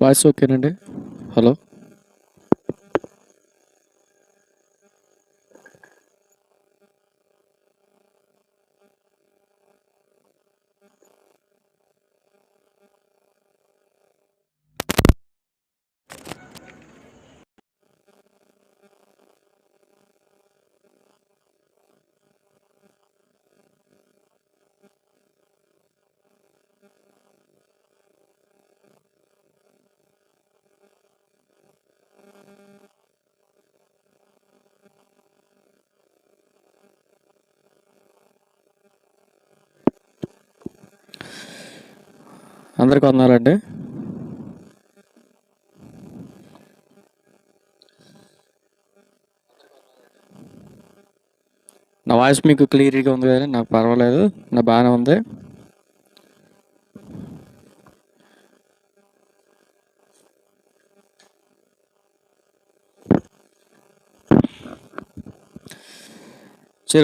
Voice ఓకేనండి? Hello. అందరికి వందనాలండి. నా వాయిస్ మీకు క్లియర్గా ఉంది కదా? నాకు పర్వాలేదు, నా బాగానే ఉంది.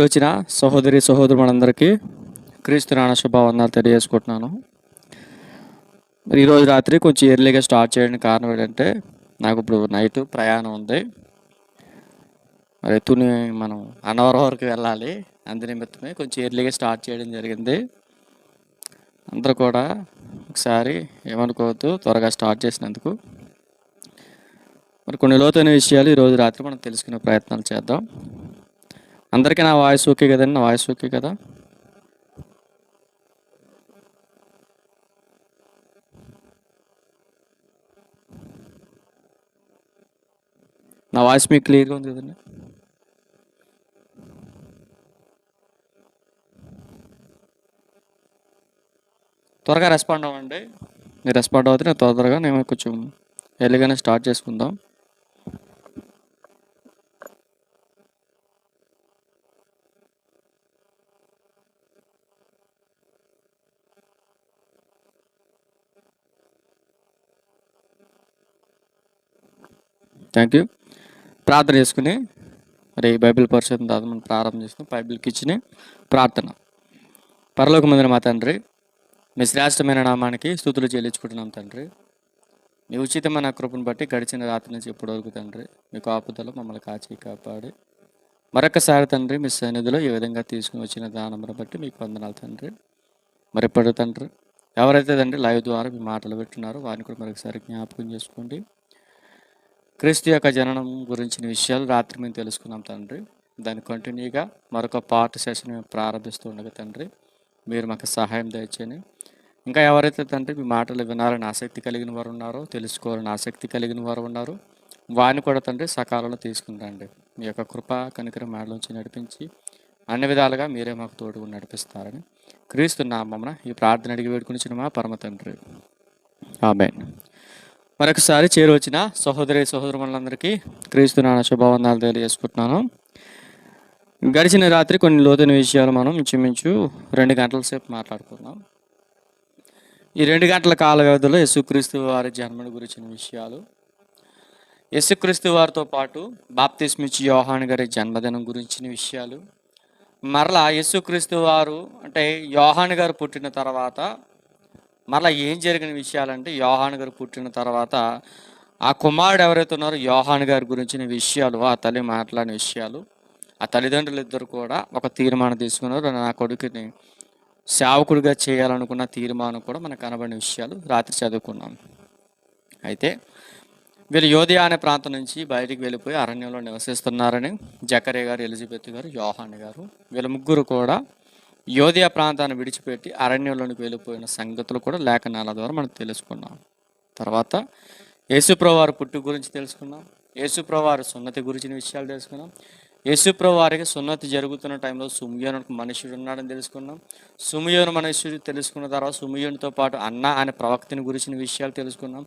వచ్చిన సహోదరి సహోదరులందరికీ క్రీస్తు నామ శుభవందనాలు తెలియజేసుకుంటున్నాను. ఈరోజు రాత్రి కొంచెం ఎర్లీగా స్టార్ట్ చేయడానికి కారణం ఏంటంటే, నాకు ఇప్పుడు నైట్ ప్రయాణం ఉంది. మరి తుని మనం అన్నవరం వరకు వెళ్ళాలి. అందునిమిత్తమే కొంచెం ఎర్లీగా స్టార్ట్ చేయడం జరిగింది. అందరూ కూడా ఒకసారి ఏమనుకోవద్దు త్వరగా స్టార్ట్ చేసినందుకు. మరి కొన్ని లోతైన విషయాలు ఈరోజు రాత్రి మనం తెలుసుకునే ప్రయత్నాలు చేద్దాం. అందరికీ నా వాయిస్ ఓకే కదండి? నా వాయిస్ ఓకే కదా? నా వాయిస్ మీకు క్లియర్గా ఉంది కదండి? త్వరగా రెస్పాండ్ అవ్వండి. మీరు రెస్పాండ్ అవుతే నేను త్వరగా నేను కొంచెం ఎర్లీగానే స్టార్ట్ చేసుకుందాం. Thank you. ప్రార్థన చేసుకుని మరి బైబిల్ పరిశోధన తర్వాత మనం ప్రారంభం చేస్తాం. బైబిల్కి ఇచ్చిన ప్రార్థన. పరలోకమందున మా తండ్రి, మీ శ్రేష్టమైన నామానికి స్తుతులు చెల్లించుకుంటున్నాం తండ్రి. మీ ఉచితమైన కృపను బట్టి గడిచిన రాత్రి నుంచి ఇప్పటి వరకు తండ్రి మీ కాపుదలు మమ్మల్ని కాచి కాపాడి మరొకసారి తండ్రి మీ సన్నిధిలో ఈ విధంగా తీసుకుని వచ్చిన దానమును బట్టి మీకు వందనాలు తండ్రి. మరి ఇప్పుడు తండ్రి ఎవరైతే తండ్రి లైవ్ ద్వారా మీ మాటలు పెట్టున్నారో వారిని కూడా మరొకసారి జ్ఞాపకం చేసుకోండి. క్రీస్తు యొక్క జననం గురించిన విషయాలు రాత్రి మేము తెలుసుకున్నాం తండ్రి. దాన్ని కంటిన్యూగా మరొక పార్ట్ సెషన్ మేము ప్రారంభిస్తూ ఉండగా తండ్రి మీరు మాకు సహాయం దయచేయండి. ఇంకా ఎవరైతే తండ్రి మీ మాటలు వినాలని ఆసక్తి కలిగిన వారు ఉన్నారో, తెలుసుకోవాలని ఆసక్తి కలిగిన వారు ఉన్నారు, వారిని కూడా తండ్రి సకాలంలో తీసుకుంటాండి. మీ యొక్క కృప కనికరం మేడలోంచి నడిపించి అన్ని విధాలుగా మీరే మాకు తోడుగా నడిపిస్తారని క్రీస్తు నామమున ఈ ప్రార్థన అడిగి వేడుకుని మా పరమ తండ్రి, ఆమేన్. మరొకసారి చేరువచ్చిన సహోదరి సహోదరులందరికీ క్రీస్తు నామ శుభవందనాలు తెలియజేసుకుంటున్నాను. గడిచిన రాత్రి కొన్ని లోతైన విషయాలు మనం ఇంచుమించు 2 గంటల సేపు మాట్లాడుకున్నాం. ఈ 2 గంటల కాల వ్యవధిలో యేసుక్రీస్తు వారి జన్మను గురించిన విషయాలు, యేసుక్రీస్తు వారితో పాటు బాప్తిస్మిచ్చి యోహాను గారి జన్మదినం గురించిన విషయాలు, మరలా యేసుక్రీస్తు వారు అంటే యోహాను గారు పుట్టిన తర్వాత మరలా ఏం జరిగిన విషయాలంటే, యోహాను గారు పుట్టిన తర్వాత ఆ కుమారుడు ఎవరైతే ఉన్నారో యోహాను గారి గురించిన విషయాలు, ఆ తల్లి మాట్లాడిన విషయాలు, ఆ తల్లిదండ్రులు ఇద్దరు కూడా ఒక తీర్మానం తీసుకున్నారు. నా కొడుకుని సేవకుడిగా చేయాలనుకున్న తీర్మానం కూడా మనకు కనబడిన విషయాలు రాత్రి చదువుకున్నాం. అయితే వీళ్ళు యోధియా అనే ప్రాంతం నుంచి బయటికి వెళ్ళిపోయి అరణ్యంలో నివసిస్తున్నారని జకరియా గారు, ఎలిజబెత్ గారు, యోహాను గారు వీళ్ళ ముగ్గురు కూడా యోధియా ప్రాంతాన్ని విడిచిపెట్టి అరణ్యంలోనికి వెళ్ళిపోయిన సంగతులు కూడా లేఖనాల ద్వారా మనం తెలుసుకున్నాం. తర్వాత యేసుప్రభు వారి పుట్టు గురించి తెలుసుకున్నాం. యేసుప్రభు వారి సున్నతి గురించిన విషయాలు తెలుసుకున్నాం. యేసుప్రభు వారికి సున్నతి జరుగుతున్న టైంలో సుమియోను మనుషుడు ఉన్నాడని తెలుసుకున్నాం. సుమియోను మనుషుడు తెలుసుకున్న తర్వాత సుమియోనుతో పాటు అన్న అనే ప్రవక్తని గురించిన విషయాలు తెలుసుకున్నాం.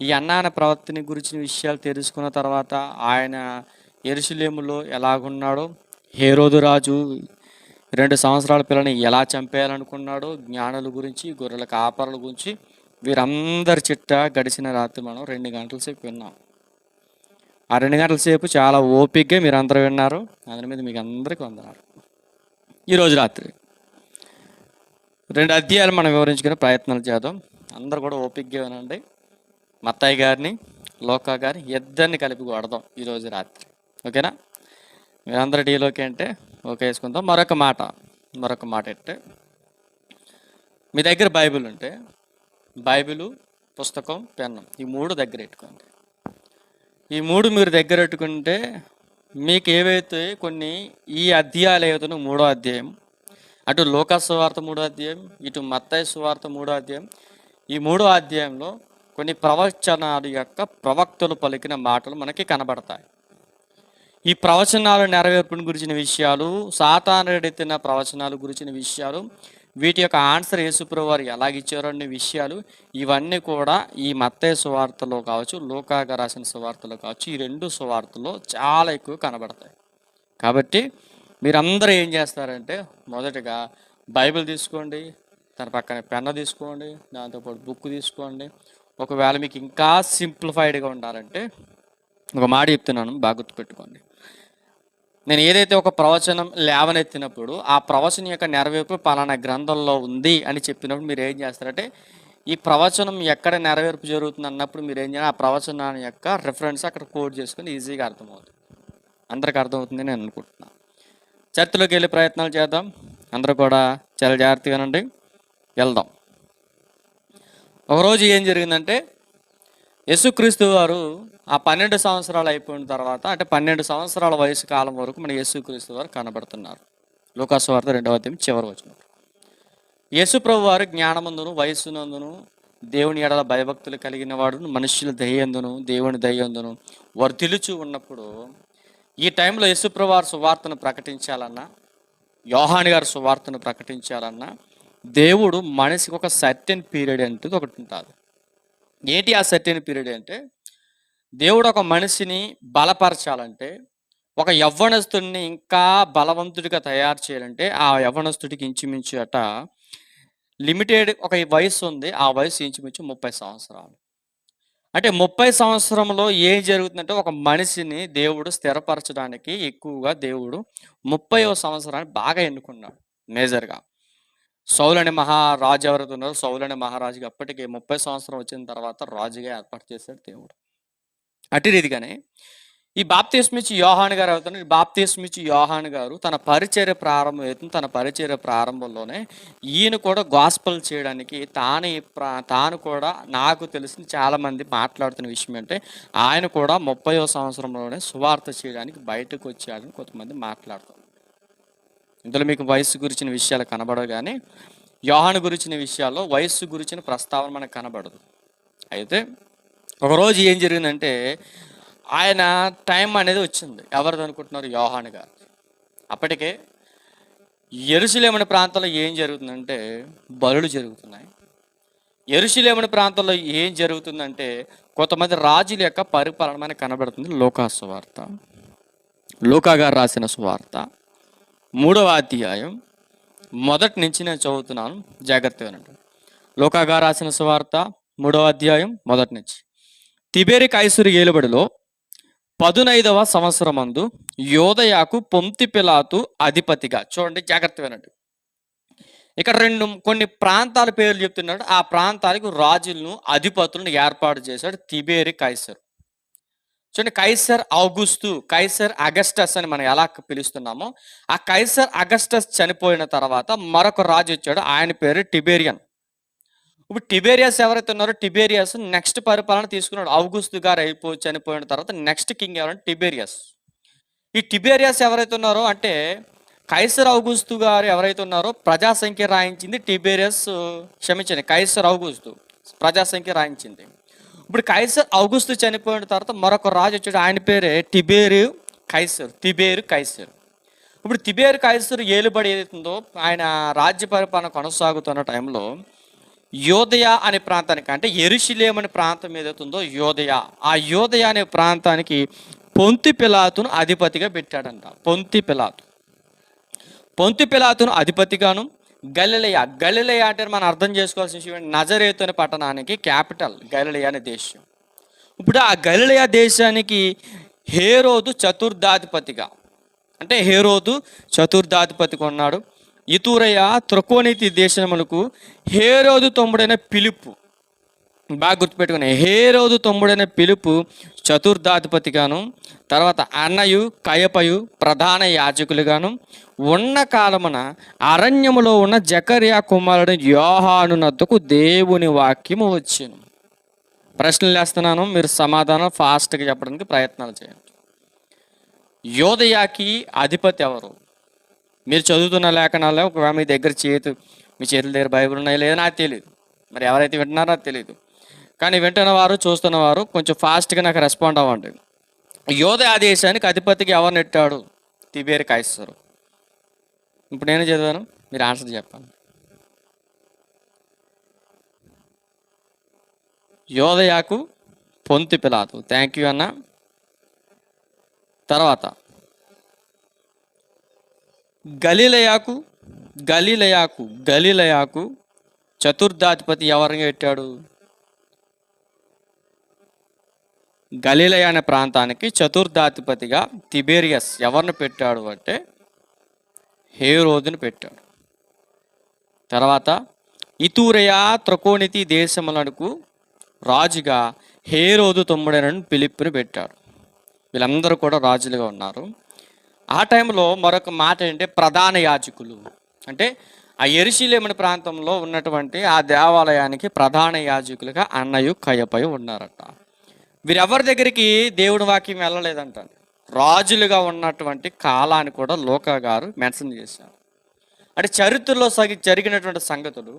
ఈ అన్న అనే ప్రవక్తని గురించిన విషయాలు తెలుసుకున్న తర్వాత ఆయన యెరూషలేములో ఎలాగున్నాడో, హేరోదు రాజు 2 సంవత్సరాల పిల్లని ఎలా చంపేయాలనుకున్నాడో, జ్ఞానుల గురించి, గొర్రెల కాపరుల గురించి వీరందరి చిట్ట గడిచిన రాత్రి మనం 2 గంటల సేపు విన్నాం. ఆ 2 గంటల సేపు చాలా ఓపికగా మీరు అందరూ విన్నారు. దాని మీద మీకు అందరికీ వందనాలు. ఈరోజు రాత్రి 2 అధ్యాయాలు మనం వివరించుకునే ప్రయత్నాలు చేద్దాం. అందరూ కూడా ఓపికగా వినండి. మత్తయ్య గారిని, లోకా గారిని ఇద్దరిని కలిపి కొడదాం ఈరోజు రాత్రి. ఓకేనా? మీరందరూ డీలోకి అంటే ఓకే వేసుకుందాం. మరొక మాట అంటే, మీ దగ్గర బైబిల్ ఉంటే బైబిలు, పుస్తకం, పెన్ను ఈ 3 దగ్గర పెట్టుకోండి. ఈ 3 మీరు దగ్గర పెట్టుకుంటే మీకు ఏవైతే కొన్ని ఈ అధ్యాయాలు ఏవైతే 3వ అధ్యాయం, అటు లూకా సువార్త 3వ అధ్యాయం, ఇటు మత్తయి సువార్త 3వ అధ్యాయం, ఈ 3వ అధ్యాయంలో కొన్ని ప్రవచనాలు యొక్క ప్రవక్తలు పలికిన మాటలు మనకి కనబడతాయి. ఈ ప్రవచనాలు నెరవేర్పుని గురించిన విషయాలు, సాతానుడెత్తిన ప్రవచనాలు గురించిన విషయాలు, వీటి యొక్క ఆన్సర్ యేసుప్రభువు వారు ఎలాగిచ్చారో అనే విషయాలు, ఇవన్నీ కూడా ఈ మత్తయి సువార్తలో కావచ్చు, లూకాగా రాసిన సువార్తలో కావచ్చు, ఈ 2 సువార్తలో చాలా ఎక్కువ కనబడతాయి. కాబట్టి మీరందరూ ఏం చేస్తారంటే, మొదటగా బైబిల్ తీసుకోండి, దాని పక్కన పెన్ను తీసుకోండి, దాంతోపాటు బుక్ తీసుకోండి. ఒకవేళ మీకు ఇంకా సింప్లిఫైడ్గా ఉండాలంటే ఒక మాట చెప్తున్నాను, బాగా గుర్తుపెట్టుకోండి. నేను ఏదైతే ఒక ప్రవచనం లేవనెత్తినప్పుడు ఆ ప్రవచనం యొక్క నెరవేర్పు పలానా గ్రంథంలో ఉంది అని చెప్పినప్పుడు మీరు ఏం చేస్తారంటే, ఈ ప్రవచనం ఎక్కడ నెరవేర్పు జరుగుతుంది అన్నప్పుడు మీరు ఏం చేయాలి, ఆ ప్రవచనాన్ని యొక్క రిఫరెన్స్ అక్కడ కోడ్ చేసుకుని ఈజీగా అర్థమవుతుంది. అందరికి అర్థమవుతుంది నేను అనుకుంటున్నాను. చర్చలోకి వెళ్ళే ప్రయత్నాలు చేద్దాం. అందరూ కూడా చాలా జాగ్రత్తగానండి, వెళ్దాం. ఒకరోజు ఏం జరిగిందంటే, యేసుక్రీస్తు వారు ఆ 12 సంవత్సరాలు అయిపోయిన తర్వాత, అంటే 12 సంవత్సరాల వయసు కాలం వరకు మన యేసుక్రీస్తు వారు కనబడుతున్నారు. లూకా సువార్త 2వ అధ్యాయం చివరి వచనం. యేసుప్రభు వారు జ్ఞానమందును, వయస్సునందును, దేవుని ఎడల భయభక్తులు కలిగిన వాడును, మనుష్యుల దయందును, దేవుని దయందును వర్ధిల్లుచు ఉన్నప్పుడు, ఈ టైంలో యేసుప్రభు వారు సువార్తను ప్రకటించాలన్నా, యోహాను గారు సువార్తను ప్రకటించాలన్నా, దేవుడు మనిషికి ఒక సర్టెన్ పీరియడ్ అంటూ ఒకటి ఉంటుంది. ఏంటి ఆ సర్టెన్ పీరియడ్ అంటే, దేవుడు ఒక మనిషిని బలపరచాలంటే, ఒక యవ్వనస్తుడిని ఇంకా బలవంతుడిగా తయారు చేయాలంటే, ఆ యవ్వనస్తుడికి ఇంచుమించు లిమిటెడ్ ఒక వయసు ఉంది. ఆ వయసు ఇంచుమించు 30 సంవత్సరాలు. అంటే 30 సంవత్సరంలో ఏం జరుగుతుందంటే, ఒక మనిషిని దేవుడు స్థిరపరచడానికి ఎక్కువగా దేవుడు 30వ సంవత్సరాన్ని బాగా ఎన్నుకున్నాడు మేజర్గా. సౌలు అనే మహారాజు ఎవరైతే ఉన్నారో, సౌలు అనే మహారాజుకి అప్పటికే 30 సంవత్సరం వచ్చిన తర్వాత రాజుగా ఏర్పాటు చేశాడు దేవుడు. అటు రీతిగానే ఈ బాప్తిస్మిచ్చి యోహాను గారు అవుతున్నారు. బాప్తిస్మిచ్చి యోహాను గారు తన పరిచర్య ప్రారంభం అవుతుంది. తన పరిచర్య ప్రారంభంలోనే ఈయన కూడా గాస్పల్ చేయడానికి తాను కూడా, నాకు తెలిసిన చాలామంది మాట్లాడుతున్న విషయం అంటే, ఆయన కూడా 30వ సంవత్సరంలోనే సువార్త చేయడానికి బయటకు వచ్చాడని కొంతమంది మాట్లాడతారు. ఇందులో మీకు వయస్సు గురించిన విషయాలు కనబడవు, కానీ యోహాను గురించిన విషయాల్లో వయస్సు గురించిన ప్రస్తావన మనకు కనబడదు. అయితే ఒకరోజు ఏం జరిగిందంటే, ఆయన టైం అనేది వచ్చింది. ఎవరిది అనుకుంటున్నారు? యోహాను గారు. అప్పటికే యెరూషలేము అనే ప్రాంతంలో ఏం జరుగుతుందంటే, బలులు జరుగుతున్నాయి. యెరూషలేము అనే ప్రాంతంలో ఏం జరుగుతుందంటే, కొంతమంది రాజుల యొక్క పరిపాలన మనకు కనబడుతుంది. లూకా సువార్త, లూకా గారు రాసిన సువార్త 3వ అధ్యాయం మొదటి నుంచి నేను చదువుతున్నాను, జాగ్రత్తగా వినండి. లూకా గారు రాసిన సువార్త 3వ అధ్యాయం మొదటి నుంచి. తిబెరి కైసరు ఏలుబడిలో 15వ సంవత్సరమందు యోదయాకు పొంతి పిలాతు అధిపతిగా. చూడండి, జాగ్రత్తగా వినండి. ఇక్కడ కొన్ని ప్రాంతాల పేర్లు చెప్తున్నాడు. ఆ ప్రాంతాలకు రాజులను, అధిపతులను ఏర్పాటు చేశాడు తిబెరి కైసరు. చూడండి, కైసర్ ఔగుస్తు, కైసర్ అగస్టస్ అని మనం ఎలా పిలుస్తున్నామో, ఆ కైసర్ అగస్టస్ చనిపోయిన తర్వాత మరొక రాజు వచ్చాడు. ఆయన పేరు టిబేరియన్. ఇప్పుడు టిబేరియస్ ఎవరైతే ఉన్నారో, టిబేరియస్ నెక్స్ట్ పరిపాలన తీసుకున్నాడు. ఔగుస్తు గారు చనిపోయిన తర్వాత నెక్స్ట్ కింగ్ ఎవరంటే టిబేరియస్. ఈ టిబేరియస్ ఎవరైతే ఉన్నారో, అంటే కైసర్ ఔగుస్తు గారు ఎవరైతే ఉన్నారో ప్రజాసంఖ్య రాయించింది టిబేరియస్, క్షమించండి, కైసర్ ఔగుస్తు ప్రజాసంఖ్య రాయించింది. ఇప్పుడు కైసర్ ఔగుస్తు చనిపోయిన తర్వాత మరొక రాజు వచ్చాడు. ఆయన పేరే తిబేరు కైసర్. ఇప్పుడు తిబేరు కైసర్ ఏలుబడి ఏదైతుందో, ఆయన రాజ్య పరిపాలన కొనసాగుతున్న టైంలో యోదయ అనే ప్రాంతానికి, అంటే యెరూషలేము అనే ప్రాంతం ఏదైతుందో యోదయ, ఆ యోదయ అనే ప్రాంతానికి పొంతి పిలాతును అధిపతిగా పెట్టాడంట. పొంతి పిలాతును అధిపతిగాను, గలిలయ అంటే మనం అర్థం చేసుకోవాల్సిన విషయం, నజరేతు అనే పట్టణానికి క్యాపిటల్ గలిలయ అనే దేశం. ఇప్పుడు ఆ గలిలయ దేశానికి హేరోదు చతుర్థాధిపతిగా, అంటే హేరోదు చతుర్థాధిపతిగా ఉన్నాడు. ఇతూరయ త్రకోనీతి దేశములకు హేరోదు తమ్ముడైన ఫిలిప్పు, బాగా గుర్తుపెట్టుకుని, హేరోదు తమ్ముడైన పిలుపు చతుర్థాధిపతిగాను, తర్వాత అన్నయు కయపయు ప్రధాన యాజకులుగాను ఉన్న కాలమున అరణ్యములో ఉన్న జకర్యా కుమారుడు యోహాను నద్దకు దేవుని వాక్యము వచ్చెను. ప్రశ్నలు వేస్తున్నాను, మీరు సమాధానం ఫాస్ట్గా చెప్పడానికి ప్రయత్నాలు చేయండి. యోదయాకి అధిపతి ఎవరు? మీరు చదువుతున్న లేఖనాల్లో ఒకవేళ మీ చేతుల దగ్గర బైబిల్ ఉన్నాయో లేదో నాకు తెలియదు, మరి ఎవరైతే వింటున్నారో నాకు తెలియదు. కానీ వింటున్న వారు, చూస్తున్న వారు కొంచెం ఫాస్ట్గా నాకు రెస్పాండ్ అవ్వండి. యోదయ దేశానికి అధిపతికి ఎవరు నెట్టాడు? తిబేరి కైసరు. ఇప్పుడు నేను చదివాను, మీరు ఆన్సర్ చెప్పండి. యోదయాకు పొంతి పిలాతు. థ్యాంక్ యూ అన్న. తర్వాత గలిలయాకు చతుర్థాధిపతి ఎవరిని పెట్టాడు? గలిలయ అనే ప్రాంతానికి చతుర్థాధిపతిగా తిబేరియస్ ఎవరిని పెట్టాడు అంటే హేరోదుని పెట్టాడు. తర్వాత ఇతూరయ త్రకోనితి దేశములకు రాజుగా హేరోదు తమ్ముడైన ఫిలిప్పుని పెట్టాడు. వీళ్ళందరూ కూడా రాజులుగా ఉన్నారు. ఆ టైంలో మరొక మాట ఏంటంటే ప్రధాన యాజకులు, అంటే ఆ యెరూషలేము ప్రాంతంలో ఉన్నటువంటి ఆ దేవాలయానికి ప్రధాన యాజకులుగా అన్నయు కయపయు ఉన్నారట. వీరెవరి దగ్గరికి దేవుడి వాక్యం వెళ్ళలేదంట. రాజులుగా ఉన్నటువంటి కాలాన్ని కూడా లోకా గారు మెన్షన్ చేశారు. అంటే చరిత్రలో జరిగినటువంటి సంగతులు,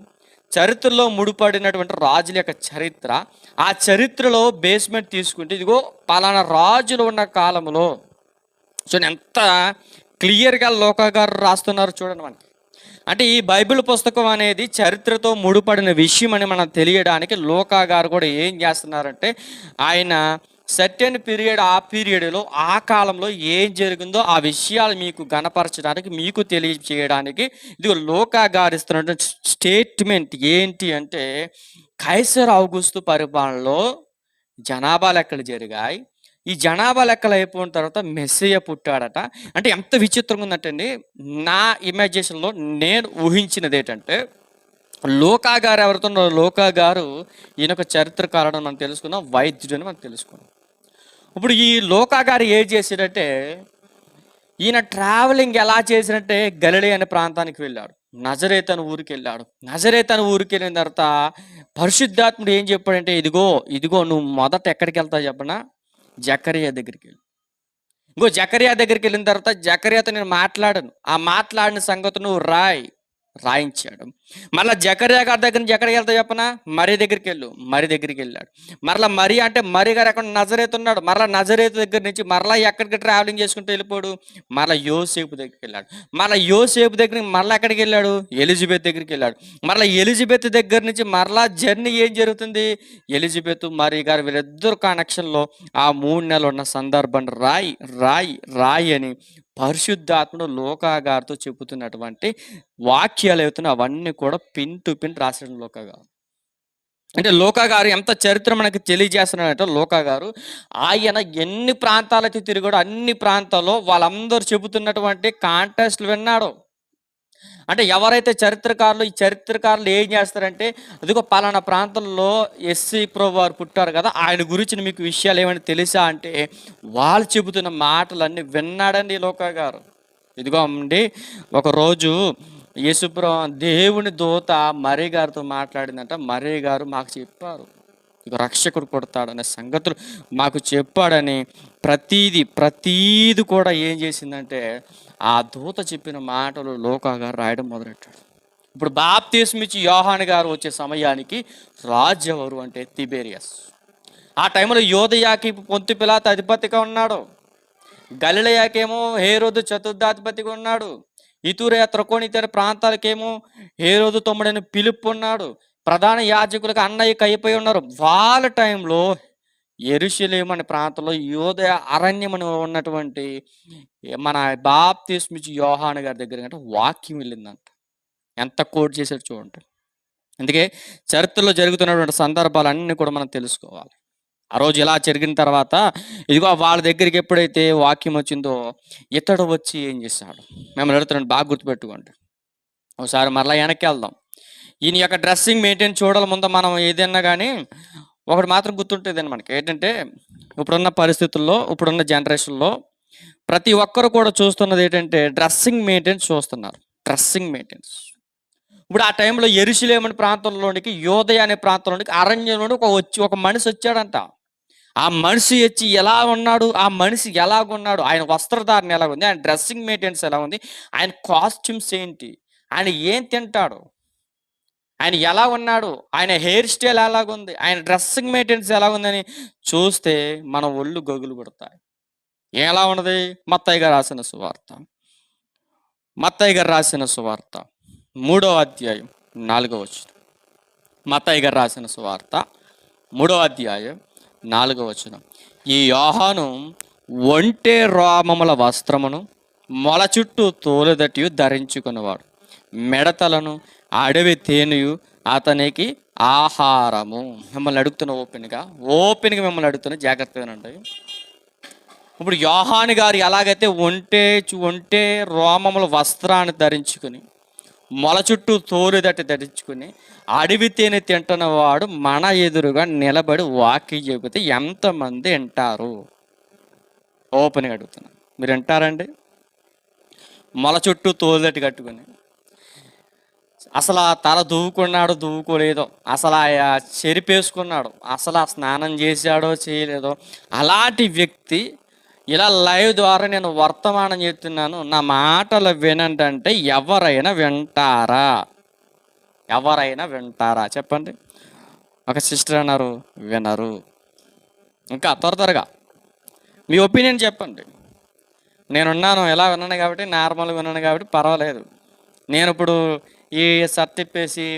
చరిత్రలో ముడిపడినటువంటి రాజుల యొక్క చరిత్ర, ఆ చరిత్రలో బేస్మెంట్ తీసుకుంటే ఇదిగో పలానా రాజులు ఉన్న కాలంలో చూడండి ఎంత క్లియర్గా లోకా గారు రాస్తున్నారు చూడండి మనకి. అంటే ఈ బైబిల్ పుస్తకం అనేది చరిత్రతో ముడిపడిన విషయం అని మనం తెలియడానికి లోకా గారు కూడా ఏం చేస్తున్నారంటే ఆయన సర్టెన్ పీరియడ్, ఆ పీరియడ్లో ఆ కాలంలో ఏం జరిగిందో ఆ విషయాలు మీకు గణపరచడానికి, మీకు తెలియజేయడానికి ఇది లోకా గారు ఇస్తున్నటువంటి స్టేట్మెంట్ ఏంటి అంటే కైసర్ ఔగుస్తు పరిపాలనలో జనాభా లెక్కలు జరిగాయి. ఈ జనాభా లెక్కలు అయిపోయిన తర్వాత మెస్సియ పుట్టాడట. అంటే ఎంత విచిత్రంగా ఉందంటండి. నా ఇమాజినేషన్లో నేను ఊహించినది ఏంటంటే లోకా గారు ఎవరితో, లోకా గారు ఈయన ఒక చరిత్రకారుడు మనం తెలుసుకున్నాం, వైద్యుడు అని మనం తెలుసుకున్నాం. ఇప్పుడు ఈ లోకా గారు ఏం చేసాడంటే ఈయన ట్రావెలింగ్ ఎలా చేసినట్టే గలిలే అనే ప్రాంతానికి వెళ్ళాడు, నజరేతు అనే ఊరికి వెళ్ళాడు. నజరేతు అనే ఊరికి వెళ్ళిన తర్వాత పరిశుద్ధాత్ముడు ఏం చెప్పాడంటే ఇదిగో నువ్వు మొదట ఎక్కడికి వెళ్తావు చెప్పనా, జకరియా దగ్గరికి వెళ్ళి. జకరియా దగ్గరికి వెళ్ళిన తర్వాత జకరియాతో నేను మాట్లాడాను, ఆ మాట్లాడిన సంగతి నువ్వు రాయించాడు. మళ్ళీ జకరియా గారి దగ్గర నుంచి ఎక్కడికి వెళ్తా చెప్పనా, మరి దగ్గరికి వెళ్ళు. మరి దగ్గరికి వెళ్ళాడు. మరలా మరి అంటే మరి గారు ఎక్కడ నజరేతు ఉన్నాడు. మరలా నజరేతు దగ్గర నుంచి మరలా ఎక్కడికి ట్రావెలింగ్ చేసుకుంటూ వెళ్ళిపోడు, మరలా యోసేపు దగ్గరికి వెళ్ళాడు. మరలా యోసేపు దగ్గర మరలా ఎక్కడికి వెళ్ళాడు, ఎలిజబెత్ దగ్గరికి వెళ్ళాడు. మరలా ఎలిజబెత్ దగ్గర నుంచి మరలా జర్నీ ఏం జరుగుతుంది, ఎలిజబెత్ మరి గారు వీళ్ళిద్దరు కనెక్షన్లో ఆ 3 నెలలు ఉన్న సందర్భం రాయి అని పరిశుద్ధాత్ముడు లోకా గారితో చెబుతున్నటువంటి వాక్యాలు అవుతున్నాయి. అవన్నీ కూడా పిన్ టు పిన్ రాసిన లోకా గారు. అంటే లోకా గారు ఎంత చరిత్ర మనకి తెలియజేస్తున్నాడంటే లోకా గారు ఆయన ఎన్ని ప్రాంతాలకి తిరిగాడో అన్ని ప్రాంతాల్లో వాళ్ళందరూ చెబుతున్నటువంటి కాంటెస్ట్లు విన్నాడు. అంటే ఎవరైతే ఈ చరిత్రకారులు ఏం చేస్తారంటే అదిగో పలానా ప్రాంతంలో ఎస్సీ ప్రభు వారు పుట్టారు కదా, ఆయన గురించి మీకు విషయాలు ఏమైనా తెలుసా అంటే వాళ్ళు చెబుతున్న మాటలన్నీ విన్నాడండి లోకా గారు. ఇదిగో అండి ఒకరోజు యేసుప్రభు దేవుని దూత మరీ గారితో మాట్లాడిందంట. మరీ గారు మాకు చెప్పారు ఇక రక్షకుడు పుడతాడనే సంగతులు మాకు చెప్పాడని ప్రతీది కూడా ఏం చేసిందంటే ఆ దూత చెప్పిన మాటలు లోకా గారు రాయడం మొదలెట్టాడు. ఇప్పుడు బాప్తిస్మం ఇచ్చి యోహాను గారు వచ్చే సమయానికి రాజు ఎవరు అంటే తిబేరియస్. ఆ టైంలో యోదయాకి పొంతి పిలాతు అధిపతిగా ఉన్నాడు, గలిలయాకేమో హేరోదు చతుర్థాధిపతిగా ఉన్నాడు, ఇతూరయ త్రకోనితర ప్రాంతాలకేమో హేరోదు తమ్ముడైన ఫిలిప్పు ఉన్నాడు, ప్రధాన యాజకులకు అన్నయ్య కైపోయి ఉన్నారు. వాళ్ళ టైంలో యెరూషలేము అనే ప్రాంతంలో యోదయ అరణ్యం అని ఉన్నటువంటి మన బాప్తిస్మం ఇచ్చి యోహాను గారి దగ్గర అంటే వాక్యం వెళ్ళిందంట. ఎంత కోట్ చేశాడు చూడండి. అందుకే చరిత్రలో జరుగుతున్నటువంటి సందర్భాలన్నీ కూడా మనం తెలుసుకోవాలి. ఆ రోజు ఇలా జరిగిన తర్వాత ఇదిగో వాళ్ళ దగ్గరికి ఎప్పుడైతే వాక్యం వచ్చిందో ఇతడు వచ్చి ఏం చేశాడు, మిమ్మల్ని అడుగుతున్నాను బాగా గుర్తుపెట్టుకోండి. ఒకసారి మరలా వెనక్కి వెళ్దాం. ఈయన యొక్క డ్రెస్సింగ్ మెయింటైన్ చూడాలి ముందు మనం ఏదైనా కానీ. ఒకటి మాత్రం గుర్తుంటేదండి మనకి ఏంటంటే, ఇప్పుడున్న పరిస్థితుల్లో, ఇప్పుడున్న జనరేషన్‌లో ప్రతి ఒక్కరు కూడా చూస్తున్నది ఏంటంటే డ్రెస్సింగ్ మెయింటెన్స్ చూస్తున్నారు. Dressing maintenance. ఇప్పుడు ఆ టైంలో యెరూషలేము అనే ప్రాంతంలోనికి, యోదయ అనే ప్రాంతంలోనికి అరణ్యం నుండి ఒక మనిషి వచ్చాడంట. ఆ మనిషి వచ్చి ఎలా ఉన్నాడు? ఆ మనిషి ఎలాగున్నాడు? ఆయన వస్త్రధారణ ఎలాగుంది? ఆయన డ్రెస్సింగ్ మెయింటెన్స్ ఎలా ఉంది? ఆయన కాస్ట్యూమ్స్ ఏంటి? ఆయన ఏం తింటాడు? ఆయన ఎలా ఉన్నాడు? ఆయన హెయిర్ స్టైల్ ఎలాగుంది? ఆయన డ్రెస్సింగ్ మెయింటెన్స్ ఎలాగుందని చూస్తే మన ఒళ్ళు గగులు పుడతాయి. ఎలా ఉన్నది? మత్తయి గారు రాసిన సువార్త 3వ అధ్యాయం 4వ వచనం. మత్తయి గారు రాసిన సువార్త 3వ అధ్యాయం 4వ వచనం. ఈ యోహాను ఒంటె రోమముల వస్త్రమును మొల చుట్టూ తోలుదటియు ధరించుకున్నవాడు, మెడతలను అడవి తేనెయు అతనికి ఆహారము. మిమ్మల్ని అడుగుతున్న ఓపెన్గా మిమ్మల్ని అడుగుతున్న జాగ్రత్తగానండి. ఇప్పుడు యోహాను గారు ఎలాగైతే ఒంటె రోమముల వస్త్రాన్ని ధరించుకుని, మొల చుట్టూ తోలుదట్టి ధరించుకుని, అడవి తేనె తింటున్న వాడు మన ఎదురుగా నిలబడి వాక్యం చెబితే ఎంతమంది వింటారు? ఓపెన్గా అడుగుతున్నా, మీరు వింటారండి? మొల చుట్టూ తోలుదట్టి కట్టుకుని, అసలు ఆ తల దువ్వుకోలేదో, అసలు ఆ చెరిపేసుకున్నాడు, అసలు ఆ స్నానం చేశాడో చేయలేదో, అలాంటి వ్యక్తి ఇలా లైవ్ ద్వారా నేను వర్తమానం చెప్తున్నాను, నా మాటలు వినంటే ఎవరైనా వింటారా చెప్పండి? ఒక సిస్టర్ అన్నారు వినరు. ఇంకా త్వరగా మీ ఒపీనియన్ చెప్పండి. నేనున్నాను, ఎలా విన్నాను కాబట్టి, నార్మల్గా విన్నాను కాబట్టి పర్వాలేదు. నేను ఇప్పుడు ఈ షర్ట్ తిప్పేసి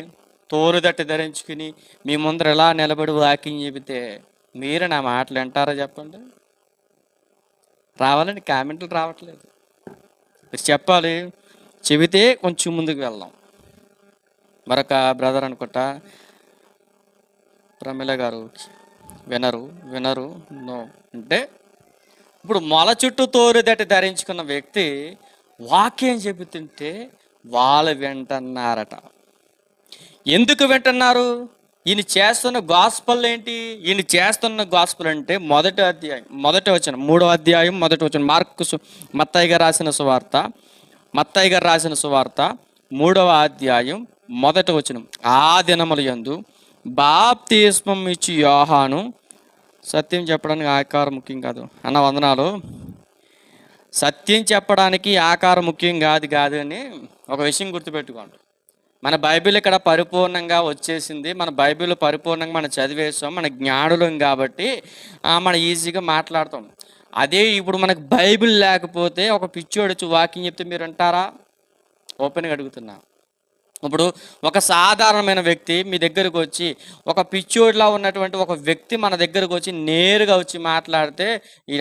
తోలుదట్టి ధరించుకుని మీ ముందర ఎలా నిలబడి వాకింగ్ చెబితే మీరు నా మాటలు వింటారా చెప్పండి? రావాలండి, కామెంట్లు రావట్లేదు. మీరు చెప్పాలి, చెబితే కొంచెం ముందుకు వెళ్దాం. మరొక బ్రదర్ అనుకుంటా, ప్రమిళ గారు వినరు నో అంటే, ఇప్పుడు మొల చుట్టూ తోలుదట్టి ధరించుకున్న వ్యక్తి వాక్యం చెబుతుంటే వాళ్ళు వింటున్నారట. ఎందుకు వింటున్నారు? ఈయన చేస్తున్న గాస్పల్ ఏంటి? ఈయన చేస్తున్న గాస్పల్ అంటే మొదటి వచనం 3వ అధ్యాయం 1వ వచనం. మత్తయి గారు రాసిన సువార్త 3వ అధ్యాయం 1వ వచనం. ఆ దినముల యందు బాప్తిస్మం ఇచ్చి యోహాను, సత్యం చెప్పడానికి ఆకారం ముఖ్యం కాదు అన్న వందనాలు. సత్యం చెప్పడానికి ఆకారం ముఖ్యం కాదు అని ఒక విషయం గుర్తుపెట్టుకోండి. మన బైబిల్ ఇక్కడ పరిపూర్ణంగా వచ్చేసింది. మన బైబిల్ పరిపూర్ణంగా మనం చదివేస్తాం, మన జ్ఞానులం కాబట్టి మనం ఈజీగా మాట్లాడతాం. అదే ఇప్పుడు మనకు బైబిల్ లేకపోతే ఒక పిచ్చోడు వాక్యం చెప్తే మీరు అంటారా? ఓపెన్గా అడుగుతున్నా. ఇప్పుడు ఒక సాధారణమైన వ్యక్తి మీ దగ్గరకు వచ్చి, ఒక పిచ్చోడిలా ఉన్నటువంటి ఒక వ్యక్తి మన దగ్గరకు వచ్చి నేరుగా వచ్చి మాట్లాడితే,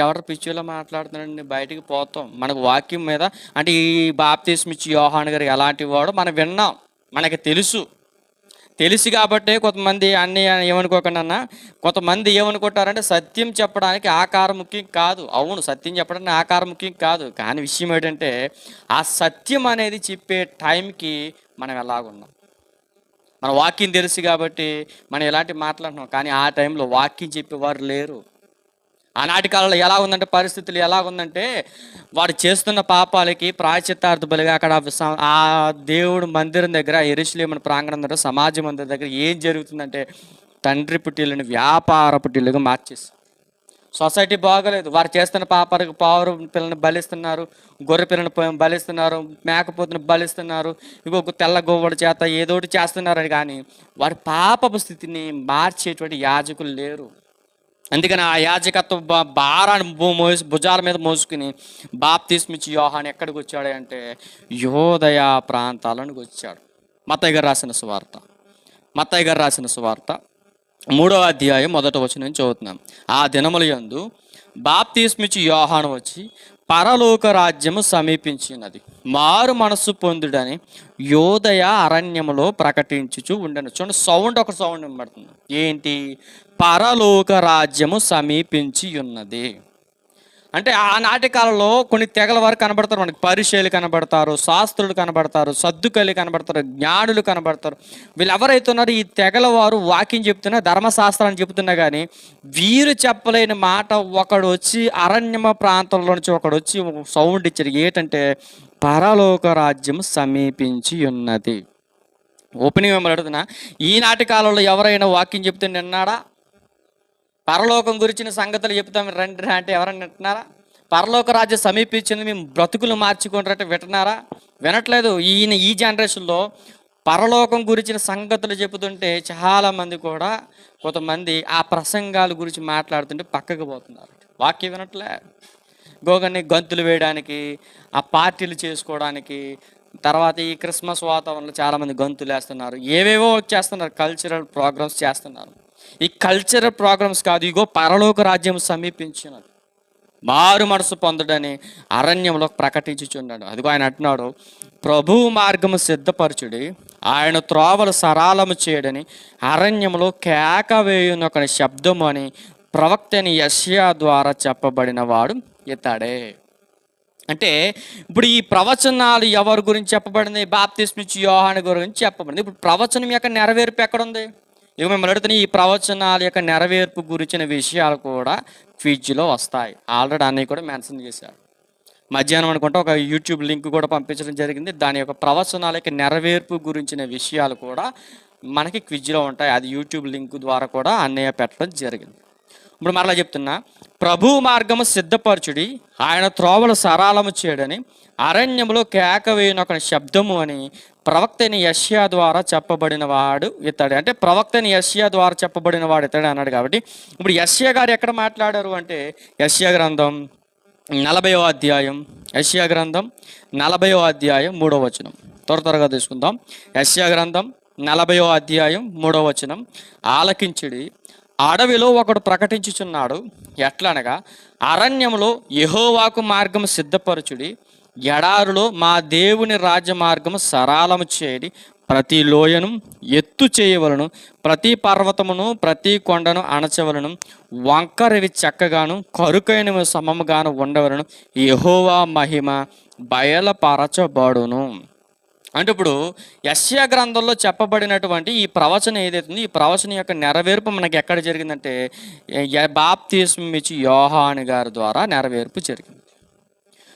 ఎవరు పిచ్చోడిలా మాట్లాడుతున్నాడండి, బయటికి పోతాం. మనకు వాక్యం మీద అంటే ఈ బాప్తిస్మం ఇచ్చి యోహాను గారు ఎలాంటి వాడో మనం విన్నాం, మనకి తెలుసు కాబట్టి కొంతమంది ఏమనుకోకుండా కొంతమంది ఏమనుకుంటారంటే సత్యం చెప్పడానికి ఆకారం ముఖ్యం కాదు. అవును, సత్యం చెప్పడానికి ఆకారం ముఖ్యం కాదు, కానీ విషయం ఏంటంటే ఆ సత్యం అనేది చెప్పే టైంకి మనం ఎలాగున్నాం. మన వాక్యం తెలుసు కాబట్టి మనం ఎలాంటి మాట్లాడుతున్నాం, కానీ ఆ టైంలో వాక్యం చెప్పేవారు లేరు. ఆనాటి కాలంలో ఎలా ఉందంటే, పరిస్థితులు ఎలా ఉందంటే, వాడు చేస్తున్న పాపాలకి ప్రాయశ్చిత్తార్థ బలిగా అక్కడ ఆ దేవుడు మందిరం దగ్గర, యెరూషలేము ప్రాంగణం దగ్గర, సమాజ మందిరం దగ్గర ఏం జరుగుతుందంటే, తండ్రి పుట్టిల్లని వ్యాపార పుట్టిల్లుగా మార్చేసి, సొసైటీ బాగలేదు. వారు చేస్తున్న పాపాలకు పావురు పిల్లని బలిస్తున్నారు, గొర్రె పిల్లని బలిస్తున్నారు, మేకపోతుని బలిస్తున్నారు, ఇంకొక తెల్ల గోవుడు చేత ఏదోటి చేస్తున్నారు. కానీ వారి పాపపు స్థితిని మార్చేటువంటి యాజకులు లేరు. అందుకని ఆ యాజకత్వ భారాన్ని భుజాల మీద మోసుకుని బాప్తిస్మం ఇచ్చి యోహాను ఎక్కడికి వచ్చాడు అంటే యోదయ ప్రాంతాలకు వచ్చాడు. మత్తయి గారు రాసిన సువార్త 3వ అధ్యాయం 1వ వచనం నుంచి చదువుతున్నాం. ఆ దినముల యందు బాప్తిస్మం ఇచ్చి యోహాను వచ్చి, పరలోక రాజ్యము సమీపించినది, మారు మనస్సు పొందుడని యోదయ అరణ్యములో ప్రకటించుచు ఉండను. చూడండి, ఒక సౌండ్ వినబడుతుంది. ఏంటి? పరలోక రాజ్యము సమీపించి ఉన్నది. అంటే ఆనాటి కాలంలో కొన్ని తెగల వారు కనబడతారు, మనకి పరిచయులు కనబడతారు, శాస్త్రులు కనబడతారు, సద్దుకలు కనబడతారు, జ్ఞానులు కనబడతారు. వీళ్ళు ఎవరైతే ఉన్నారో ఈ తెగల వారు వాక్యం చెప్తున్నా, ధర్మశాస్త్రాన్ని చెబుతున్నా కానీ వీరు చెప్పలేని మాట ఒకడు వచ్చి అరణ్యమ ప్రాంతంలో నుంచి ఒకడు వచ్చి సౌండ్ ఇచ్చారు. ఏంటంటే పరలోక రాజ్యం సమీపించి ఉన్నది. ఓపెనింగ్ మిమ్మల్ని అడుగుతున్నా, ఈనాటి కాలంలో ఎవరైనా వాక్యం చెప్తే నిన్నాడా? పరలోకం గురించిన సంగతులు చెప్తాం రండి అంటే ఎవరైనా వింటున్నారా? పరలోక రాజ్యం సమీపించింది, మేము బ్రతుకులు మార్చుకుంటారంటే వింటున్నారా? వినట్లేదు. ఈ జనరేషన్లో పరలోకం గురించిన సంగతులు చెబుతుంటే చాలామంది కూడా, కొంతమంది ఆ ప్రసంగాల గురించి మాట్లాడుతుంటే పక్కకు పోతున్నారు, వాక్యం వినట్లే. గోగన్ని గంతులు వేయడానికి, ఆ పార్టీలు చేసుకోవడానికి, తర్వాత ఈ క్రిస్మస్ వాతావరణంలో చాలామంది గంతులు వేస్తున్నారు, ఏవేవో చేస్తున్నారు, కల్చరల్ ప్రోగ్రామ్స్ చేస్తున్నారు. ఈ కల్చరల్ ప్రోగ్రామ్స్ కాదు, ఇగో పరలోక రాజ్యం సమీపించినది, మారు మనసు పొందడని అరణ్యంలో ప్రకటించుచున్నాడు. అదిగో ఆయన అంటున్నాడు, ప్రభువు మార్గము సిద్ధపరచుడి, ఆయన త్రోవలు సరాలము చేయడని అరణ్యంలో కేక వేయునొకని శబ్దము అని ప్రవక్త అని యెషయా ద్వారా చెప్పబడిన వాడు ఇతడే. అంటే ఇప్పుడు ఈ ప్రవచనాలు ఎవరి గురించి చెప్పబడింది? బాప్తిస్మిచ్చు యోహాను గురించి చెప్పబడింది. ఇప్పుడు ప్రవచనం యొక్క నెరవేర్పు ఎక్కడుంది? ఇక మిమ్మల్ని అడుగుతున్న ఈ ప్రవచనాల యొక్క నెరవేర్పు గురించిన విషయాలు కూడా క్విజ్లో వస్తాయి. ఆల్రెడీ అన్నీ కూడా మెన్షన్ చేశారు. మధ్యాహ్నం అనుకుంటే ఒక యూట్యూబ్ లింక్ కూడా పంపించడం జరిగింది. దాని యొక్క ప్రవచనాల యొక్క నెరవేర్పు గురించిన విషయాలు కూడా మనకి క్విజ్లో ఉంటాయి. అది యూట్యూబ్ లింక్ ద్వారా కూడా అన్నయ్య పెట్టడం జరిగింది. ఇప్పుడు మరలా చెప్తున్నా, ప్రభు మార్గము సిద్ధపరచుడి, ఆయన త్రోవలు సరాలము చేయడని అరణ్యంలో కేక వేయునొక శబ్దము అని ప్రవక్త అయిన యెషయా ద్వారా చెప్పబడిన వాడు ఇతడే. అంటే ప్రవక్త అయిన యెషయా ద్వారా చెప్పబడిన వాడు ఇతడే అన్నాడు. కాబట్టి ఇప్పుడు యెషయా గారు ఎక్కడ మాట్లాడారు అంటే, యెషయా గ్రంథం 40వ అధ్యాయం, యెషయా గ్రంథం 40వ అధ్యాయం 3వ వచనం. త్వరగా తీసుకుందాం. యెషయా గ్రంథం 40వ అధ్యాయం 3వ వచనం. ఆలకించుడి, అడవిలో ఒకడు ప్రకటించుచున్నాడు, ఎట్లనగా అరణ్యంలో యెహోవాకు మార్గము సిద్ధపరచుడి, ఎడారులో మా దేవుని రాజ్య మార్గము సరాలము చేయడి, ప్రతి లోయను ఎత్తు చేయవలను, ప్రతి పర్వతమును ప్రతి కొండను అణచవలను, వంకరవి చక్కగాను కరుకైనవి సమముగాను ఉండవలను, యెహోవా మహిమ బయలుపరచబడును. అంటే ఇప్పుడు యెషయా గ్రంథంలో చెప్పబడినటువంటి ఈ ప్రవచనం ఏదైతుందో, ఈ ప్రవచనం యొక్క నెరవేర్పు మనకి ఎక్కడ జరిగిందంటే బాప్తిస్మిచ్చు యోహాను గారి ద్వారా నెరవేర్పు జరిగింది.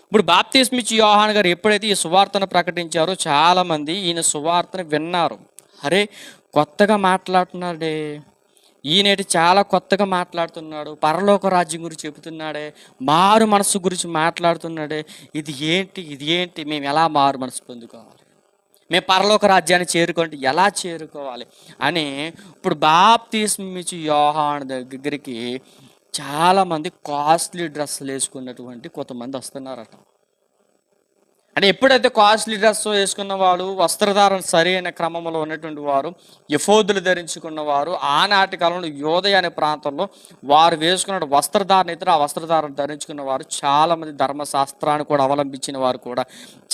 ఇప్పుడు బాప్తిస్మిచ్చు యోహాను గారు ఎప్పుడైతే ఈ సువార్తను ప్రకటించారో చాలామంది ఈయన సువార్తను విన్నారు. అరే కొత్తగా మాట్లాడుతున్నాడే, ఈయనేటి చాలా కొత్తగా మాట్లాడుతున్నాడు, పరలోక రాజ్యం గురించి చెబుతున్నాడే, మారు మనసు గురించి మాట్లాడుతున్నాడే, ఇది ఏంటి, మేము ఎలా మారు మనసు పొందుకోవాలి, మేము పరలోక రాజ్యాన్ని చేరుకుంటే ఎలా చేరుకోవాలి అని ఇప్పుడు బాప్తిస్మిచ్చు యోహాను దగ్గరికి చాలామంది కాస్ట్లీ డ్రెస్సులు వేసుకున్నటువంటి కొంతమంది వస్తున్నారట. అంటే ఎప్పుడైతే కాస్ట్లీ డ్రెస్ వేసుకున్న వాడు, వస్త్రధారణ సరైన క్రమంలో ఉన్నటువంటి వారు, ఎఫోదులు ధరించుకున్న వారు, ఆనాటి కాలంలో యోదయ అనే ప్రాంతంలో వారు వేసుకున్న వస్త్రధారణ ఇతర ఆ వస్త్రధారణ ధరించుకున్న వారు చాలామంది, ధర్మశాస్త్రాన్ని కూడా అవలంబించిన వారు కూడా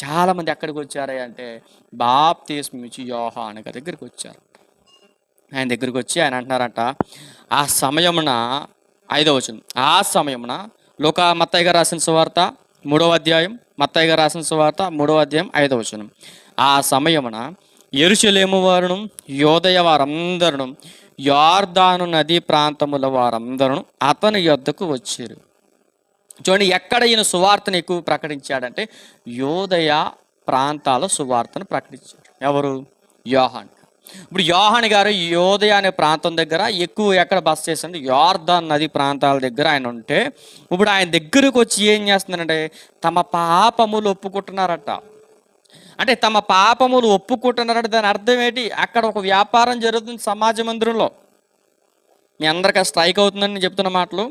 చాలామంది ఎక్కడికి వచ్చారు అంటే బాప్తిస్మిచ్చు యోహాను దగ్గరికి వచ్చారు. ఆయన దగ్గరికి వచ్చి ఆయన అంటున్నారంట, ఆ సమయమున 5వ వచనం, ఆ సమయమున మత్తయి గారు రాసిన సువార్త 3వ అధ్యాయం, మత్తయి గారు రాసిన సువార్త 3వ అధ్యాయం 5వ వచనం. ఆ సమయమున యెరూషలేము వారును యోదయ వారందరూ యొర్దాను నదీ ప్రాంతముల వారందరూ అతని యొద్దకు వచ్చారు. చూడండి, ఎక్కడ ఈయన సువార్తను ఎక్కువ ప్రకటించాడంటే యోదయ ప్రాంతాల సువార్తను ప్రకటించాడు. ఎవరు? యోహాను. ఇప్పుడు యోహాను గారు యోదయ అనే ప్రాంతం దగ్గర ఎక్కువ ఎక్కడ బస చేశాడు? యొర్దాను నది ప్రాంతాల దగ్గర ఆయన ఉంటే, ఇప్పుడు ఆయన దగ్గరకు వచ్చి ఏం చేస్తున్నారంటే తమ పాపములు ఒప్పుకుంటున్నారట. అంటే తమ పాపములు ఒప్పుకుంటున్నారంటే దాని అర్థం ఏంటి? అక్కడ ఒక వ్యాపారం జరుగుతుంది సమాజ మందిరంలో. మీ అందరికీ స్ట్రైక్ అవుతుందని నేను చెప్తున్న మాటలు.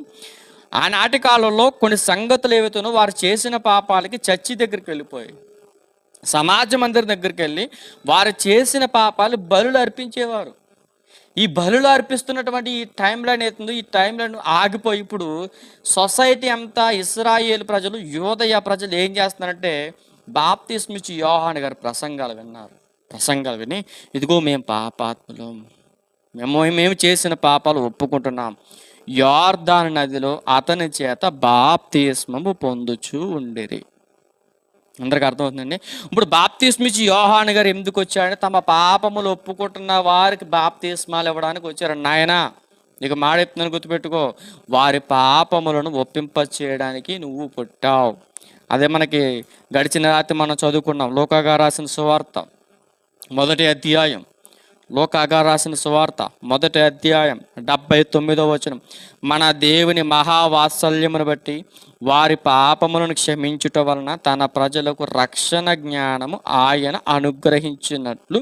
ఆనాటి కాలంలో కొన్ని సంగతులు ఏవైతున్నాయో వారు చేసిన పాపాలకి చర్చి దగ్గరికి వెళ్ళిపోయి సమాజ మందిరం దగ్గరికి వెళ్ళి వారు చేసిన పాపాలు బలులు అర్పించేవారు. ఈ బలులు అర్పిస్తున్నటువంటి ఈ టైం లైన్ అవుతుందో, ఈ టైం లైన్ ఆగిపోయి ఇప్పుడు సొసైటీ అంతా, ఇశ్రాయేలు ప్రజలు, యోదయ ప్రజలు ఏం చేస్తున్నారంటే బాప్తిస్మిచ్చు యోహాను గారి ప్రసంగాలు విన్నారు. ప్రసంగాలు విని ఇదిగో మేము పాపాత్ములు, మేము చేసిన పాపాలు ఒప్పుకుంటున్నాం, యోర్దాను నదిలో అతని చేత బాప్తిస్మము పొందుచూ ఉండిరి. అందరికి అర్థమవుతుందండి. ఇప్పుడు బాప్తిస్మ ఇచ్చి యోహాను గారు ఎందుకు వచ్చాడంటే తమ పాపములు ఒప్పుకుంటున్న వారికి బాప్తిస్మాలు ఇవ్వడానికి వచ్చారు. నాయనా నీకు మాట చెప్తున్నాను, గుర్తుపెట్టుకో, వారి పాపములను ఒప్పింప చేయడానికి నువ్వు పుట్టావు. అదే మనకి గడిచిన రాత్రి మనం చదువుకున్నాం. లూకా రాసిన సువార్త 1వ అధ్యాయం, లూకా రాసిన సువార్త 1వ అధ్యాయం 79వ వచనం. మన దేవుని మహావాత్సల్యమును బట్టి వారి పాపములను క్షమించుట వలన తన ప్రజలకు రక్షణ జ్ఞానము ఆయన అనుగ్రహించినట్లు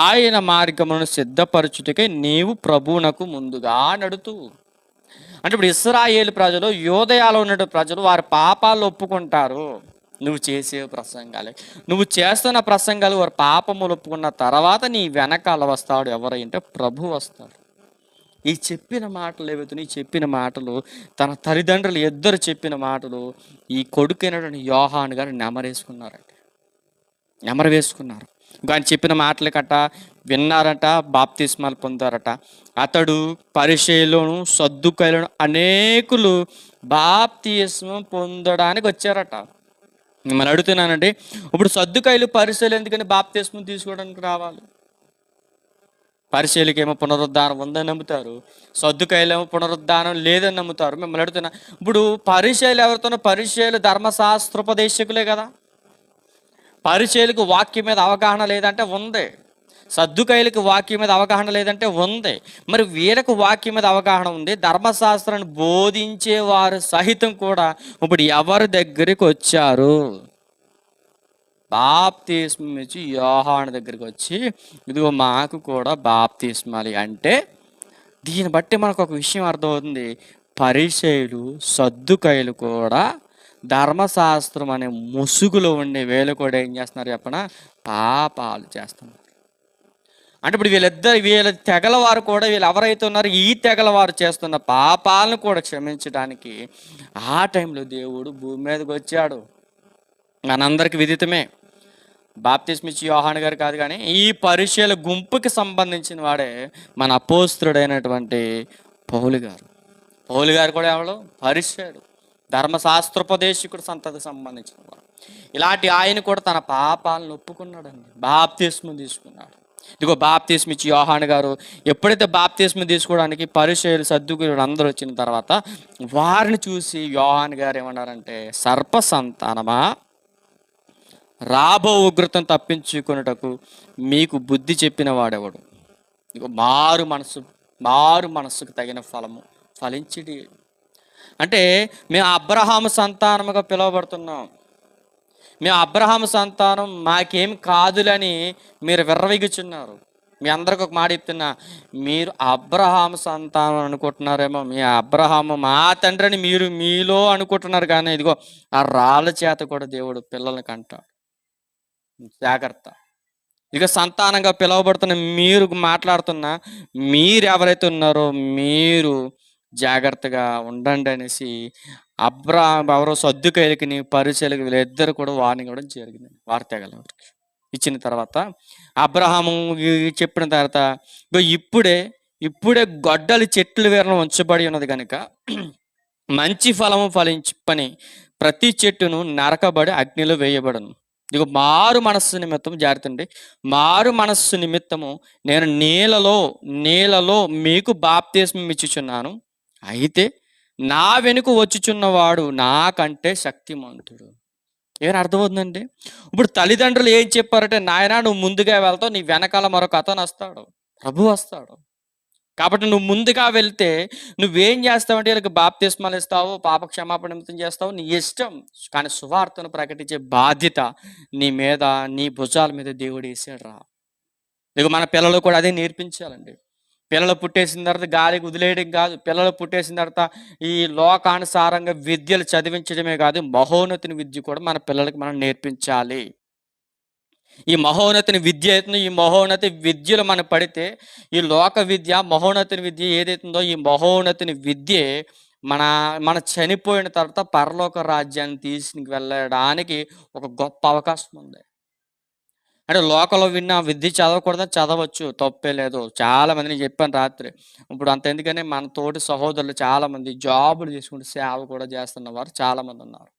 ఆయన మార్గములను సిద్ధపరచుటకై నీవు ప్రభువునకు ముందుగా నడుతూ. అంటే ఇప్పుడు ఇశ్రాయేలు ప్రజలు, యోదయాలో ఉన్న ప్రజలు వారి పాపాలు ఒప్పుకుంటారు. నువ్వు చేసే ప్రసంగాలే, నువ్వు చేస్తున్న ప్రసంగాలు వారి పాపములు ఒప్పుకున్న తర్వాత నీ వెనకాల వస్తాడు ఎవరంటే ప్రభు వస్తాడు. ఈ చెప్పిన మాటలు ఏవైతే ఈ చెప్పిన మాటలు తన తల్లిదండ్రులు ఇద్దరు చెప్పిన మాటలు ఈ కొడుకైనటువంటి యోహాను గారు నెమరు వేసుకున్నారు. ఆయన చెప్పిన మాటలు కట్ట విన్నారట, బాప్తిస్మాలు పొందారట. అతడు పరిచయలోను సద్దుకైలను అనేకులు బాప్తిస్మం పొందడానికి వచ్చారట. మిమ్మల్ని అడుగుతున్నానండి, ఇప్పుడు సద్దుకైలు పరిచయలు ఎందుకని బాప్తిస్మం తీసుకోవడానికి రావాలి? పరిచయలకేమో పునరుద్ధానం ఉందని నమ్ముతారు, సద్దుకైలేమో పునరుద్ధానం లేదని నమ్ముతారు. మిమ్మల్ని అడుగుతున్నా, ఇప్పుడు పరిచయలు ఎవరితోనో, పరిచయలు ధర్మశాస్త్రోపదేశకులే కదా. పరిచయలకు వాక్యం మీద అవగాహన లేదంటే ఉంది, సద్దుకైలకు వాక్యం మీద అవగాహన లేదంటే ఉంది. మరి వీళ్ళకు వాక్యం మీద అవగాహన ఉంది, ధర్మశాస్త్రాన్ని బోధించేవారు సహితం కూడా ఇప్పుడు ఎవరి దగ్గరికి వచ్చారు? బాప్తిస్మం ఇచ్చి యోహాను దగ్గరికి వచ్చి ఇదిగో మాకు కూడా బాప్తిస్మాలి అంటే, దీన్ని బట్టి మనకు ఒక విషయం అర్థమవుతుంది. పరిసయ్యులు సద్దుకైలు కూడా ధర్మశాస్త్రం అనే ముసుగులో ఉండే వీళ్ళు కూడా ఏం చేస్తున్నారు చెప్పనా? పాపాలు చేస్తున్నారు. అంటే ఇప్పుడు వీళ్ళ తెగల వారు కూడా, వీళ్ళు ఎవరైతే ఉన్నారో ఈ తెగల వారు చేస్తున్న పాపాలను కూడా క్షమించడానికి ఆ టైంలో దేవుడు భూమి మీదకి వచ్చాడు. మనందరికి విదితమే, బాప్తిస్మ ఇచ్చి యోహాను గారు కాదు, కానీ ఈ పరిచయల గుంపుకి సంబంధించిన వాడే మన అపోస్తుడైనటువంటి పౌలు గారు. పౌలు గారు కూడా ఎవరు? పరిచయుడు, ధర్మశాస్త్రోపదేశకుడు సంతతికి సంబంధించిన వాడు. ఇలాంటి ఆయన కూడా తన పాపాలను ఒప్పుకున్నాడండి, బాప్తిస్మ తీసుకున్నాడు. ఇదిగో బాప్తిస్మ ఇచ్చి యోహాను గారు ఎప్పుడైతే బాప్తిస్మ తీసుకోవడానికి పరిచయులు సద్దుకులు అందరూ వచ్చిన తర్వాత వారిని చూసి యోహాను గారు ఏమన్నారంటే, సర్ప సంతానమా, రాబో ఉగ్రతను తప్పించుకున్నటకు మీకు బుద్ధి చెప్పిన వాడెవడు? ఇక మారు మనస్సుకు తగిన ఫలము ఫలించిడి. అంటే మేము అబ్రహాము సంతానముగా పిలువబడుతున్నాం, మేము అబ్రహాము సంతానం, మాకేం కాదులని మీరు విర్రవీగుచున్నారు. మీ అందరికి ఒక మాట చెప్తున్నా, మీరు అబ్రహాము సంతానం అనుకుంటున్నారేమో, మీ అబ్రహాము మా తండ్రిని మీరు మీలో అనుకుంటున్నారు, కానీ ఇదిగో ఆ రాళ్ళ చేత కూడా దేవుడు పిల్లల్ని కంటాడు. జాగ్రత్త. ఇక సంతానంగా పిలువబడుతున్న మీరు మాట్లాడుతున్నా, మీరు ఎవరైతే ఉన్నారో మీరు జాగ్రత్తగా ఉండండి అనేసి ఎవరో సద్దుకైలకి పరిచయలకు వీళ్ళిద్దరు కూడా వార్నింగ్ ఇవ్వడం జరిగింది. వారు తెగలవారికి ఇచ్చిన తర్వాత అబ్రహాము చెప్పిన తర్వాత ఇప్పుడే గొడ్డలి చెట్లు వేరణ ఉంచబడి ఉన్నది కనుక మంచి ఫలము ఫలించి పని ప్రతి చెట్టును నరకబడి అగ్నిలో వేయబడను. ఇదిగో మారు మనస్సు నిమిత్తం, జాగ్రత్త అండి, మారు మనస్సు నిమిత్తము నేను నీళ్ళలో మీకు బాప్తిస్మం ఇచ్చుచున్నాను. అయితే నా వెనుక వచ్చుచున్నవాడు నాకంటే శక్తిమంతుడు. ఏమైనా అర్థమవుతుందండి? ఇప్పుడు తల్లిదండ్రులు ఏం చెప్పారంటే, నాయనా నువ్వు ముందుగా వెళ్తావు, నీ వెనకాల మరొక అతను వస్తాడు, ప్రభు వస్తాడు. కాబట్టి నువ్వు ముందుగా వెళ్తే నువ్వేం చేస్తావంటే వీళ్ళకి బాప్తిస్మాలు ఇస్తావు, పాప క్షమాపణ నిమిత్తం చేస్తావు, నీ ఇష్టం. కానీ సువార్తను ప్రకటించే బాధ్యత నీ మీద, నీ భుజాల మీద దేవుడు వేసాడు రా. ఇక మన పిల్లలు కూడా అదే నేర్పించాలండి. పిల్లలు పుట్టేసిన తర్వాత గాలికి వదిలేయడం కాదు, పిల్లలు పుట్టేసిన తర్వాత ఈ లోకానుసారంగా విద్యలు చదివించడమే కాదు, మహోన్నతిని విద్య కూడా మన పిల్లలకి మనం నేర్పించాలి. ఈ మహోన్నతిని విద్య అవుతుందో, ఈ మహోన్నతి విద్యలో మనం పడితే ఈ లోక విద్య, మహోన్నతిని విద్య ఏదైతుందో ఈ మహోన్నతిని విద్యే మన చనిపోయిన తర్వాత పరలోక రాజ్యాన్ని తీసుకు వెళ్ళడానికి ఒక గొప్ప అవకాశం ఉంది. అంటే లోకంలో విన్న విద్య చదవకూడదని చదవచ్చు, తప్పే లేదు. చాలా మందిని చెప్పాను రాత్రి. ఇప్పుడు అంత ఎందుకని మన తోటి సహోదరులు చాలామంది జాబులు చేసుకుంటూ సేవ కూడా చేస్తున్నవారు చాలామంది ఉన్నారు.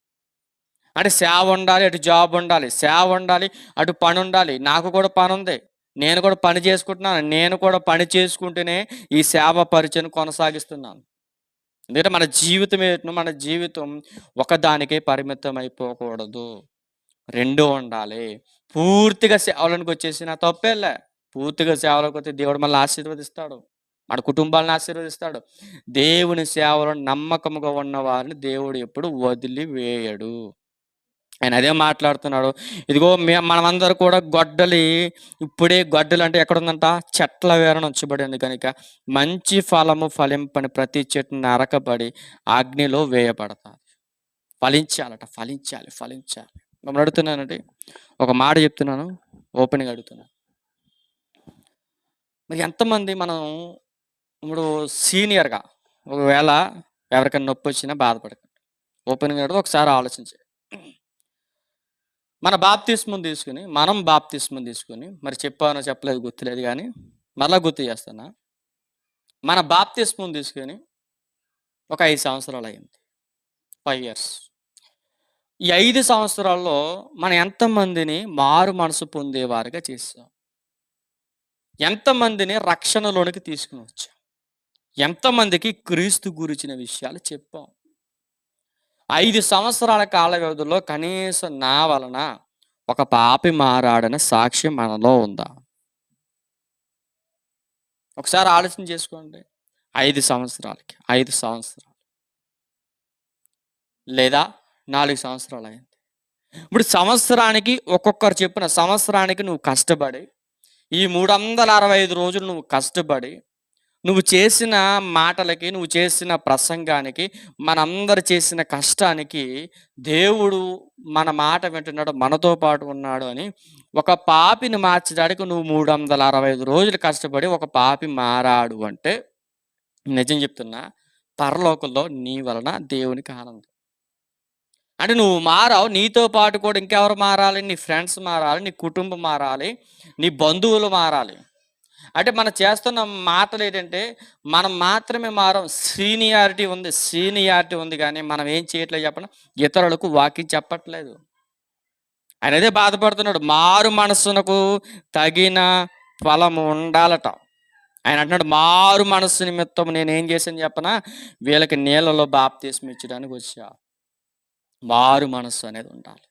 అంటే సేవ ఉండాలి, అటు జాబ్ ఉండాలి, సేవ ఉండాలి, అటు పని ఉండాలి. నాకు కూడా పని ఉంది. నేను కూడా పని చేసుకుంటున్నాను. నేను కూడా పని చేసుకుంటూనే ఈ సేవ పరిచయం కొనసాగిస్తున్నాను. ఎందుకంటే మన జీవితం ఒకదానికే పరిమితం అయిపోకూడదు. 2 ఉండాలి. పూర్తిగా సేవలోనికి వచ్చేసినా తప్పేలే. పూర్తిగా సేవలోకి వస్తే దేవుడు మనల్ని ఆశీర్వదిస్తాడు. మన కుటుంబాలను ఆశీర్వదిస్తాడు. దేవుని సేవలో నమ్మకముగా ఉన్న వారిని దేవుడు ఎప్పుడు వదిలివేయడు. ఆయన అదే మాట్లాడుతున్నాడు. ఇదిగో మనమందరం కూడా ఇప్పుడే గొడ్డలి అంటే ఎక్కడుందంట? చెట్ల వేరున ఉంచబడింది కనుక మంచి ఫలము ఫలింపని ప్రతి చెట్టు నరకబడి అగ్నిలో వేయబడతాది. ఫలించాలట. ఫలించాలి. మిమ్మల్ని అడుగుతున్నానండి. ఒక మాట చెప్తున్నాను. ఓపెన్‌గా అడుగుతున్నాను. మరి ఎంతమంది మనం ఇప్పుడు సీనియర్‌గా ఒకవేళ ఎవరికైనా నొప్పొచ్చినా బాధపడకండి. ఓపెన్‌గా అడుగు, ఒకసారి ఆలోచించండి. మనం బాప్తిస్మం తీసుకొని మరి చెప్పానో చెప్పలేదు గుర్తులేదు కానీ మరలా గుర్తు చేస్తున్నా. మన బాప్తిస్మం తీసుకొని ఒక 5 సంవత్సరాలు అయింది. 5 ఇయర్స్. ఈ 5 సంవత్సరాల్లో మనం ఎంతమందిని మారు మనసు పొందేవారుగా చేసాం? ఎంతమందిని రక్షణలోనికి తీసుకుని వచ్చాం? ఎంతమందికి క్రీస్తు గురించిన విషయాలు చెప్పాం? 5 సంవత్సరాల కాల వ్యవధిలో కనీసం నా వలన ఒక పాపి మారాడని సాక్ష్యం మనలో ఉందా? ఒకసారి ఆలోచన చేసుకోండి. 5 సంవత్సరాలు లేదా 4 సంవత్సరాలు అయింది. ఇప్పుడు సంవత్సరానికి ఒక్కొక్కరు చెప్పిన సంవత్సరానికి నువ్వు కష్టపడి ఈ 365 రోజులు నువ్వు కష్టపడి నువ్వు చేసిన మాటలకి, నువ్వు చేసిన ప్రసంగానికి, మనందరు చేసిన కష్టానికి దేవుడు మన మాట వింటున్నాడు, మనతో పాటు ఉన్నాడు అని ఒక పాపిని మార్చడానికి నువ్వు 365 రోజులు కష్టపడి ఒక పాపి మారాడు అంటే నిజం చెప్తున్నా, పరలోకంలో నీ వలన దేవునికి ఆనందం. అంటే నువ్వు మారావు, నీతో పాటు కూడా ఇంకెవరు మారాలి? నీ ఫ్రెండ్స్ మారాలి, నీ కుటుంబం మారాలి, నీ బంధువులు మారాలి. అంటే మనం చేస్తున్న మాటలు ఏంటంటే మనం మాత్రమే మారం. సీనియారిటీ ఉంది కానీ మనం ఏం చేయట్లేదు చెప్పండి, ఇతరులకు వాక్యం చెప్పట్లేదు. ఆయన అదే బాధపడుతున్నాడు. మారు మనస్సునకు తగిన ఫలము ఉండాలట. ఆయన అంటున్నాడు, మారు మనస్సు నిమిత్తం నేను ఏం చేశాను చెప్పనా, వీళ్ళకి నీళ్ళలో బాప్తిస్మం ఇచ్చడానికి వచ్చా. మారు మనస్సు అనేది ఉండాలి.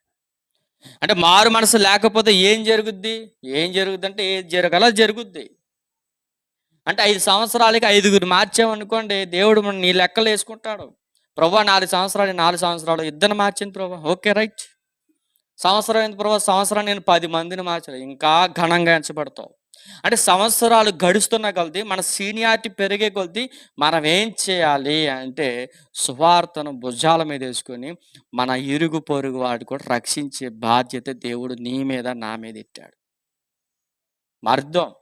అంటే మారు మనసు లేకపోతే ఏం జరుగుద్ది అంటే ఏది జరగాలో జరుగుద్ది. అంటే 5 సంవత్సరాలకి 5గురు మార్చామనుకోండి, దేవుడు నీ లెక్కలు వేసుకుంటాడు. ప్రభువా 4 సంవత్సరాలు ఇద్దరిని మార్చింది ప్రభా, ఓకే రైట్. సంవత్సరం ఏంది ప్రభా, సంవత్సరం నేను 10 మందిని మార్చాలి, ఇంకా ఘనంగా ఎంచబడతావు. అంటే సంవత్సరాలు గడుస్తున్న కొలది, మన సీనియారిటీ పెరిగే కొలది మనం ఏం చేయాలి అంటే సువార్తను భుజాల మీద వేసుకొని మన ఇరుగు పొరుగు వాడు కూడా రక్షించే బాధ్యత దేవుడు నీ మీద నా మీద ఎట్టాడు. మార్దాం,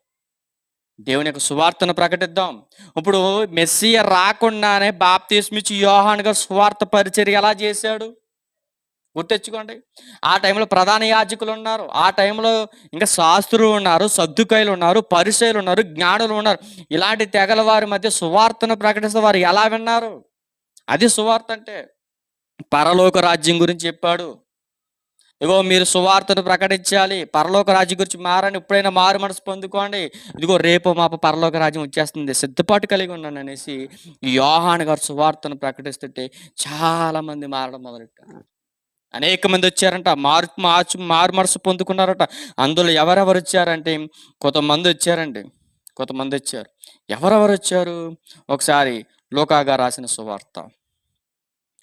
దేవుని యొక్క సువార్తను ప్రకటిద్దాం. ఇప్పుడు మెస్సియ రాకుండానే బాప్తిస్మం ఇచ్చి యోహాను గారు సువార్త పరిచర్య ఎలా చేశాడు గుర్తెచ్చుకోండి. ఆ టైంలో ప్రధాన యాజకులు ఉన్నారు, ఆ టైంలో ఇంకా శాస్త్రులు ఉన్నారు, సద్దుకైలు ఉన్నారు, పరిసయ్యులు ఉన్నారు, జ్ఞానులు ఉన్నారు. ఇలాంటి తెగల వారి మధ్య సువార్తను ప్రకటిస్తే వారు ఎలా విన్నారు? అది సువార్త అంటే. పరలోక రాజ్యం గురించి చెప్పాడు. ఇదిగో మీరు సువార్తను ప్రకటించాలి, పరలోక రాజ్యం గురించి మారని, ఎప్పుడైనా మారు మనసు పొందుకోండి, ఇదిగో రేపు మాప పరలోక రాజ్యం వచ్చేస్తుంది, సిద్ధపాటు కలిగి ఉన్నాను అనేసి యోహాను గారు సువార్తను ప్రకటిస్తుంటే చాలా మంది మారడం మొదలెట్టారు. అనేక మంది వచ్చారంట, మారు మనసు పొందుకున్నారట. అందులో ఎవరెవరు వచ్చారంటే కొంతమంది వచ్చారు. ఎవరెవరు వచ్చారు? ఒకసారి లూకా గారు రాసిన సువార్త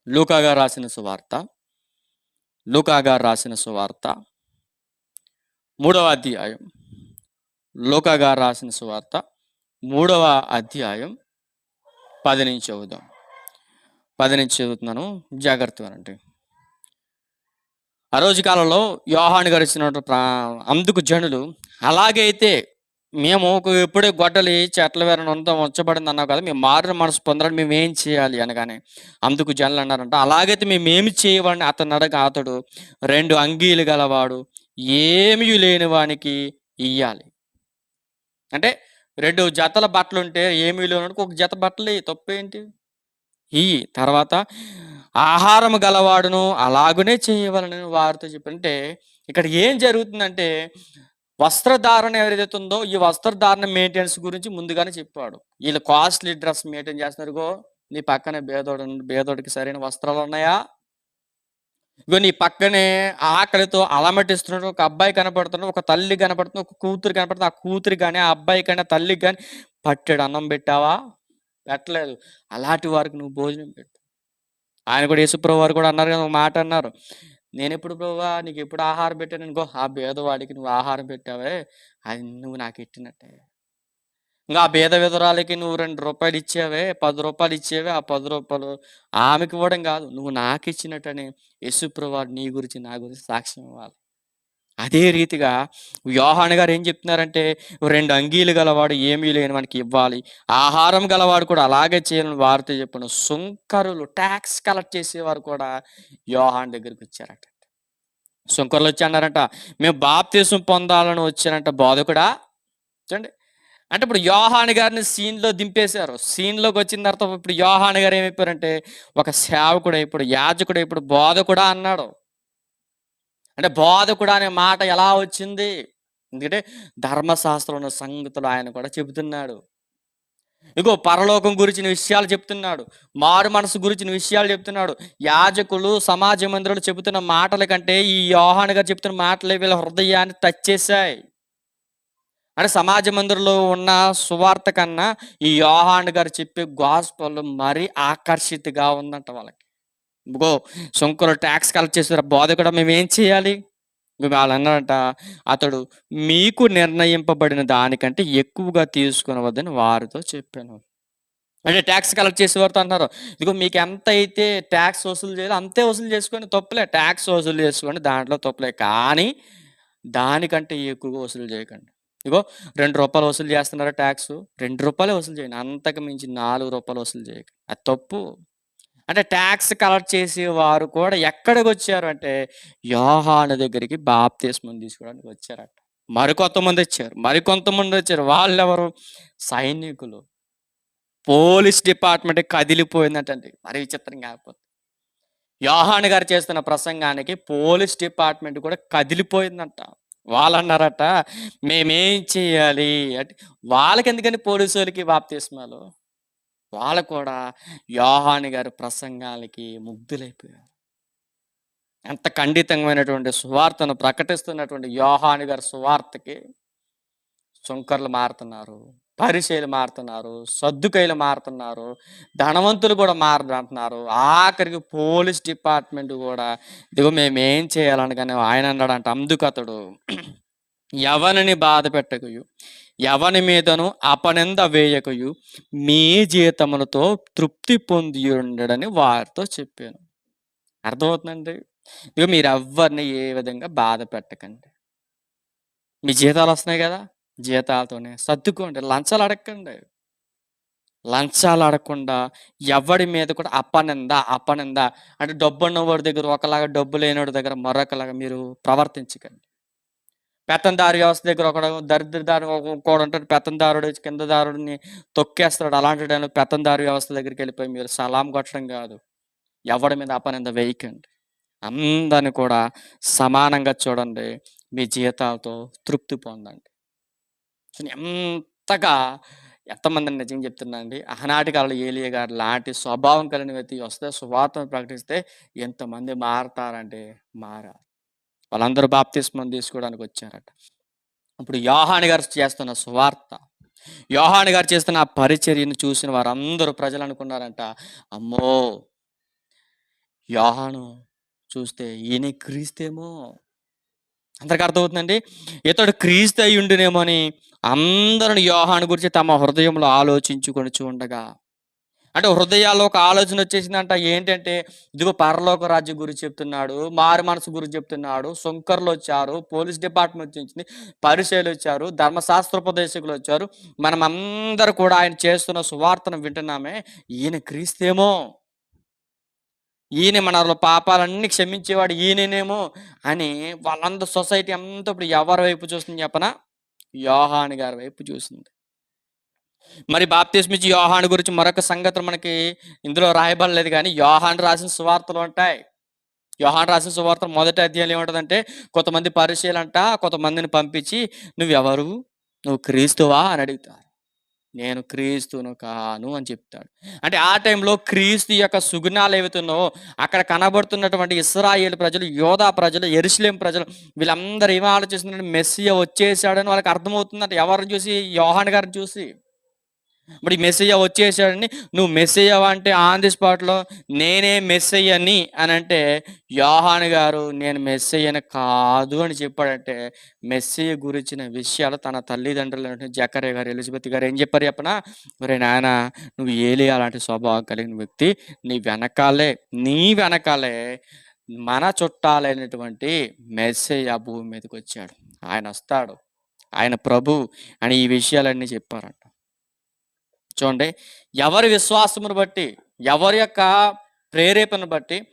3వ అధ్యాయం. లూకా గారు రాసిన సువార్త 3వ అధ్యాయం 10 నుంచి చదువుదాం. 10 నుంచి చదువుతున్నాను, జాగ్రత్తగా అంటే. ఆ రోజు కాలంలో యోహాను గారు ఇచ్చినట్టు అందుకు జనులు, అలాగైతే మేము ఎప్పుడే గొడ్డలి చెట్ల వేరన ఉంచబడింది అన్నావు కదా, మేము మారిన మనసు పొందడానికి మేము ఏం చేయాలి అనగానే అందుకు జనులు అన్నారంట, అలాగైతే మేము ఏమి చేయవాడిని అతను అడగ, అతడు 2 అంగీలు గలవాడు, ఏమీ లేని వానికి ఇయ్యాలి. అంటే 2 జతల బట్టలుంటే ఏమీ లేనోడికి ఒక జత బట్టలు తప్పేంటి? ఇయ్యి. తర్వాత ఆహారము గలవాడును అలాగునే చేయవలెనని వారితో చెప్పి. అంటే ఇక్కడ ఏం జరుగుతుందంటే వస్త్రధారణ ఏదైతే ఉందో ఈ వస్త్రధారణ మెయింటెనెన్స్ గురించి ముందుగానే చెప్పాడు. ఈళ్ళు కాస్ట్‌లీ డ్రెస్ మెయింటైన్ చేస్తున్నారు. ఇగో నీ పక్కనే బేదోడికి సరైన వస్త్రాలున్నాయా? ఇగో నీ పక్కనే ఆకలితో అలమటిస్తున్నాడు ఒక అబ్బాయి కనపడుతున్నాడు. ఒక తల్లి కనపడుతుంది. ఒక కూతురు కనపడుతుంది. ఆ కూతురికి గాని, ఆ అబ్బాయికి గాని, ఆ తల్లికి గాని పట్టెడు అన్నం పెట్టావా? పెట్టలేదు. అలాంటి వారికి నువ్వు భోజనం పెట్టు. ఆయన కూడా యేసుప్రభు వారు కూడా అన్నారు కదా! ఒక మాట అన్నారు. నేనెప్పుడు ప్రభువా నీకెప్పుడు ఆహారం పెట్టాను? ఇగో ఆ పేదవాడికి నువ్వు ఆహారం పెట్టావే అది నువ్వు నాకిట్టినట్టే. ఇంగా ఆ పేద విధవరాలికి నువ్వు రూ. 2 ఇచ్చావే, రూ. 10 ఇచ్చావే, ఆ రూ. 10 ఆమెకివ్వడం గాదు. నువ్వు నాకిచ్చినట్టని యేసుప్రభు వారు నీ గురించి, నా గురించి సాక్ష్యం ఇవ్వాలి. అదే రీతిగా యోహాను గారు ఏం చెప్తున్నారంటే 2 అంగీలు గలవాడు ఏమీ లేని వానికి ఇవ్వాలి. ఆహారం గలవాడు కూడా అలాగే చేయాలని వారితో చెప్పాను. సుంకరులు టాక్స్ కలెక్ట్ చేసేవారు కూడా యోహాను దగ్గరికొచ్చారట. సుంకరులొచ్చి అన్నారంట, "మేము బాప్తిసం పొందాలని వచ్చానంట బోధకుడా" చూడండి. అంటే ఇప్పుడు యోహాను గారిని సీన్‌లో దింపేశారు. సీన్‌లోకొచ్చిన తర్వాత ఇప్పుడు యోహాను గారు ఏమైపోయారంటే ఒక సేవకుడై, ఇప్పుడు యాజకుడై, ఇప్పుడు బోధకుడా అన్నాడు. అంటే బోధకుడు అనే మాట ఎలా వచ్చింది? ఎందుకంటే ధర్మశాస్త్రంలో ఉన్న సంగతులు ఆయన కూడా చెబుతున్నాడు. ఇగో పరలోకం గురించిన విషయాలు చెప్తున్నాడు. మారు మనసు గురించిన విషయాలు చెప్తున్నాడు. యాజకులు, సమాజ మందిరాలు చెబుతున్న మాటల కంటే ఈ యోహాను గారు చెప్తున్న మాటలే వీళ్ళ హృదయాన్ని టచ్ చేశాయి. అంటే సమాజ మందిరంలో ఉన్న సువార్త కన్నా ఈ యోహాను గారు చెప్పే గాస్పెల్ మరీ ఆకర్షితగా ఉందంట వాళ్ళకి. ఇదిగో సుంకరు టాక్స్ కలెక్ట్ చేసారు బోధకుడా మేమేం చేయాలి? వాళ్ళన్నారంట అతడు మీకు నిర్ణయింపబడిన దానికంటే ఎక్కువగా తీసుకొనవద్దని వారితో చెప్పాను. అంటే టాక్స్ కలెక్ట్ చేసేవారితో అంటున్నారు. ఇదిగో మీకు ఎంతైతే టాక్స్ వసూలు చేయాలో అంతే వసూలు చేసుకోండి తప్పులే. టాక్స్ వసూలు చేసుకోండి దాంట్లో తప్పులే. కానీ దానికంటే ఎక్కువగా వసూలు చేయకండి. ఇగో రూ. 2 వసూలు చేస్తున్నారా టాక్సు? రూ. 2 వసూలు చేయండి. అంతకు మించి రూ. 4 వసూలు చేయకండి. అది తప్పు. అంటే టాక్స్ కలెక్ట్ చేసేవారు కూడా ఎక్కడికొచ్చారు అంటే, యోహాను దగ్గరికి బాప్తిస్మం తీసుకోవడానికి వచ్చారట. మరికొంతమందొచ్చారు. మరికొంతమందొచ్చారు. వాళ్ళెవరు? సైనికులు. పోలీస్ డిపార్ట్‌మెంటే కదిలిపోయిందటండి. మరి విచిత్రం కాకపోతే. యోహాను గారు చేస్తున్న ప్రసంగానికి పోలీస్ డిపార్ట్‌మెంట్ కూడా కదిలిపోయిందంట. వాళ్ళన్నారట, "మేమేం చేయాలి?" అంటే వాళ్ళకెందుకండి పోలీసోళ్ళకి బాప్తిస్మాలు? వాళ్ళు కూడా యోహాను గారి ప్రసంగాలకి ముగ్ధులైపోయారు. ఎంత ఖండితమైనటువంటి సువార్తను ప్రకటిస్తున్నటువంటి యోహాను గారి సువార్తకి సుంకర్లు మారుతున్నారు, పరిసయ్యులు మారుతున్నారు, సద్దుకయ్యులు మారుతున్నారు, ధనవంతులు కూడా మారుతున్నారు. ఆఖరికి పోలీస్ డిపార్ట్మెంట్ కూడా ఇదిగో మేమేం చేయాలనగానే ఆయన అన్నాడంట అందుకతడు ఎవరిని బాధ పెట్టకయు ఎవని మీదను అపనింద వేయకయు మీ జీతములతో తృప్తి పొంది ఉండడని వారితో చెప్పాను. అర్థమవుతుందండి? ఇక మీరెవ్వరిని ఏ విధంగా బాధ పెట్టకండి. మీ జీతాలు వస్తున్నాయి కదా! జీతాలతోనే సర్దుకోండి. లంచాలు అడగకండి. లంచాలు అడగకుండా ఎవడి మీద కూడా అపనింద అంటే డబ్బున్నవాడి దగ్గర ఒకలాగా, డబ్బు లేనోడి దగ్గర మరొకలాగా మీరు ప్రవర్తించకండి. పెత్తందారి వ్యవస్థ దగ్గర ఒకడు దరిద్రదారు ఇంకోడుంటాడు. పెత్తందారుడు కింద దారుడిని తొక్కేస్తాడు. అలాంటి టైంలో పెత్తందారి వ్యవస్థ దగ్గరికెళ్ళిపోయి మీరు సలాం కొట్టడం కాదు. ఎవడి మీద అపనింద వేయకండి. అందరిని కూడా సమానంగా చూడండి. మీ జీతాలతో తృప్తి పొందండి. ఎంతగా ఎంతమందిని నిజంగా చెప్తున్నా అండి. ఆనాటి కాలంలో ఏలీయా గారు లాంటి స్వభావం కలిగిన వ్యక్తి వస్తే సువార్తను ప్రకటిస్తే ఎంతమంది మారతారంటే మారారు. వాళ్ళందరూ బాప్తిస్మం తీసుకోవడానికి వచ్చారట. ఇప్పుడు యోహాను గారు చేస్తున్న సువార్త, యోహాను గారు చేస్తున్న ఆ పరిచర్యను చూసిన వారందరూ ప్రజలు అనుకున్నారంట, అమ్మో! యోహాను చూస్తే ఈయన క్రీస్తేమో. అందరికి అర్థమవుతుందండి. ఇతడు క్రీస్తు అయ్యుండునేమో అని అందరూ యోహాను గురించి తమ హృదయంలో ఆలోచించుకొనుచు ఉండగా అంటే హృదయాల్లో ఒక ఆలోచన వచ్చేసిందంట. ఏంటంటే ఇదిగో పరలోక రాజ్యం గురించి చెప్తున్నాడు, మారు మనసు గురించి చెప్తున్నాడు, సుంకర్లు వచ్చారు, పోలీస్ డిపార్ట్మెంట్ వచ్చింది, పరిచయులు వచ్చారు, ధర్మశాస్త్రోపదేశకులు వచ్చారు. మనం అందరూ కూడా ఆయన చేస్తున్న సువార్తను వింటున్నామే, ఈయన క్రీస్తేమో. ఈయన మన పాపాలన్నీ క్షమించేవాడు ఈయననేమో అని వాళ్ళందరూ సొసైటీ అంతా ఇప్పుడు ఎవరి వైపు చూస్తుంది చెప్పనా? యోహాను గారి వైపు చూసింది. మరి బాప్తిస్మిచ్చి యోహాను గురించి మరొక సంగతులు మనకి ఇందులో రాయబడలేదు కానీ యోహాను రాసిన సువార్తలు ఉంటాయి. యోహాను రాసిన సువార్తలు మొదటి అధ్యాయంలో ఏముంటదంటే, కొంతమంది పరిచయులంట కొంతమందిని పంపించి, "నువ్వెవరు? నువ్వు క్రీస్తువా?" అని అడుగుతారు. "నేను క్రీస్తును కాను" అని చెప్తాడు. అంటే ఆ టైంలో క్రీస్తు యొక్క సుగుణాలు ఏవైతే ఉన్నావో అక్కడ కనబడుతున్నటువంటి ఇశ్రాయేలు ప్రజలు, యోధా ప్రజలు, యెరూషలేం ప్రజలు వీళ్ళందరూ ఏమి ఆలోచిస్తున్నారంటే మెస్సియా వచ్చేసాడని వాళ్ళకి అర్థమవుతుందంట. ఎవరిని చూసి? యోహాను గారిని చూసి. మరి మెస్సయ్య వచ్చేసాడని, నువ్వు మెస్సయ్యవా అంటే ఆన్ ది స్పాట్‌లో నేనే మెస్సయ్యని అని అంటే, యోహాను గారు నేను మెస్సయ్యని కాదు అని చెప్పాడంటే, మెస్సయ్య గురించిన విషయాలు తన తల్లిదండ్రులైనటువంటి జకర్యా గారు, ఎలిజబెత్ గారు ఏం చెప్పారు చెప్పనా? "ఒరేయ్ నాయనా, నువ్వు ఏలీయా లాంటి స్వభావం కలిగిన వ్యక్తి. నీ వెనకాలే మన చుట్టాలైనటువంటి మెస్సయ్య భూమి మీదకొచ్చాడు. ఆయనొస్తాడు. ఆయన ప్రభువు" అని ఈ విషయాలన్నీ చెప్పారంట. చూడండి, ఎవరి విశ్వాసమును బట్టి, ఎవరి యొక్క ప్రేరేపణను బట్టి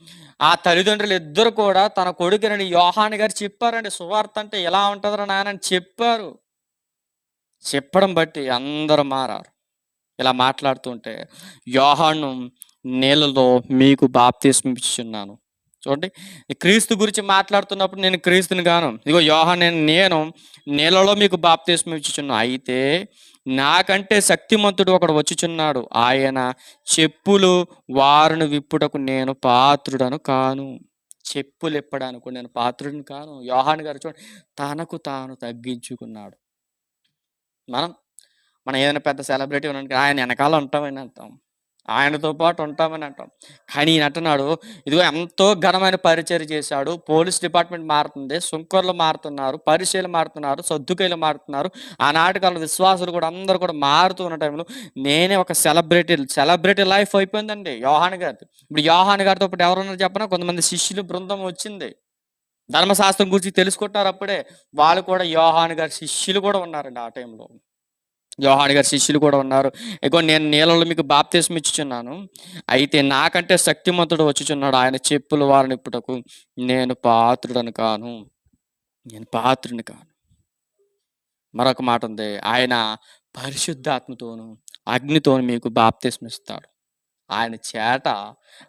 ఆ తల్లిదండ్రులు ఇద్దరు కూడా తన కొడుకునని యోహాను గారు చెప్పారండి. సువార్త అంటే ఎలా ఉంటుందిరా నాయన అని చెప్పారు. చెప్పడం బట్టి అందరూ మారారు. ఇలా మాట్లాడుతుంటే, యోహాను నీళ్ళలో మీకు బాప్తిస్మం ఇచ్చుచున్నాను. చూడండి, ఈ క్రీస్తు గురించి మాట్లాడుతున్నప్పుడు నేను క్రీస్తుని గాను. ఇదిగో యోహాను నేను నీళ్ళలో మీకు బాప్తిస్మం ఇచ్చుచున్నాను. అయితే నాకంటే శక్తిమంతుడు ఒకడు వచ్చుచున్నాడు. ఆయన చెప్పులు వారును విప్పుటకు నేను పాత్రుడను కాను. చెప్పులు ఇప్పడానికి నేను పాత్రుడిని కాను. యోహాను గారు చూడండి, తనకు తాను తగ్గించుకున్నాడు. మనం మనం ఏదైనా పెద్ద సెలబ్రిటీ ఉన్నాడు, ఆయన వెనకాల ఉంటామని అంటాం. ఆయనతో పాటు ఉంటామని అంటాం. కానీ ఈయన అంటున్నాడు, ఇదిగో ఎంతో ఘనమైన పరిచర్య చేశాడు. పోలీస్ డిపార్ట్మెంట్ మారుతుంది, సుంకర్లు మారుతున్నారు, పరిచయలు మారుతున్నారు, సద్దుకైలు మారుతున్నారు. ఆనాటి కాలంలో విశ్వాసులు కూడా అందరూ కూడా మారుతూ ఉన్న టైంలో నేనే ఒక సెలబ్రిటీ లైఫ్ అయిపోయిందండి యోహాను గారిది. ఇప్పుడు యోహాను గారితో ఇప్పుడు ఎవరున్నారు చెప్పనా? కొంతమంది శిష్యులు బృందం వచ్చింది. ధర్మశాస్త్రం గురించి తెలుసుకుంటున్నారు అప్పుడే. వాళ్ళు కూడా యోహాను గారి శిష్యులు కూడా ఉన్నారండి ఆ టైంలో. యోహాను గారి శిష్యులు కూడా ఉన్నారు. ఇగో నేను నీళ్ళలో మీకు బాప్తిస్మం ఇచ్చుచున్నాను. అయితే నాకంటే శక్తిమంతుడు వచ్చుచున్నాడు. ఆయన చెప్పుల వారిని ఇప్పుటకు నేను పాత్రుడను కాను. నేను పాత్రుడిని కాను. మరొక మాట ఉంది. ఆయన పరిశుద్ధాత్మతోను, అగ్నితోను మీకు బాప్తిస్మం ఇస్తాడు.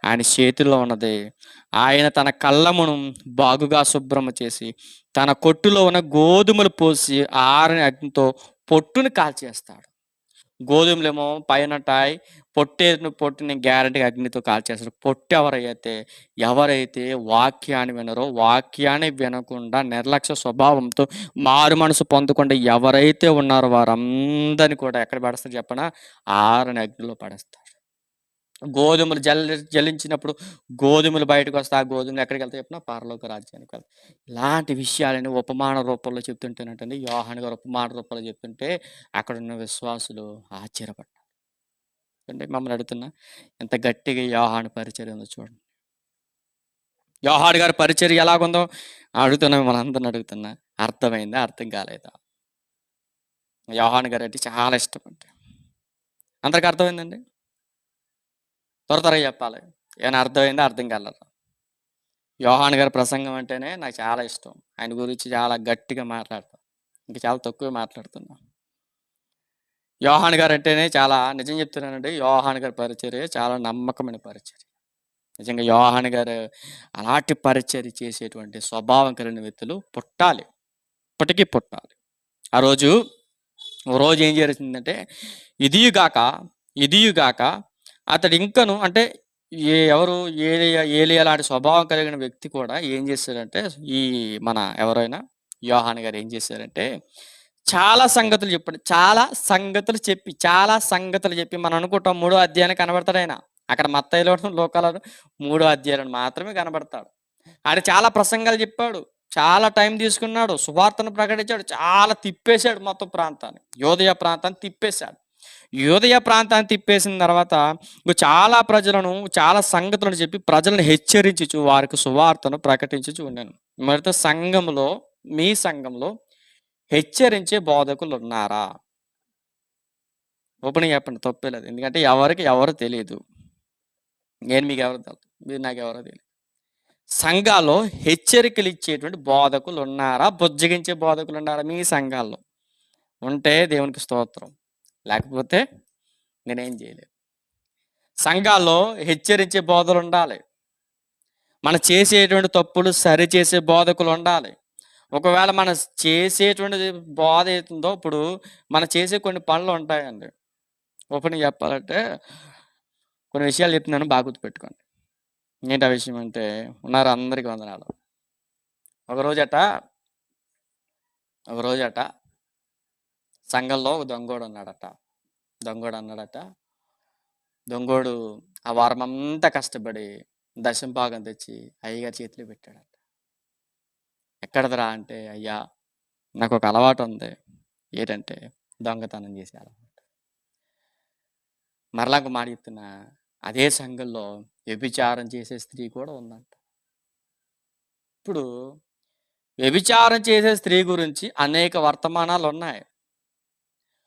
ఆయన చేతిలో ఉన్నది. ఆయన తన కళ్ళమును బాగుగా శుభ్రము చేసి, తన కొట్టులో ఉన్న గోధుమలు పోసి ఆరని అగ్నితో పొట్టుని కాల్చేస్తాడు. గోధుమలేమో పైనుంటాయి. పొట్టుని గ్యారంటీగా అగ్నితో కాల్చేస్తాడు. పొట్టు ఎవరైతే వాక్యాన్ని వినరో, వాక్యాన్ని వినకుండా నిర్లక్ష్య స్వభావంతో మారు మనసు పొందకుండా ఎవరైతే ఉన్నారో వారందరిని కూడా ఎక్కడ పడేస్తాడు చెప్పనా? ఆరని అగ్నిలో పడేస్తాడు. గోధుమలు జల్లించినప్పుడు గోధుమలు బయటకొస్తాయి. ఆ గోధుమలు ఎక్కడికెళ్తాయి చెప్పనా? పరలోక రాజ్యానికి వెళ్తాయి. ఇలాంటి విషయాలని ఉపమాన రూపంలో చెప్తుంటేనంటండి, యోహాను గారు ఉపమాన రూపంలో చెప్తుంటే అక్కడున్న విశ్వాసులు ఆశ్చర్యపడ్డారు. అంటే మమ్మల్ని అడుగుతున్నా, ఎంత గట్టిగా యోహాను పరిచర్య ఉందో చూడండి. యోహాను గారి పరిచర్య ఎలాగుందో అడుగుతున్నా, మిమ్మల్ని అందరిని అడుగుతున్నా. అర్థమైందా? అర్థం కాలేదా? యోహాను గారు అంటే చాలా ఇష్టం అంటే అందరికి అర్థమైందండి? త్వరగా చెప్పాలి. ఏమైనా అర్థమైందా? అర్థం కాలేదా? యోహాను గారి ప్రసంగం అంటేనే నాకు చాలా ఇష్టం. ఆయన గురించి చాలా గట్టిగా మాట్లాడతాం. ఇంకా చాలా తక్కువ మాట్లాడుతున్నా. యోహాను గారు అంటేనే చాలా నిజం చెప్తున్నానండి. యోహాను గారి పరిచర్య చాలా నమ్మకమైన పరిచర్య. నిజంగా యోహాను గారు అలాంటి పరిచర్య చేసేటువంటి స్వభావం కలిగిన వ్యక్తులు పుట్టాలి. ఇప్పటికీ పుట్టాలి. ఆ రోజు ఓ రోజు ఏం జరిగిందంటే, ఇదియుగాక అతడు ఇంకను అంటే ఎవరు ఏలియా లాంటి స్వభావం కలిగిన వ్యక్తి కూడా ఏం చేశాడంటే, ఈ మన ఎవరైనా యోహాను గారు ఏం చేశారంటే, చాలా సంగతులు చెప్పి మనం అనుకుంటాం 3వ అధ్యాయాన్ని కనబడతాడు ఆయన. అక్కడ మత్తయిలోను, లూకాలోను 3వ అధ్యాయాలను మాత్రమే కనబడతాడు. ఆయన చాలా ప్రసంగాలు చెప్పాడు. చాలా టైం తీసుకున్నాడు. సువార్తను ప్రకటించాడు. చాలా తిప్పేశాడు మొత్తం ప్రాంతాన్ని. యోదయ ప్రాంతాన్ని తిప్పేశాడు. యోదయ ప్రాంతాన్ని తిప్పేసిన తర్వాత చాలా సంగతులను చెప్పి ప్రజలను హెచ్చరించుచు వారికి సువార్తను ప్రకటించుచు ఉన్నాను. మరితో మీ సంఘంలో హెచ్చరించే బోధకులు ఉన్నారా? ఓపెనింగ్ చెప్పండి, తప్పేలేదు. ఎందుకంటే ఎవరు తెలియదు. నేను మీకు ఎవరు తెలుసు? మీరు నాకెవరో తెలియదు. సంఘాల్లో హెచ్చరికలు ఇచ్చేటువంటి బోధకులు ఉన్నారా? బుజ్జగించే బోధకులు ఉన్నారా మీ సంఘాల్లో? ఉంటే దేవునికి స్తోత్రం, లేకపోతే నేనేం చేయలేదు. సంఘాల్లో హెచ్చరించే బోధలు ఉండాలి. మనం చేసేటువంటి తప్పులు సరిచేసే బోధకులు ఉండాలి. ఒకవేళ మనం చేసేటువంటి బోధ అవుతుందో, ఇప్పుడు మనం చేసే కొన్ని పనులు ఉంటాయండి. ఓపెన్గా చెప్పాలంటే కొన్ని విషయాలు చెప్తున్నాను, బాగా గుర్తుపెట్టుకోండి. ఏంటి ఆ విషయం అంటే, ఉన్నారు అందరికీ వందనాలు. ఒకరోజట సంఘంలో ఒక దొంగోడు ఉన్నాడట. దొంగోడు ఆ వారం అంతా కష్టపడి దశం భాగం తెచ్చి అయ్యగారి చేతిలో పెట్టాడట. ఎక్కడదరా అంటే, అయ్యా నాకు ఒక అలవాటు ఉంది, ఏంటంటే దొంగతనం చేసే అలవాటు. మరలా ఒక మాట చెప్తున్నా, అదే సంఘంలో వ్యభిచారం చేసే స్త్రీ కూడా ఉందంట. ఇప్పుడు వ్యభిచారం చేసే స్త్రీ గురించి అనేక వర్తమానాలు ఉన్నాయి.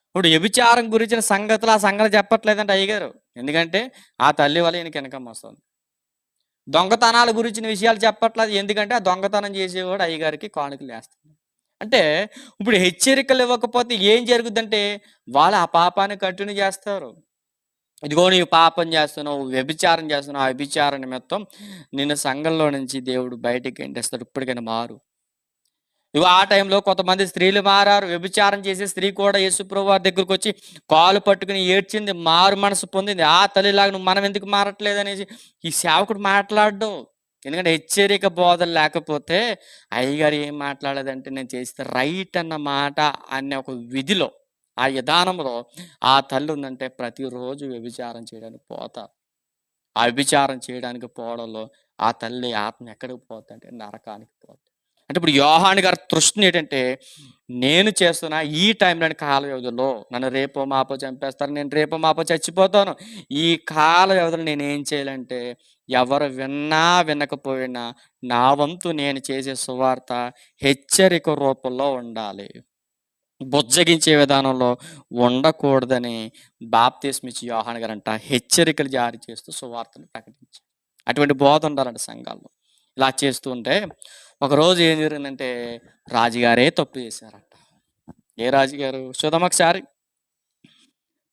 ఇప్పుడు వ్యభిచారం గురించిన సంగతులు ఆ సంఘాలు చెప్పట్లేదంట అయ్యగారు. ఎందుకంటే ఆ తల్లి వల్ల ఈయనకి ఇన్కమ్ వస్తుంది. దొంగతనాల గురించిన విషయాలు చెప్పట్లేదు, ఎందుకంటే ఆ దొంగతనం చేసేవాడు అయ్యగారికి కానుకలు వేస్తాడు. అంటే ఇప్పుడు హెచ్చరికలు ఇవ్వకపోతే ఏం జరుగుద్దంటే, వాళ్ళు ఆ పాపాన్ని కంటిన్యూ చేస్తారు. ఇదిగో నీవు పాపం చేస్తున్నావు, వ్యభిచారం చేస్తున్నావు, ఆ వ్యభిచార నిమిత్తం నిన్ను సంఘంలో నుంచి దేవుడు బయటికి గెంటేస్తాడు, ఇప్పటికైనా మారు. ఇగో ఆ టైంలో కొంతమంది స్త్రీలు మారారు. వ్యభిచారం చేసే స్త్రీ కూడా యేసుప్రభు వారి దగ్గరకు వచ్చి కాలు పట్టుకుని ఏడ్చింది, మారు మనసు పొందింది. ఆ తల్లిలాగా నువ్వు మనం ఎందుకు మారట్లేదు అనేసి ఈ సేవకుడు మాట్లాడడం. ఎందుకంటే హెచ్చరిక బోధలు లేకపోతే అయ్యగారు ఏం మాట్లాడేదంటే, నేను చేస్తే రైట్ అన్న మాట అనే ఒక విధిలో, ఆ విధానంలో ఆ తల్లి ఉందంటే ప్రతిరోజు వ్యభిచారం చేయడానికి పోతారు. ఆ వ్యభిచారం చేయడానికి పోవడంలో ఆ తల్లి ఆత్మ ఎక్కడికి పోతుందంటే నరకానికి పోతుంది. అంటే ఇప్పుడు యోహాను గారి తృష్ణ ఏంటంటే, నేను చేస్తున్న ఈ టైంలోని కాల వ్యవధిలో నన్ను రేపో మాపో చంపేస్తారు, నేను రేపో మాపో చచ్చిపోతాను. ఈ కాల వ్యవధిలో నేను ఏం చేయాలంటే, ఎవరు విన్నా వినకపోయినా నా వంతు నేను చేసే సువార్త హెచ్చరిక రూపంలో ఉండాలి, బుజ్జగించే విధానంలో ఉండకూడదని బాప్తిస్మిచ్చి యోహాను గారంట హెచ్చరికలు జారీ చేస్తూ సువార్తను ప్రకటించారు. అటువంటి బోధ ఉండాలంట సంఘాల్లో. ఇలా చేస్తూ ఉంటే ఒకరోజు ఏం జరిగిందంటే, రాజుగారే తప్పు చేశారంట. ఏ రాజుగారు? చూద్దాం ఒకసారి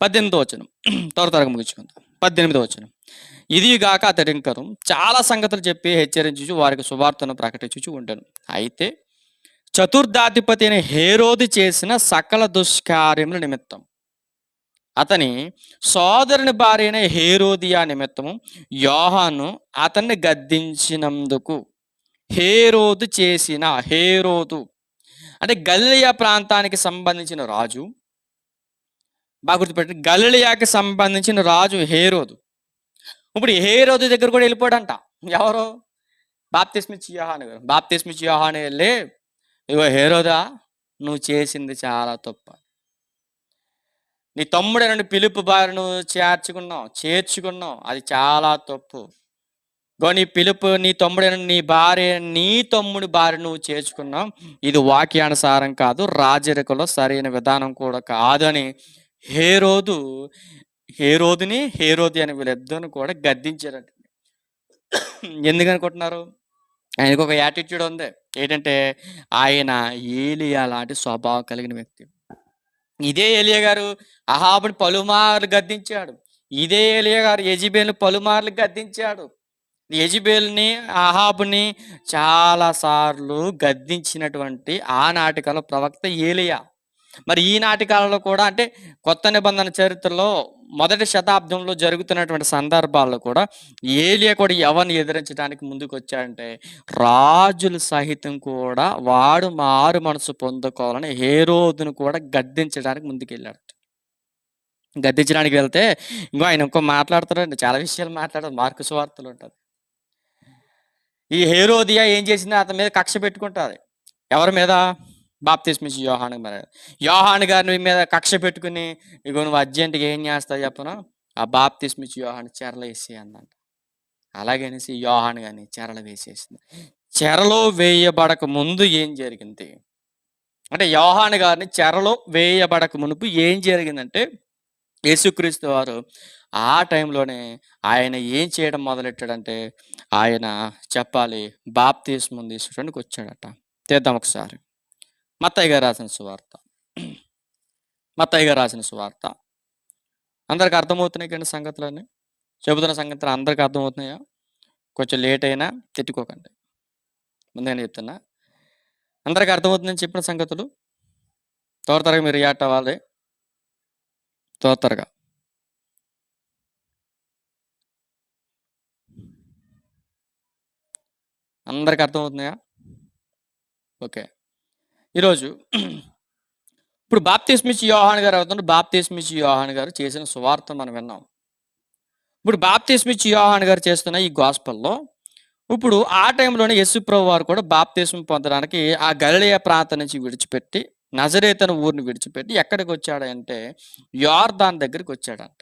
18వ వచనం, త్వరగా ముగించుకుందాం. 18వ వచనం. ఇదిగాక అతడింకను చాలా సంగతులు చెప్పి హెచ్చరించుచు వారికి సువార్తను ప్రకటించుచు ఉండెను. అయితే చతుర్థాధిపతి అయిన హేరోదు చేసిన సకల దుష్కార్యముల నిమిత్తం అతని సోదరుని భార్య అయిన హేరోదియా నిమిత్తము యోహాను అతన్ని గద్దించినందుకు హేరోదు అంటే గలిలయ ప్రాంతానికి సంబంధించిన రాజు. బాగా గుర్తుపెట్టండి, గలిలయాకి సంబంధించిన రాజు హేరోదు. ఇప్పుడు హేరోదు దగ్గర కూడా వెళ్ళిపోయాడంట. ఎవరు? బాప్తిస్మిచ్చి యోహాను గారు. బాప్తిస్మిచ్చి యోహాను వెళ్ళి, ఇగో హేరోదా, నువ్వు చేసింది చాలా తప్పు. నీ తమ్ముడైన పిలుపు భార్యను చేర్చుకున్నావు, అది చాలా తప్పు. నీ పిలుపు, నీ తమ్ముడైన నీ తమ్ముడి భార్య నువ్వు చేర్చుకున్నావు, ఇది వాక్యానుసారం కాదు, రాజరికలో సరైన విధానం కూడా కాదని హేరోదుని హేరోది అని వీళ్ళిద్దరిని కూడా గద్దించారంట. ఎందుకనుకుంటున్నారు? ఆయనకు ఒక యాటిట్యూడ్ ఉంది. ఏంటంటే ఆయన ఏలియా లాంటి స్వభావం కలిగిన వ్యక్తి. ఇదే ఏలియా గారు అహాబుని పలుమార్లు గద్దించాడు. ఇదే ఏలియా గారు యెజెబెలుని పలుమార్లు గద్దించాడు. యెజెబెలుని, అహాబుని చాలా సార్లు గద్దించినటువంటి ఆనాటి కాల ప్రవక్త ఏలియా. మరి ఈనాటి కాలంలో కూడా, అంటే కొత్త నిబంధన చరిత్రలో మొదటి శతాబ్దంలో జరుగుతున్నటువంటి సందర్భాల్లో కూడా ఏలియా కూడా ఎవరిని ఎదిరించడానికి ముందుకు వచ్చాడంటే, రాజులు సహితం కూడా వాడు మారు మనసు పొందుకోవాలని హేరోదును కూడా గద్దించడానికి ముందుకెళ్ళాడు. గద్దించడానికి వెళ్తే ఇంకో ఆయన మాట్లాడతారండి, చాలా విషయాలు మాట్లాడారు, మార్కు సువార్తలు ఉంటుంది. ఈ హేరోదియా ఏం చేసింది, అతని మీద కక్ష పెట్టుకుంటుంది. ఎవరి మీద? బాప్తిస్మిచ్చి యోహాను మీద. యోహాను గారిని మీద కక్ష పెట్టుకుని, ఇగో నువ్వు అర్జెంటుగా ఏం చేస్తావు చెప్పను, ఆ బాప్తిస్మిచ్చి యోహాను చెరలో వేసి అందంట. అలాగనేసి యోహాను గారిని చెరలో వేసేసింది. చెరలో వేయబడక ముందు ఏం జరిగింది అంటే, యోహాను గారిని చెరలో వేయబడక మునుపు ఏం జరిగిందంటే, యేసుక్రీస్తు వారు ఆ టైంలోనే ఆయన ఏం చేయడం మొదలెట్టాడంటే, ఆయన చెప్పాలి బాప్తిస్మం తీసుకోవడానికి వచ్చాడట. తీద్దాం ఒకసారి. మత్తయి గారు రాసిన సువార్త. మత్తయి గారు రాసిన సువార్త. అందరికి అర్థమవుతున్నాయి కదండీ సంగతులన్నీ? చెబుతున్న సంగతులు అందరికి అర్థమవుతున్నాయా? కొంచెం లేట్ అయినా తిట్టుకోకండి. ముందుగానే చెప్తున్నా. అందరికి అర్థమవుతుందని చెప్పిన సంగతులు త్వరగా మీరు రియాక్ట్ అవ్వాలి. త్వరగా. అందరికి అర్థమవుతున్నాయా? ఓకే. ఈరోజు ఇప్పుడు బాప్తిస్మిచ్చి యోహాను గారు అవుతున్నారు. బాప్తిస్మిచ్చి యోహాను గారు చేసిన సువార్త మనం విన్నాం. ఇప్పుడు బాప్తిస్మిచ్చి యోహాను గారు చేస్తున్న ఈ గాస్పెల్‌లో ఇప్పుడు ఆ టైంలోనే యేసుప్రభు వారు కూడా బాప్తిస్మం పొందడానికి ఆ గలిలయ ప్రాంతం నుంచి విడిచిపెట్టి నజరేతు అనే ఊరిని విడిచిపెట్టి ఎక్కడికి వచ్చాడంటే యోర్దాను దగ్గరికి వచ్చాడంట.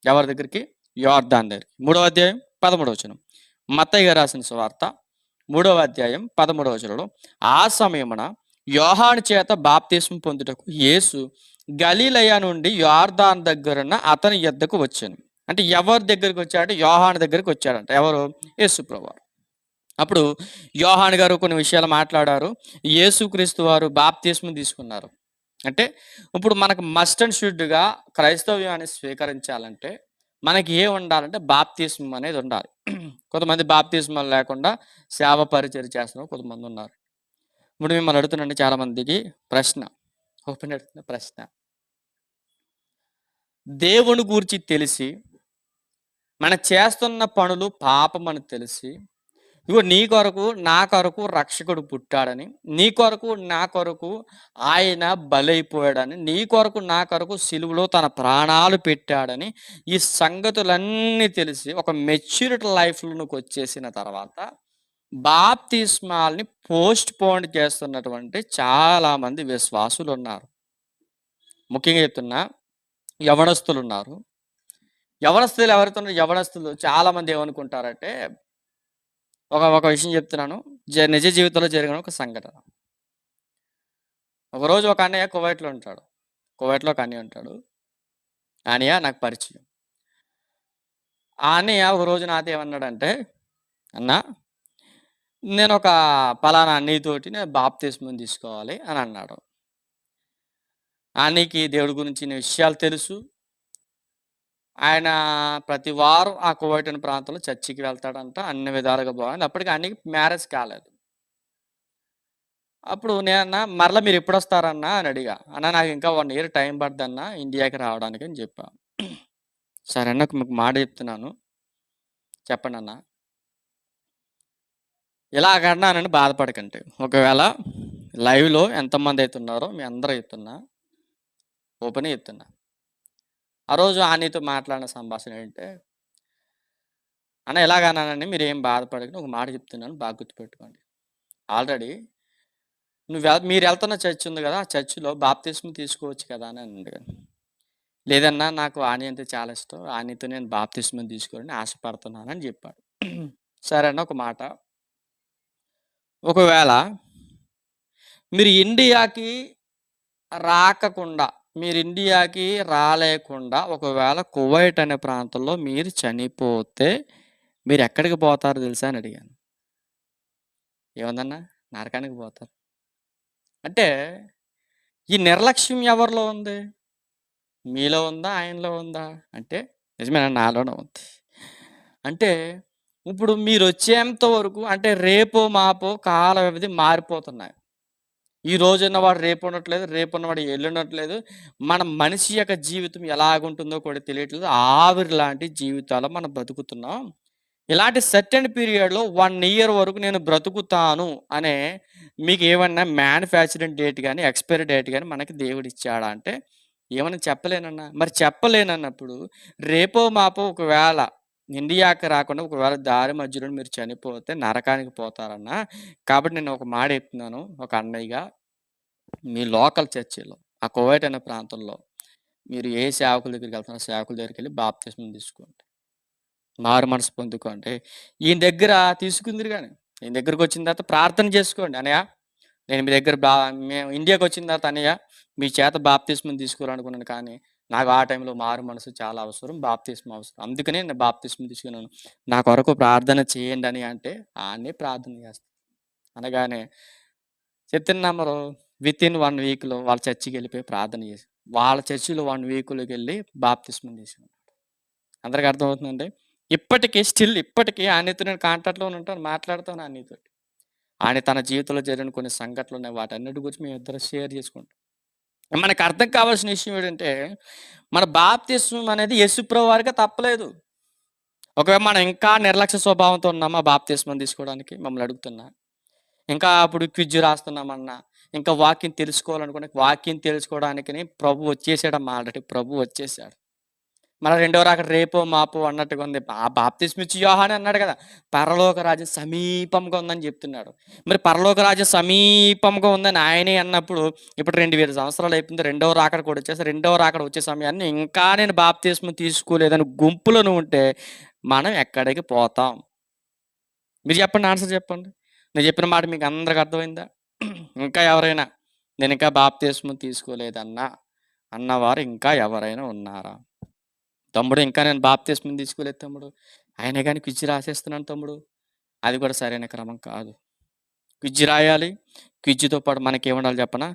ఎవరి దగ్గరికి? యోర్దాను దగ్గరికి. 3వ అధ్యాయం 13వ వచనం. మత్తయి గారు రాసిన సువార్త 3వ అధ్యాయం 13వ వచనంలో ఆ సమయమున యోహాను చేత బాప్తిస్మం పొందుటకు యేసు గలిలయ నుండి యోర్దాను దగ్గరున్న అతని యొద్దకు వచ్చాను. అంటే ఎవరి దగ్గరికి వచ్చాడంటే యోహాను దగ్గరికి వచ్చాడంట. ఎవరు? యేసుప్రభు వారు. అప్పుడు యోహాను గారు కొన్ని విషయాలు మాట్లాడారు. యేసుక్రీస్తు వారు బాప్తిస్మం తీసుకున్నారు. అంటే ఇప్పుడు మనకు మస్ట్ అండ్ షుడ్‌గా క్రైస్తవ్యాన్ని స్వీకరించాలంటే మనకి ఏం ఉండాలంటే బాప్తిస్మం అనేది ఉండాలి. కొంతమంది బాప్తిస్మం లేకుండా సేవ పరిచర్య చేస్తున్న కొంతమంది ఉన్నారు. ఇప్పుడు మిమ్మల్ని అడుగుతున్నానండి చాలా మందికి ప్రశ్న. ఓపెన్ అడుగుతున్న ప్రశ్న. దేవుని గూర్చి తెలిసి మనం చేస్తున్న పనులు పాపమని తెలిసి ఇగో నీ కొరకు నా కొరకు రక్షకుడు పుట్టాడని, నీ కొరకు నా కొరకు ఆయన బలైపోయాడని, నీ కొరకు నా కొరకు సిలువలో తన ప్రాణాలు పెట్టాడని ఈ సంగతులన్నీ తెలిసి ఒక మెచ్యూరిటీ లైఫ్‌లోకి వచ్చేసిన తర్వాత బాప్తిస్మాల్ని పోస్ట్ పోన్ చేస్తున్నటువంటి చాలామంది విశ్వాసులున్నారు. ముఖ్యంగా చెప్తున్నా యవనస్తులున్నారు. యవనస్తులు ఎవరైతే ఉన్నారో యవనస్తులు చాలామంది ఏమనుకుంటారంటే ఒక ఒక విషయం చెప్తున్నాను. నిజ జీవితంలో జరిగిన ఒక సంఘటన. ఒకరోజు ఒక అన్నయ్య కువైట్‌లో ఉంటాడు. కువైట్‌లో ఒక అన్నయ్య ఉంటాడు. ఆ అన్నయ్య నాకు పరిచయం. ఆ అన్నయ్య ఒకరోజు నాతో ఏమన్నాడంటే, "అన్నా, నేనొక పలానా అన్నయ్యతోటి నేను బాప్తిస్మం తీసుకోవాలి" అని అన్నాడు. ఆ అన్నయ్యకి దేవుడి గురించిన విషయాలు తెలుసు. ఆయన ప్రతి వారం ఆ కువైట్ అనే ప్రాంతంలో చర్చికి వెళ్తాడంట. అన్ని విధాలుగా బాగుంది. అప్పటికి ఆ అన్నయ్యకి మ్యారేజ్ కాలేదు. అప్పుడు నేనన్నా, "మరలా మీరెప్పుడొస్తారన్నా" అని అడిగా. "అన్నా నాకింకా 1 ఇయర్ టైం పడద్దన్నా ఇండియాకి రావడానికి" అని చెప్పా. "సరే అన్న మీకు మాట చెప్తున్నాను. చెప్పండన్నా." ఇలాగన్నానని బాధపడకండి. ఒకవేళ లైవ్‌లో ఎంతమందైతే ఉన్నారో మీ అందరూ చెప్తున్నా. ఓపెన్‌గా చెప్తున్నా. ఆ రోజు ఆనితో మాట్లాడిన సంభాషణ ఏంటంటే, "అన్న ఇలాగన్నానండి మీరేం బాధపడకండి. ఒక మాట చెప్తున్నాను బాగా గుర్తుపెట్టుకోండి. ఆల్రెడీ మీరెళ్తున్న చర్చ్ ఉంది గదా! ఆ చర్చ్‌లో బాప్తిస్మం తీసుకోవచ్చు కదా!" అని అన్నాడు. "లేదన్నా నాకు ఆని అంటే చాలా ఇష్టం. ఆనితో నేను బాప్తిస్మం తీసుకోవాలని ఆశపడుతున్నాను" అని చెప్పాడు. సరే అన్న ఒక మాట. ఒకవేళ మీరు ఇండియాకి రాకకుండా, మీరు ఇండియాకి రాలేకుండా ఒకవేళ కువైట్ అనే ప్రాంతంలో మీరు చనిపోతే మీరెక్కడికి పోతారో తెలుసా అని అడిగాను. ఏముందన్నా? నరకానికి పోతారు. అంటే ఈ నిర్లక్ష్యం ఎవరిలో ఉంది? మీలో ఉందా? ఆయనలో ఉందా? అంటే నిజమేనండి నాలోనే ఉంది. అంటే ఇప్పుడు మీరొచ్చేంత వరకు అంటే రేపో మాపో కాల వ్యవధి మారిపోతున్నాయి. ఈ రోజున్నవాడు రేపుండట్లేదు. రేపున్నవాడు ఎల్లుండట్లేదు. మన మనిషి యొక్క జీవితం ఎలాగుంటుందో కూడా తెలియట్లేదు. ఆవిరిలాంటి జీవితాలు మనం బ్రతుకుతున్నాం. ఇలాంటి సర్టెన్ పీరియడ్‌లో 1 ఇయర్ వరకు నేను బ్రతుకుతాను అనే మీకేమన్నా మ్యానుఫ్యాక్చరింగ్ డేట్ గాని, ఎక్స్‌పైరీ డేట్ గాని మనకి దేవుడిచ్చాడా అంటే ఏమని చెప్పలేనన్నా. మరి చెప్పలేనన్నప్పుడు రేపో మాపో ఒకవేళ ఇండియాకి రాకుండా ఒకవేళ దారి మధ్యలో మీరు చనిపోతే నరకానికి పోతారన్నా. కాబట్టి నేను ఒక మాట చెప్తున్నాను ఒక అన్నయ్యగా మీ లోకల్ చర్చిలో ఆ కువైట్ అనే ప్రాంతంలో మీరు ఏ సేవకుల దగ్గరికెళ్తున్నారో సేవకుల దగ్గరికెళ్ళి బాప్తిస్మం తీసుకోండి. మారు మనసు పొందుకోండి. ఈయన దగ్గర తీసుకుందురు గాని. ఈయన దగ్గరకొచ్చిన తర్వాత ప్రార్థన చేసుకోండి. "అన్నయ్య నేను మీ దగ్గర మేము ఇండియాకొచ్చిన తర్వాత అన్నయ్య మీ చేత బాప్తిస్మం తీసుకోవాలనుకున్నాను కానీ నాకు ఆ టైంలో మారు మనసు చాలా అవసరం. బాప్తిస్మం అవసరం. అందుకనే నేను బాప్తిస్మం తీసుకున్నాను. నా కొరకు ప్రార్థన చేయండి అని అంటే ఆయనే ప్రార్థన చేస్తాను. అనగానే చెప్తున్న నంబరు వితిన్ 1 వీక్‌లో వాళ్ళ చర్చికెళ్ళిపోయి ప్రార్థన చేశాను. వాళ్ళ చర్చిలో 1 వీక్‌లోకెళ్ళి బాప్తిస్మం తీసుకున్నాను. అందరికి అర్థమవుతుందండి? ఇప్పటికి ఆయనతో నేను కాంటాక్ట్‌లోనే ఉంటాను. మాట్లాడుతాను ఆయనతోటి. ఆయన తన జీవితంలో జరిగిన కొన్ని సంఘటనలున్నాయి. వాటన్నిటి గురించి మేమిద్దరం షేర్ చేసుకుంటాం. మనకు అర్థం కావాల్సిన విషయం ఏంటంటే, మన బాప్తిస్మం అనేది యేసుప్రభు వారికి తప్పలేదు. ఒకవేళ మనం ఇంకా నిర్లక్ష్య స్వభావంతో ఉన్నామా బాప్తిస్మం తీసుకోవడానికి మమ్మల్ని అడుగుతున్నా. ఇంకా అప్పుడు క్విజ్ రాస్తున్నామన్నా, ఇంకా వాక్యం తెలుసుకోవాలనుకున్న వాక్యం తెలుసుకోవడానికని ప్రభు వచ్చేసాడమ్మా ఆల్రెడీ. ప్రభు వచ్చేసాడు. మళ్ళా రెండో రాకడ రేపో, మాపో అన్నట్టుగా ఉంది. బాప్తిస్మిచ్చి యోహానే అన్నాడు కదా! పరలోక రాజ్యం సమీపంగా ఉందని చెప్తున్నాడు. మరి పరలోక రాజ్యం సమీపంగా ఉందని ఆయనే అన్నప్పుడు, ఇప్పుడు 2000 సంవత్సరాలు అయిపోయింది. రెండవ రాకడ కూడా వచ్చేసి, రెండవ రాకడ వచ్చే సమయాన్ని ఇంకా నేను బాప్తిస్మం తీసుకోలేదని గుంపులో నువ్వు ఉంటే, మనం ఎక్కడికి పోతాం? మీరు చెప్పండి. ఆన్సర్ చెప్పండి. నేను చెప్పిన మాట మీకు అందరికి అర్థమైందా? ఇంకా ఎవరైనా నేను ఇంకా బాప్తిస్మం తీసుకోలేదన్నా అన్నవారు ఇంకా ఎవరైనా ఉన్నారా? తమ్ముడు ఇంకా నేను బాప్తిస్మం తీసుకోలేదు తమ్ముడు. అయినా గాని క్విజ్ రాసేస్తున్నాను తమ్ముడు. అది కూడా సరైన క్రమం కాదు. క్విజ్ రాయాలి. క్విజ్‌తో పాటు మనకేముండాలి చెప్పనా?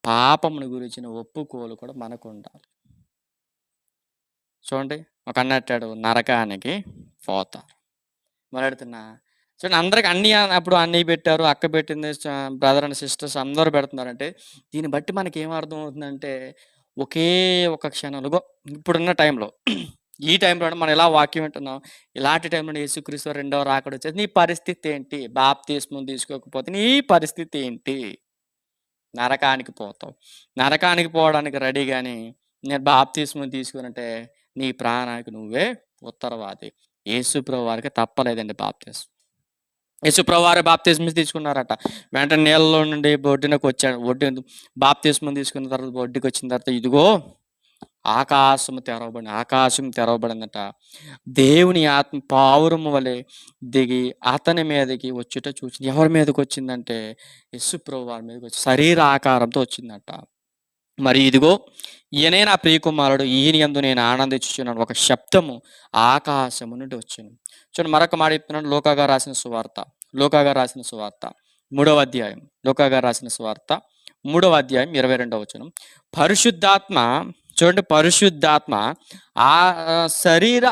పాపమును గురించిన ఒప్పుకోలు కూడా మనకుండాలి. చూడండి ఒక అన్నంటాడు నరకానికి పోతారు. మొదలెడుతున్నా చూడండి అందరికి అన్నీ అప్పుడు అన్నయ్య పెట్టారు, అక్క పెట్టింది, బ్రదర్ అండ్ సిస్టర్స్ అందరూ పెడుతున్నారంటే దీన్ని బట్టి మనకేం అర్థమవుతుందంటే ఒకే ఒక క్షణంలో ఇప్పుడున్న టైంలో ఈ టైంలోనే మనం ఎలా వాక్యం వింటున్నాం. ఇలాంటి టైంలో యేసుక్రీస్తు రెండవ రాకడ వచ్చేసి నీ పరిస్థితి ఏంటి? బాప్తిస్మం తీసుకోకపోతే నీ పరిస్థితి ఏంటి? నరకానికి పోతావు. నరకానికి పోవడానికి రెడీ గాని నేను బాప్తిస్మం తీసుకునంటే నీ ప్రాణానికి నువ్వే ఉత్తరవాది. యేసుప్రభు వారికి తప్పలేదండి బాప్తిస్మం. యేసుప్రభు వారు బాప్తిస్మం తీసుకున్నారట. వెంటనే నీళ్ళలో నుండి ఒడ్డునకొచ్చాడు. బాప్తిస్మం తీసుకున్న తర్వాత ఒడ్డుకొచ్చిన తర్వాత ఇదిగో ఆకాశం తెరవబడిందట. దేవుని ఆత్మ పావురము వలె దిగి అతని మీదకి వచ్చుట చూసింది. ఎవరి మీదకొచ్చిందంటే యేసుప్రభు వారి మీదకొచ్చి శరీర ఆకారంతో వచ్చిందట. మరి ఇదిగో ఈయనే నా ప్రియకుమారుడు, ఈయన యందు నేను ఆనందించుచున్నాను. ఒక శబ్దము ఆకాశము నుండి వచ్చెను. చూడండి మరొక మాట చెప్తున్నాడు. లూకా గారు రాసిన సువార్త 3వ అధ్యాయం. లూకా గారు రాసిన సువార్త 3వ అధ్యాయం 22వ వచనం. పరిశుద్ధాత్మ చూడండి పరిశుద్ధాత్మ ఆ శరీర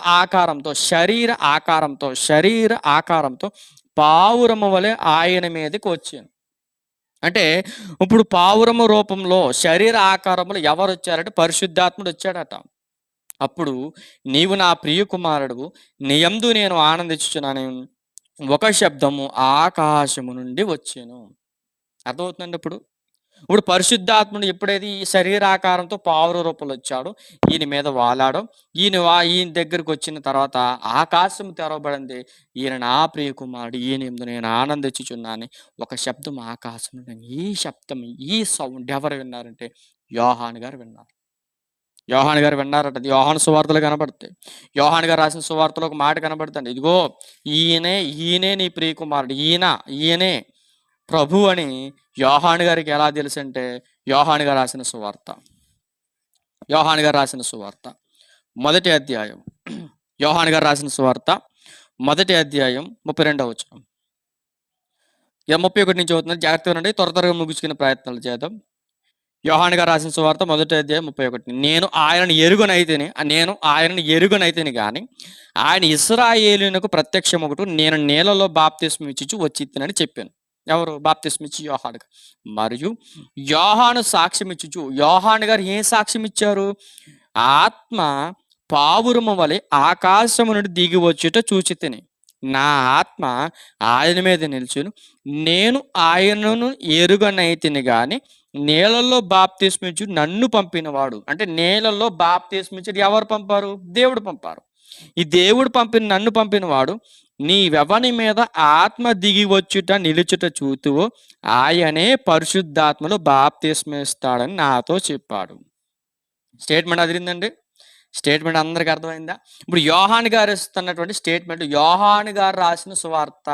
ఆకారంతో పావురము వలె ఆయన మీదకి వచ్చాను. అంటే ఇప్పుడు పావురము రూపంలో శరీర ఆకారంలో ఎవరొచ్చారంటే పరిశుద్ధాత్ముడు వచ్చాడట. అప్పుడు నీవు నా ప్రియ కుమారుడువు, నీ యందు నేను ఆనందించుచున్నాను. ఒక శబ్దము ఆకాశము నుండి వచ్చెను. అర్థమవుతుందండి ఇప్పుడు? ఇప్పుడు పరిశుద్ధాత్ముడు ఎప్పుడైతే ఈ శరీరాకారంతో పావుర రూపంలో వచ్చాడో, ఈయన మీద వాలాడో, ఈయన దగ్గరికి వచ్చిన తర్వాత ఆకాశం తెరవబడింది. ఈయన నా ప్రియ కుమారుడు, ఈయన యందు నేను ఆనందించుచున్నాను. ఒక శబ్దం ఆకాశం నుండి. ఈ శబ్దం, ఈ సౌండ్ ఎవరు విన్నారంటే యోహాను గారు విన్నారు. యోహాను గారు విన్నారట. అది యోహాను సువార్తలో కనబడుతాయి. యోహాను గారు రాసిన సువార్తలో ఒక మాట కనబడుతుంది. ఇదిగో ఈయనే నీ ప్రియ కుమారుడు. ఈయనే ప్రభు అని యోహాను గారికి ఎలా తెలుసంటే యోహాను గారు రాసిన సువార్త మొదటి అధ్యాయం. యోహాను గారు రాసిన సువార్త మొదటి అధ్యాయం 32వ వచనం. 31 నుంచి అవుతుంది. జాగ్రత్తగా ఉండండి. త్వరగా ముగించుకునే ప్రయత్నాలు చేద్దాం. యోహాను గారు రాసిన సువార్త మొదటి అధ్యాయం 31. నేను ఆయనను ఎరుగనైతేని గాని ఆయన ఇశ్రాయేలీయులకు ప్రత్యక్షమగుట నేను నీళ్లలో బాప్తిస్మం ఇచ్చుచు వచ్చితినని చెప్పాను. ఎవరు? బాప్తిస్మం ఇచ్చి యోహాను గారు. మరియు యోహాను సాక్ష్యం ఇచ్చుచు యోహాను గారు ఏం సాక్ష్యం ఇచ్చారు? ఆత్మ పావురము వలె ఆకాశము నుండి దిగి వచ్చుట చూచితిని. నా ఆత్మ ఆయన మీద నిలిచెను. నేను ఆయనను ఎరుగనైతిని గాని నీళ్ళల్లో బాప్తిస్మించు నన్ను పంపినవాడు. అంటే నీళ్ళల్లో బాప్తిస్మించుడు ఎవరు పంపారు? దేవుడు పంపారు. ఈ దేవుడు నన్ను పంపినవాడు నీవెవని మీద ఆత్మ దిగి వచ్చుట నిలుచుట చూతువో ఆయనే పరిశుద్ధాత్మలో బాప్తిస్మిస్తాడని నాతో చెప్పాడు. స్టేట్మెంట్ అదిరిందండి. స్టేట్మెంట్ అందరికి అర్థమైందా? ఇప్పుడు యోహాను గారు ఇస్తున్నటువంటి స్టేట్మెంట్ యోహాను గారు రాసిన సువార్త.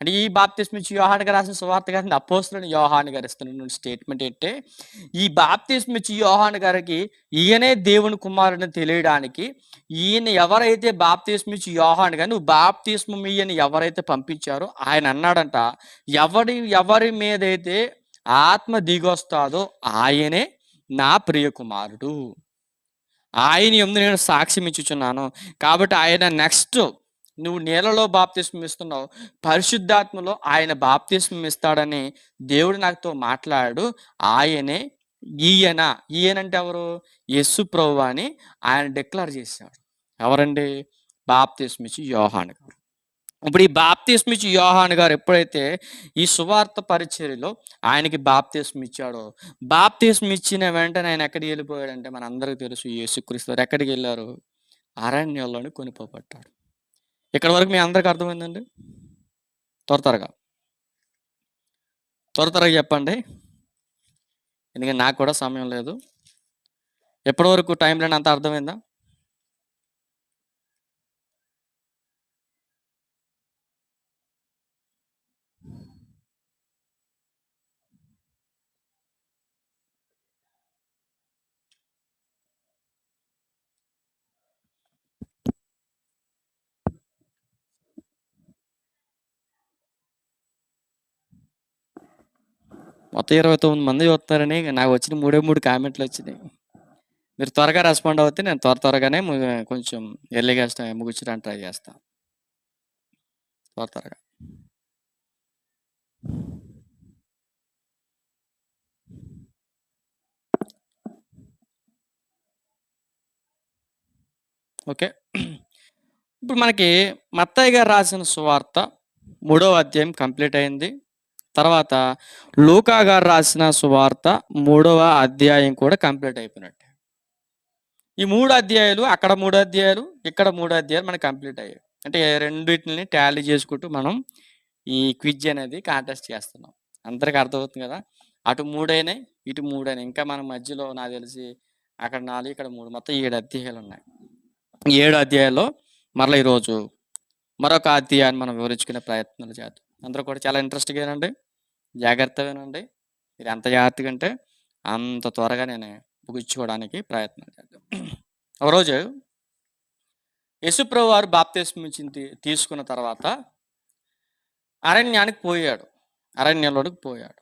అంటే ఈ బాప్తిస్మ ఇచ్చి యోహాను గారు రాసిన సువార్త గారిని అపోస్తలుడైన యోహాను గారు ఇస్తున్న స్టేట్మెంట్ ఏంటే, ఈ బాప్తిస్మ ఇచ్చి యోహాను గారికి ఈయనే దేవుని కుమారుడని తెలియడానికి, ఈయన ఎవరైతే బాప్తిస్మ ఇచ్చి యోహాను గారు, నువ్వు బాప్తిస్మం ఇయ్యని ఎవరైతే పంపించారో ఆయన అన్నాడంట, ఎవరి మీదైతే ఆత్మ దిగొస్తాదో ఆయనే నా ప్రియ కుమారుడు. ఆయన యందు నేను సాక్ష్యం ఇచ్చుచున్నాను. కాబట్టి ఆయన నెక్స్ట్ నువ్వు నీళ్ళలో బాప్తిస్మం ఇస్తున్నావు, పరిశుద్ధాత్మలో ఆయన బాప్తిస్మం ఇస్తాడని దేవుడు నాతో మాట్లాడాడు. ఆయనే ఈయన. ఈయనంటే ఎవరు? యేసు ప్రభువు అని ఆయన డిక్లేర్ చేశాడు. ఎవరండి? బాప్తిస్మం ఇచ్చి యోహాను గారు. ఇప్పుడు ఈ బాప్తిస్మం ఇచ్చి యోహాను గారు ఎప్పుడైతే ఈ సువార్త పరిచర్యలో ఆయనకి బాప్తిస్మం ఇచ్చాడో, బాప్తిస్మం ఇచ్చిన వెంటనే ఆయన ఎక్కడికి వెళ్ళిపోయాడంటే మనందరికీ తెలుసు, యేసుక్రీస్తు వారు ఎక్కడికి వెళ్ళారు? అరణ్యంలోని కొనిపోబడ్డాడు. ఇక్కడ వరకు మీ అందరికి అర్థమైందండి? త్వరగా చెప్పండి, ఎందుకంటే నాకు కూడా సమయం లేదు. ఎప్పటి వరకు టైం లైన్ అంతా అర్థమైందా? మొత్తం 29 మంది చూస్తారని నాకు వచ్చిన 3 కామెంట్లు వచ్చినాయి. మీరు త్వరగా రెస్పాండ్ అవుతే నేను త్వరగానే కొంచెం ఎర్లీగా ముగించడానికి ట్రై చేస్తాను. త్వరగా ఓకే. ఇప్పుడు మనకి మత్తయి గారు రాసిన సువార్త 3వ అధ్యాయం కంప్లీట్ అయింది. తర్వాత లూకా గారు రాసిన సువార్త 3వ అధ్యాయం కూడా కంప్లీట్ అయిపోయినట్టే. ఈ 3 అధ్యాయాలు, అక్కడ 3 అధ్యాయాలు, ఇక్కడ 3 అధ్యాయాలు మనకి కంప్లీట్ అయ్యాయి. అంటే రెండింటిని టాలీ చేసుకుంటూ మనం ఈ క్విజ్ అనేది కాంటెస్ట్ చేస్తున్నాం. అందరికి అర్థమవుతుంది కదా? అటు 3 అయినాయి, ఇటు 3 అయినాయి. ఇంకా మన మధ్యలో నాకు తెలిసి అక్కడ 4, ఇక్కడ 3, మొత్తం 7 అధ్యాయాలు ఉన్నాయి. 7 అధ్యాయాల్లో మరలా ఈరోజు మరొక అధ్యాయాన్ని మనం వివరించుకునే ప్రయత్నాలు చేద్దాం. అందరూ కూడా చాలా ఇంట్రెస్ట్గా వినండి, జాగ్రత్తగా వినండి. మీరు ఎంత జాగ్రత్తగా అంటే అంత త్వరగా నేను ముగించుకోవడానికి ప్రయత్నం చేద్దాం. ఒకరోజు యేసుప్రభు వారు బాప్తిస్మం తీసుకున్న తర్వాత అరణ్యానికి పోయాడు. అరణ్యంలోనికి పోయాడు.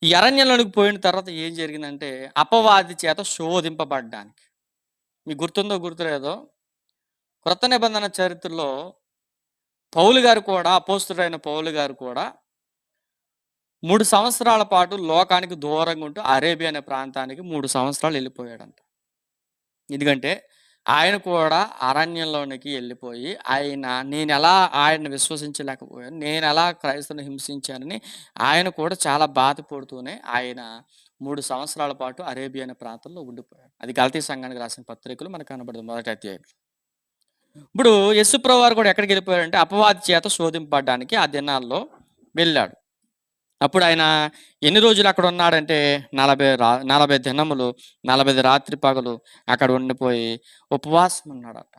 ఈ అరణ్యంలోనికి పోయిన తర్వాత ఏం జరిగిందంటే అపవాది చేత శోధింపబడ్డానికి. మీకు గుర్తుందో గుర్తులేదో, క్రొత్త నిబంధన చరిత్రలో పౌలు గారు కూడా, అపోస్తలుడైన పౌలు గారు కూడా 3 సంవత్సరాల పాటు లోకానికి దూరంగా ఉంటూ అరేబియా అనే ప్రాంతానికి 3 సంవత్సరాలు వెళ్ళిపోయాడంట. ఎందుకంటే ఆయన కూడా అరణ్యంలోనికి వెళ్ళిపోయి నేను ఎలా ఆయన్ని విశ్వసించలేకపోయాను, నేను ఎలా క్రైస్తవుని హింసించానని ఆయన కూడా చాలా బాధపడుతూనే ఆయన 3 సంవత్సరాల పాటు అరేబియా అనే ప్రాంతంలో ఉండిపోయాడు. అది గలతీ సంఘానికి రాసిన పత్రికలు మనకు కనబడుతుంది మొదటి అధ్యాయం. ఇప్పుడు యేసుప్రభు వారు కూడా ఎక్కడికి వెళ్ళిపోయాడంటే అపవాది చేత శోధింపబడడానికి ఆ దినాల్లో వెళ్ళాడు. అప్పుడు ఆయన ఎన్ని రోజులు అక్కడ ఉన్నాడంటే 40 దినములు 40 రాత్రి పగలు అక్కడ ఉండిపోయి ఉపవాసం ఉన్నాడట.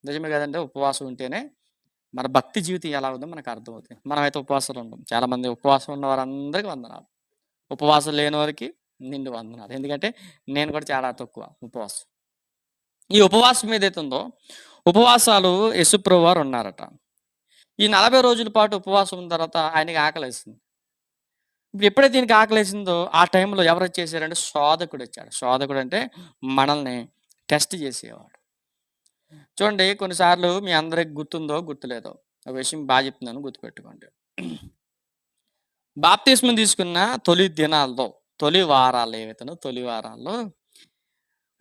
నిజమే కదండి? ఉపవాసం ఉంటేనే మన భక్తి జీవితం ఎలా ఉందో మనకు అర్థమవుతుంది. మనమైతే ఉపవాసాలు ఉండం. చాలామంది ఉపవాసం ఉన్న వారందరికీ వందనాలు, ఉపవాసం లేని వారికి నిండు వందనాలు. ఎందుకంటే నేను కూడా చాలా తక్కువ ఉపవాసం. ఈ ఉపవాసం ఏదైతే ఉందో, ఉపవాసాలు యేసుప్రభు వారు ఉన్నారట. ఈ 40 రోజుల పాటు ఉపవాసం ఉన్న తర్వాత ఆయనకి ఆకలేసింది. ఇప్పుడు ఎప్పుడైతే దీనికి ఆకలేసిందో ఆ టైంలో ఎవరు వచ్చేసారంటే శోధకుడు వచ్చాడు. శోధకుడు అంటే మనల్ని టెస్ట్ చేసేవాడు. చూడండి, కొన్నిసార్లు మీ అందరికి గుర్తుందో గుర్తులేదో ఒక విషయం బాగా చెప్తున్నాను, గుర్తుపెట్టుకోండి. బాప్తిస్మం తీసుకున్న తొలి దినాల్లో, తొలి వారాల్లో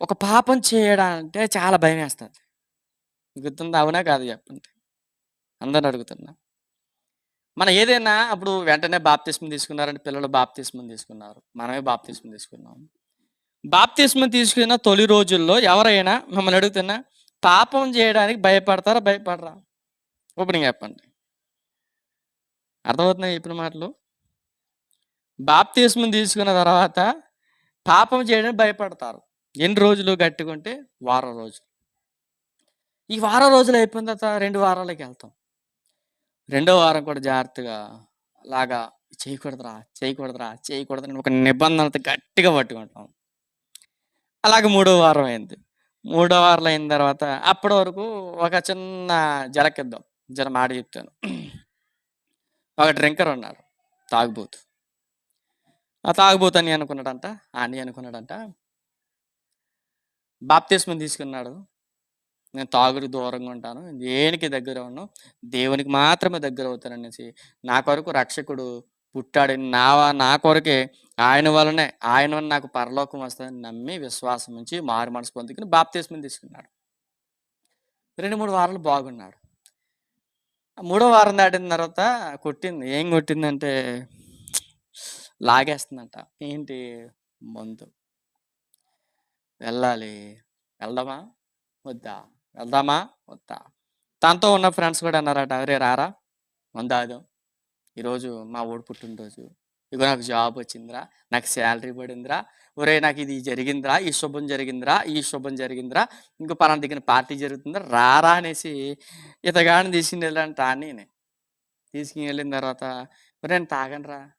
ఒక పాపం చేయడాలంటే చాలా భయం వేస్తుంది. గుర్తుందా? అవునా కాదు చెప్పండి, అందరిని అడుగుతున్నా. మనం ఏదైనా అప్పుడు వెంటనే బాప్తిస్మం తీసుకున్నారంటే పిల్లలు బాప్తిస్మం తీసుకున్నారు, మనమే బాప్తిస్మం తీసుకున్నాం. బాప్తిస్మం తీసుకున్న తొలి రోజుల్లో ఎవరైనా మిమ్మల్ని అడుగుతున్నా పాపం చేయడానికి భయపడరా? ఓపెనింగ్ చెప్పండి. అర్థమవుతున్నాయి చెప్పిన మాటలు? బాప్తిస్మం తీసుకున్న తర్వాత పాపం చేయడానికి భయపడతారు. ఎన్ని రోజులు? గట్టుకుంటే వారం రోజులు. ఈ వారం రోజులు అయిపోయిన తర్వాత 2 వారాలకి వెళ్తాం. రెండో వారం కూడా జాగ్రత్తగా అలాగా చేయకూడదురా, చేయకూడదురా, చేయకూడదని ఒక నిబంధనతో గట్టిగా పట్టుకుంటాం. అలాగే మూడో వారం అయింది. మూడో వారం అయిన తర్వాత అప్పటి వరకు ఒక చిన్న జలకిద్దాం. జర మాట చెప్తాను. ఒక డ్రింకర్ ఉన్నాడు. తాగుబోతు. ఆ తాగుబోతు అని అనుకున్నాడంట. అని అనుకున్నాడంట. బాప్తిస్మం తీసుకున్నాడు. నేను తాగుడికి దూరంగా ఉంటాను. దేనికి దగ్గర ఉన్నాను. దేవునికి మాత్రమే దగ్గర అవుతాననేసి నా కొరకు రక్షకుడు పుట్టాడు. నా కొరకే ఆయన వలనే ఆయన వల్ల నాకు పరలోకం వస్తుందని నమ్మి విశ్వాసం ఉంచి మారు మనసు పొందుకుని బాప్తిస్మం తీసుకున్నాడు. 2-3 వారాలు బాగున్నాడు. మూడో వారం దాటిన తర్వాత కొట్టింది. ఏం కొట్టిందంటే లాగేస్తుందంట. ఏంటి? మందు. వెళ్ళాలి. వెళ్దామా? వద్దా? వెళ్దామా? వద్దా? తనతో ఉన్న ఫ్రెండ్స్ కూడా అన్నారట, "అరే రారా మందు తాగుదాం. ఈరోజు మా ఊడు పుట్టినరోజు. ఇగో నాకు జాబ్ వచ్చిందిరా, నాకు శాలరీ పడిందిరా, ఒరే నాకు ఇది జరిగిందిరా, ఈ శుభం జరిగిందిరా, ఈ శుభం జరిగిందిరా, ఇంకో పలానా దగ్గర పార్టీ జరుగుతుందిరా, రారా" అనేసి ఇతగాడిని తీసుకుని వెళ్ళాను టానీని. తీసుకుని వెళ్ళిన తర్వాత, "ఒరే నేను తాగనురా"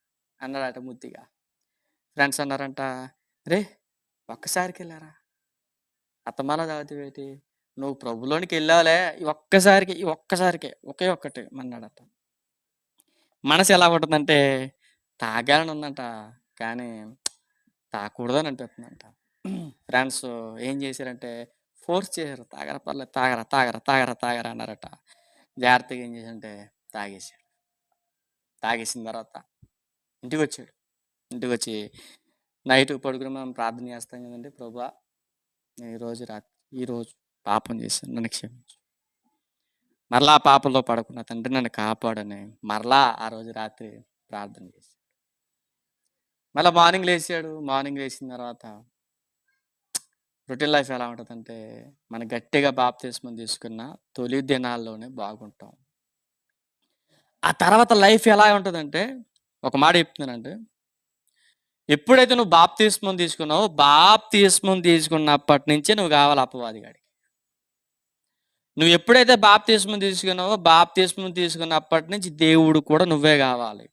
అన్నాడట ముద్దిగా. ఫ్రెండ్స్ అన్నారంట, "రే ఒక్కసారికి వెళ్ళారా, అత్తమాల తాగుతావేటి, నువ్వు ప్రభులోనికి వెళ్ళావులే, ఈ ఒక్కసారికే ఒకే ఒక్కటి" అన్నాడట. మనసు ఎలా ఉంటుందంటే తాగాలని ఉందంట, కానీ తాగకూడదని అనిపిస్తుందంట. ఫ్రెండ్స్ ఏం చేశారంటే ఫోర్స్ చేశారు. "తాగరా, పర్లేదు, తాగరా, తాగరా, తాగరా, తాగరా" అన్నారట. జాగ్రత్తగా ఏం చేశాడంటే తాగేశాడు. తాగేసిన తర్వాత ఇంటికి వచ్చాడు. ఇంటికి వచ్చి నైట్ పడుకుని మనం ప్రార్థన చేస్తాం కదండి, "ప్రభువా, నేను ఈరోజు పాపం చేశాను, నన్ను క్షమించు. మరలా ఆ పాపంలో పడకుండా తండ్రి నన్ను కాపాడని" మరలా ఆ రోజు రాత్రి ప్రార్థన చేశాడు. మళ్ళీ మార్నింగ్ లేచాడు. మార్నింగ్ లేచిన తర్వాత రొటీన్ లైఫ్ ఎలా ఉంటుందంటే మనం గట్టిగా బాప్తిస్మం తీసుకున్న తొలి దినాల్లోనే బాగుంటాం. ఆ తర్వాత లైఫ్ ఎలా ఉంటుందంటే ఒక మాట చెప్తున్నానండి, ఎప్పుడైతే నువ్వు బాప్తిస్మం తీసుకున్నావో బాప్తిస్మం తీసుకున్నప్పటి నుంచే నువ్వు కావాలి అపవాదిగాడికి. నువ్వు ఎప్పుడైతే బాప్తిస్మం తీసుకున్నావో బాప్తిస్మం తీసుకున్నప్పటి నుంచి దేవుడు కూడా నువ్వే కావాలి.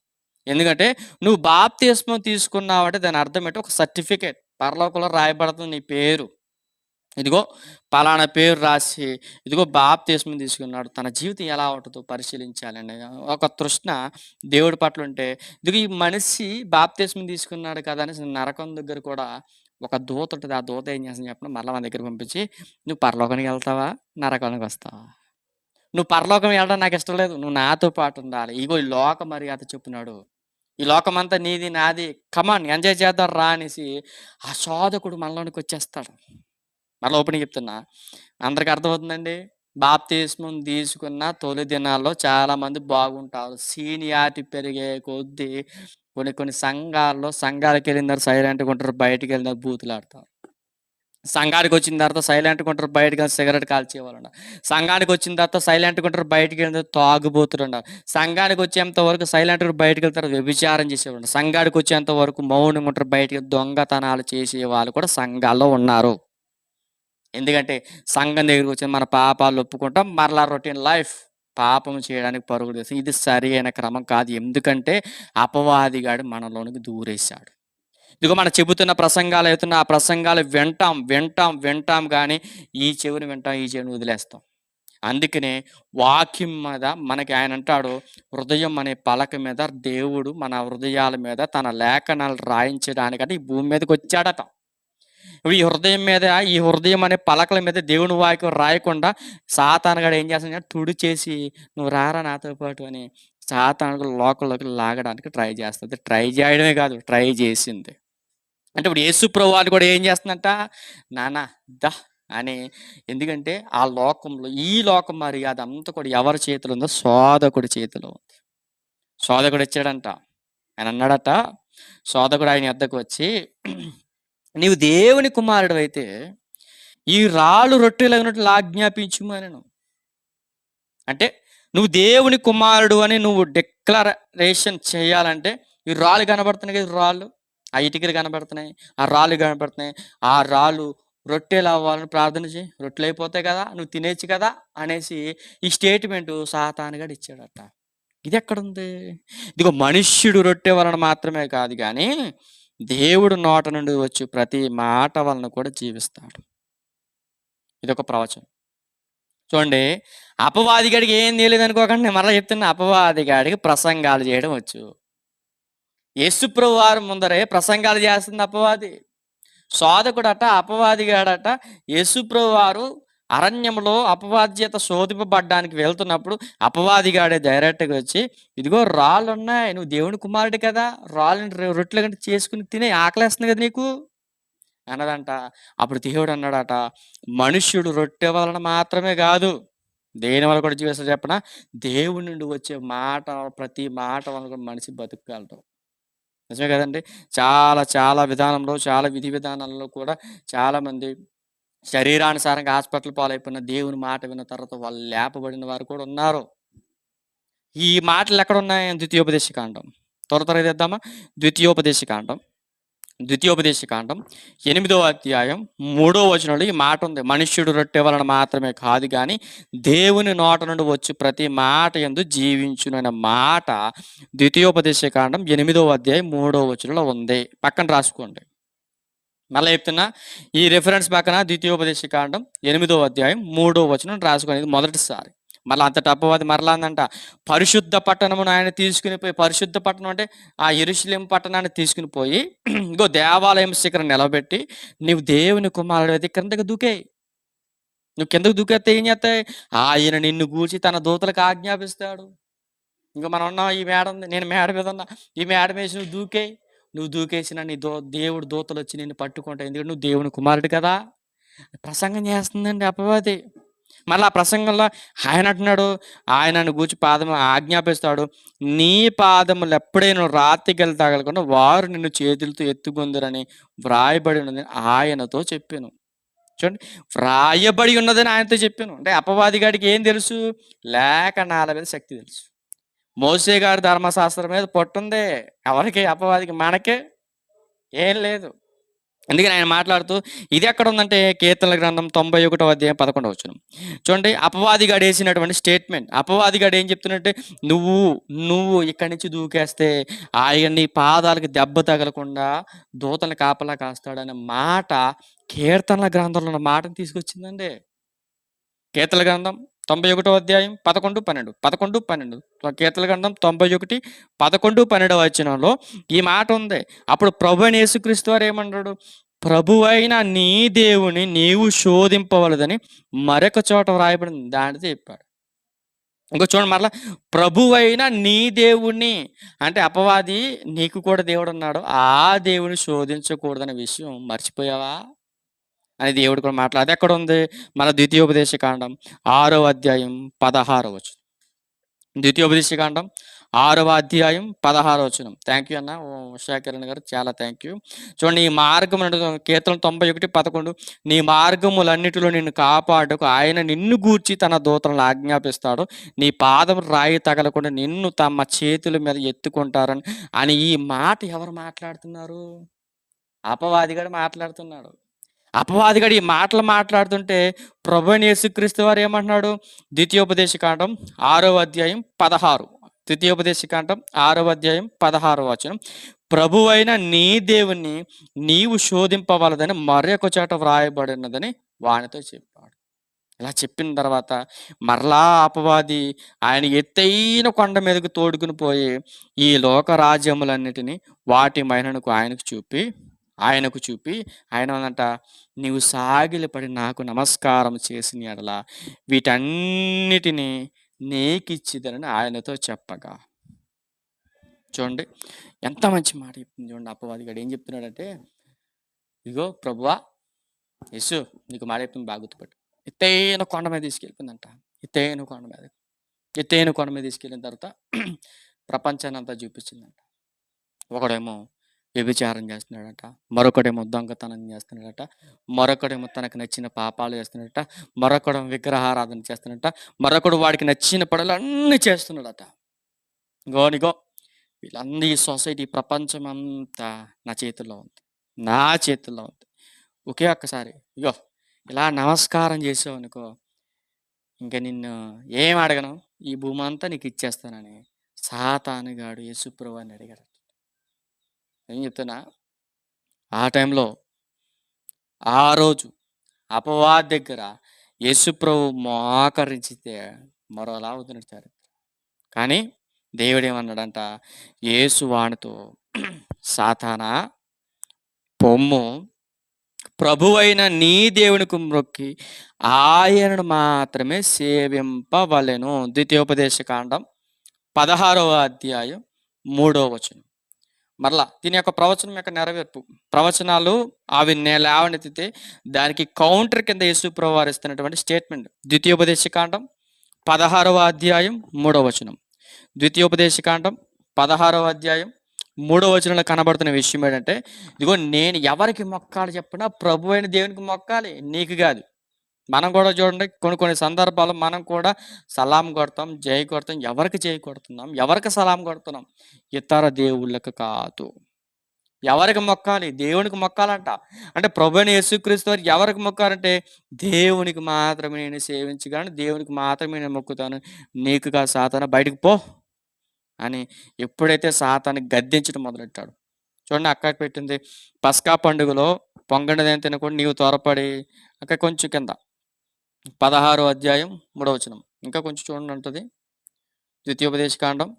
ఎందుకంటే నువ్వు బాప్తిస్మం తీసుకున్నావంటే దాని అర్థం ఏంటి? ఒక సర్టిఫికేట్ పరలోకంలో రాయబడుతుంది నీ పేరు. ఇదిగో పలానా పేరు రాసి, ఇదిగో బాప్తిస్మం తీసుకున్నాడు, తన జీవితం ఎలా ఉంటుందో పరిశీలించాలని ఒక తృష్ణ దేవుడి పట్ల ఉంటే, ఇదిగో ఈ మనిషి బాప్తిస్మం తీసుకున్నాడు కదా అనేసి నరకం దగ్గర కూడా ఒక దూత ఉంటుంది. ఆ దూత ఏం చేస్తుంది చెప్పండి, మరలా మన దగ్గర పంపించి, "నువ్వు పరలోకానికి వెళ్తావా, నరకానికి వస్తావా? నువ్వు పరలోకం వెళ్ళడం నాకు ఇష్టం లేదు, నువ్వు నాతో పాటు ఉండాలి. ఇగో ఈ లోక మర్యాద చెప్పున్నాడు, ఈ లోకమంతా నీది నాది, కమాన్ ఎంజాయ్ చేద్దాం రా" అనేసి ఆ శోధకుడు మనలోనికి వచ్చేస్తాడు. మళ్ళీ ఓపెనింగ్ చెప్తున్నా, అందరికి అర్థమవుతుందండి. బాప్తిస్మం తీసుకున్న తొలి దినాల్లో చాలామంది బాగుంటారు. సీనియారిటీ పెరిగే కొద్దీ కొన్ని సంఘాల్లో సంఘాలకు వెళ్ళిన తర్వాత సైలెంట్గా ఉంటారు, బయటికి వెళ్ళిన తర్వాత బూతులాడతారు. సంఘానికి వచ్చిన తర్వాత సైలెంట్గా ఉంటారు, బయటకు వెళ్ళి సిగరెట్ కాల్చేవాళ్ళు ఉన్నారు. సంఘానికి వచ్చిన తర్వాత సైలెంట్గా ఉంటారు, బయటికి వెళ్ళిన తర్వాత తాగుబోతులు ఉన్నారు. సంఘానికి వచ్చేంత వరకు సైలెంట్గా బయటకు వెళ్తారు, వ్యభిచారం చేసేవాళ్ళు. సంఘానికి వచ్చేంత వరకు మౌనంగా ఉంటారు, బయటికి దొంగతనాలు చేసే వాళ్ళు కూడా సంఘాల్లో ఉన్నారు. ఎందుకంటే సంఘం దగ్గరికి వచ్చి మన పాపాలు ఒప్పుకుంటాం, మరలా రొటీన్ లైఫ్ పాపం చేయడానికి పరుగులు తీస్తాం. ఇది సరి అయిన క్రమం కాదు. ఎందుకంటే అపవాదిగాడు మనలోనికి దూరేశాడు. ఇదిగో మనం చెబుతున్న ప్రసంగాలు అవుతున్న ఆ ప్రసంగాలు వింటాం వింటాం వింటాం కానీ ఈ చెవిని వింటాం, ఈ చెవిని వదిలేస్తాం. అందుకనే వాక్యం మీద మనకి ఆయన అంటాడు, హృదయం అనే పలక మీద దేవుడు మన హృదయాల మీద తన లేఖనాలు రాయించడానికంటే ఈ భూమి మీదకి వచ్చాడట. ఇప్పుడు ఈ హృదయం అనే పలకల మీద దేవుని వాక్యం రాయకుండా సాతానుగాడు ఏం చేస్తాడు, తుడి చేసి "నువ్వు రారా నాతో పాటు" అని సాతానుడు లోకంలోకి లాగడానికి ట్రై చేస్తుంది. ట్రై చేయడమే కాదు, ట్రై చేసింది. అంటే ఇప్పుడు యేసు ప్రభువారు కూడా ఏం చేస్తుందంట, నానా దా అని. ఎందుకంటే ఆ లోకంలో ఈ లోకం మర్యాద అంతా కూడా ఎవరి చేతిలో ఉందో, శోధకుడి చేతిలో ఉంది. శోధకుడు ఇచ్చాడంట. ఆయన అన్నాడట, శోధకుడు ఆయన యొద్దకు వచ్చి, "నీవు దేవుని కుమారుడు అయితే ఈ రాళ్ళు రొట్టెలగినట్లు ఆజ్ఞాపించుమనెను." అంటే నువ్వు దేవుని కుమారుడు అని నువ్వు డిక్లరేషన్ చేయాలంటే ఈ రాళ్ళు కనబడుతున్నాయి కదా, రాళ్ళు, ఆ ఇటుకలు కనబడుతున్నాయి, ఆ రాళ్ళు కనబడుతున్నాయి, ఆ రాళ్ళు రొట్టెలు అవ్వాలని ప్రార్థన చేయి, రొట్టెలు అయిపోతాయి కదా, నువ్వు తినేచ్చు కదా అనేసి ఈ స్టేట్మెంట్ సాతానుగాడు ఇచ్చాడట. ఇది ఎక్కడుంది? ఇదిగో మనుష్యుడు రొట్టె వలన మాత్రమే కాదు గానీ, దేవుడు నోట నుండి వచ్చు ప్రతి మాట వలన కూడా జీవిస్తాడు. ఇదొక ప్రవచనం. చూడండి, అపవాదిగాడికి ఏం తెలీదనుకోకండి. నేను మరలా చెప్తున్నా, అపవాదిగాడికి ప్రసంగాలు చేయడం వచ్చు. యేసుప్రభు వారి ముందరే ప్రసంగాలు చేస్తుంది అపవాది. శోధకుడట, అపవాదిగాడట యేసుప్రభు వారు అరణ్యంలో అపవాది చేత శోధింపబడ్డానికి వెళ్తున్నప్పుడు అపవాదిగాడే డైరెక్ట్‌గా వచ్చి, "ఇదిగో రాళ్ళున్నాయి. నువ్వు దేవుని కుమారుడు కదా! రాళ్ళని రొట్టెల గంట చేసుకొని తినే ఆకలేస్తుంది కదా నీకు" అన్నదంట. అప్పుడు దేవుడు అన్నాడట, "మనుష్యుడు రొట్టె వలన మాత్రమే కాదు, దేని వల్ల కూడా జీవిస్తాడో చెప్పనా? దేవుని నుండి వచ్చే మాట, ప్రతి మాట వలన కూడా మనిషి బతకగలడు." నిజమే కదండీ! చాలా చాలా విధానంలో, చాలా విధి విధానాల్లో కూడా చాలామంది శరీరానుసారంగా హాస్పిటల్ పాలైపోయిన దేవుని మాట విన్న తర్వాత వాళ్ళు లేపబడిన వారు కూడా ఉన్నారు. ఈ మాటలు ఎక్కడున్నాయి? ద్వితీయోపదేశ కాండం. త్వరగా తెద్దామా? ద్వితీయోపదేశ కాండం. ద్వితీయోపదేశ కాండం 8వ అధ్యాయం 3వ వచనంలో ఈ మాట ఉంది. మనుష్యుడు రొట్టె వలన మాత్రమే కాదు గాని దేవుని నోట నుండి వచ్చు ప్రతి మాట యందు జీవించును అనే మాట ద్వితీయోపదేశ కాండం 8వ అధ్యాయం 3వ వచనంలో ఉంది. పక్కన రాసుకోండి. మళ్ళీ చెప్తున్నా, ఈ రిఫరెన్స్ పక్కన ద్వితీయోపదేశ కాండం 8వ అధ్యాయం 3వ వచనం రాసుకోండి. ఇది మొదటిసారి. మళ్ళీ అంతటి అపవాది మరలా అందంట, పరిశుద్ధ పట్టణమును ఆయన తీసుకుని పోయి, పరిశుద్ధ పట్టణం అంటే ఆ యెరూషలేము పట్టణాన్ని తీసుకుని పోయి ఇగో దేవాలయం శిఖరం నిలబెట్టి, "నీవు దేవుని కుమారుడు అయితే కిందకి దూకేయి. నువ్వు కిందకు దూకేస్తే ఏం చేస్తాయి? ఆయన నిన్ను గూర్చి తన దూతలకు ఆజ్ఞాపిస్తాడు." ఇంక మనం ఉన్నాం, ఈ మేడ ఉంది, నేను మేడ మీద ఉన్నా, ఈ మేడ మీద నువ్వు దూకేయి. నువ్వు దూకేసిన నీ దేవుడు దూతలు వచ్చి నిన్ను పట్టుకుంటాయి. ఎందుకంటే నువ్వు దేవుని కుమారుడు కదా! ప్రసంగం చేస్తుందండి అపవాది. మళ్ళీ ఆ ప్రసంగంలో ఆయన అంటున్నాడు, ఆయన నన్ను గూర్చి పాదము ఆజ్ఞాపిస్తాడు. నీ పాదములు ఎప్పుడైనా రాతికెళ్ళి తగలకుండా వారు నిన్ను చేతులతో ఎత్తుకొందురని వ్రాయబడి ఉన్నదని ఆయనతో చెప్పాను. చూడండి, వ్రాయబడి ఉన్నదని ఆయనతో చెప్పాను. అంటే అపవాదిగాడికి ఏం తెలుసు? లేఖనాల మీద శక్తి తెలుసు. మోషే గారి ధర్మశాస్త్రం మీద పట్టుంది. ఎవరికి? అపవాదికి. మనకే ఏం లేదు. అందుకని ఆయన మాట్లాడుతూ ఇది ఎక్కడుందంటే కీర్తనల గ్రంథం 91వ అధ్యాయం 11వ వచనం. చూడండి, అపవాదిగాడు వేసినటువంటి స్టేట్మెంట్. అపవాదిగాడు ఏం చెప్తున్నట్టే, నువ్వు నువ్వు ఇక్కడి నుంచి దూకేస్తే ఆయన నీ పాదాలకు దెబ్బ తగలకుండా దూతలను కాపలా కాస్తాడనే మాట కీర్తనల గ్రంథంలో ఉన్న మాటను తీసుకొచ్చిందండి. కీర్తనల గ్రంథం 91వ అధ్యాయం 11, 12. 11, 12. కీర్తనల గ్రంథం 91, 11, 12వ వచనంలో ఈ మాట ఉంది. అప్పుడు ప్రభువైన యేసుక్రీస్తు వారు ఏమన్నాడు? ప్రభువైన నీ దేవుని నీవు శోధింపవలదని మరొక చోట వ్రాయబడింది. దానితో చెప్పాడు. ఇంకో చూడండి మరలా, ప్రభువైన నీ దేవుణ్ణి అంటే అపవాది నీకు కూడా దేవుడు ఉన్నాడు. ఆ దేవుని శోధించకూడదనే విషయం మర్చిపోయావా అని దేవుడు కూడా మాట్లాడు. అది ఎక్కడ ఉంది? మన ద్వితీయోపదేశ కాండం 6వ అధ్యాయం 16వ వచనం. ద్వితీయోపదేశ కాండం 6వ అధ్యాయం 16వ వచనం. థ్యాంక్ యూ అన్న ఉషాకిరణ్ గారు, చాలా థ్యాంక్ యూ. చూడండి, ఈ మార్గం కీర్తన 91, 11. నీ మార్గములన్నిటిలో నిన్ను కాపాడుకు ఆయన నిన్ను గూర్చి తన దూతలను ఆజ్ఞాపిస్తాడు. నీ పాదం రాయి తగలకుండా నిన్ను తమ చేతుల మీద ఎత్తుకుంటారని అని ఈ మాట ఎవరు మాట్లాడుతున్నారు? అపవాదిగాడు మాట్లాడుతున్నాడు. అపవాదిగాడు ఈ మాటలు మాట్లాడుతుంటే ప్రభువైన యేసుక్రీస్తు వారు ఏమంటున్నాడు? ద్వితీయోపదేశ కాండం 6వ అధ్యాయం 16. ద్వితీయోపదేశ కాండం 6వ అధ్యాయం 16వ వచనం. ప్రభువైన నీ దేవుణ్ణి నీవు శోధింపవలదని మరొక చోట వ్రాయబడినదని వానితో చెప్పాడు. ఇలా చెప్పిన తర్వాత మరలా అపవాది ఆయన ఎత్తైన కొండ మీదకు తోడుకుని పోయి ఈ లోక రాజ్యములన్నిటినీ వాటి మహిమను ఆయనకు చూపి ఆయన అనంట, నీవు సాగిలపడి నాకు నమస్కారం చేసిన యెడల వీటన్నిటిని నీకిచ్చిదనని ఆయనతో చెప్పగా. చూడండి, ఎంత మంచి మాట చెప్తుంది చూడండి. అపవాదిగాడు ఏం చెప్తున్నాడంటే, ఇగో ప్రభువా యేసు, నీకు మాట చెప్తుంది, బాగా గుర్తుపెట్టు. ఎత్తైన కొండ మీద తీసుకెళ్ళిపోయిందంట. ఎత్తైన కొండ మీద తీసుకెళ్ళిన తర్వాత ప్రపంచాన్ని అంతా చూపించిందంట. ఒకడేమో వ్యభిచారం చేస్తున్నాడట, మరొకడేమో దొంగతనం చేస్తున్నాడట, మరొకడేమో తనకు నచ్చిన పాపాలు చేస్తున్నాడట, మరొకడేమో విగ్రహారాధన చేస్తున్నాడట, మరొకడు వాడికి నచ్చిన పనులు అన్నీ చేస్తున్నాడట. ఇగో వీళ్ళందరూ, ఈ సొసైటీ, ప్రపంచం అంతా నా చేతుల్లో ఉంది. ఒకే ఒక్కసారి ఇగో ఇలా నమస్కారం చేసావు అనుకో, ఇంకా నిన్ను ఏం అడగను, ఈ భూమి అంతా నీకు ఇచ్చేస్తానని సాతానుగాడు యేసుప్రభుని అడిగాడు. ఏం చెప్తున్నా, ఆ టైంలో ఆ రోజు అపవాది దగ్గర యేసుప్రభు మోకరించితే మరోలా అవుతున్నట్టు చరిత్ర. కానీ దేవుడు ఏమన్నాడంట, యేసు వానితో సాతానా పొమ్ము, ప్రభువైన నీ దేవునికి మ్రొక్కి ఆయనను మాత్రమే సేవింపవలెను. ద్వితీయోపదేశ కాండం 16వ అధ్యాయం 3వ వచనం. మరలా దీని యొక్క ప్రవచనం యొక్క నెరవేర్పు. ప్రవచనాలు అవి లేవనెత్తితే దానికి కౌంటర్ కింద యేసు ప్రభు వారు ఇస్తున్నటువంటి స్టేట్మెంట్. ద్వితీయోపదేశ కాండం 16వ అధ్యాయం 3వ వచనం. ద్వితీయోపదేశ కాండం 16వ అధ్యాయం 3వ వచనంలో కనబడుతున్న విషయం ఏంటంటే, ఇదిగో నేను ఎవరికి మొక్కాలి చెప్పినా ప్రభు అయిన దేవునికి మొక్కాలి, నీకు కాదు. మనం కూడా చూడండి, కొన్ని కొన్ని సందర్భాల్లో మనం కూడా సలాం కొడతాం, జై కొడతాం. ఎవరికి జై కొడుతున్నాం, ఎవరికి సలాం కొడుతున్నాం? ఇతర దేవుళ్ళకు కాదు. ఎవరికి మొక్కాలి? దేవునికి మొక్కాలంట. అంటే ప్రభువైన యేసుక్రీస్తు వారు ఎవరికి మొక్కాలంటే, దేవునికి మాత్రమే నేను సేవించగలను, దేవునికి మాత్రమే నేను మొక్కుతాను, నీకు కాదు సాతానా, బయటకు పో అని ఎప్పుడైతే సాతాన్ని గద్దించడం మొదలెట్టాడు. చూడండి, అక్కడ పెట్టింది, పస్కా పండుగలో పొంగనిదేం తినకుండా నీవు త్వరపడి, అక్కడ కొంచెం కింద 16వ అధ్యాయం 3వ వచనం. ఇంకా కొంచెం చూడండి ఉంటుంది, ద్వితీయోపదేశ కాండం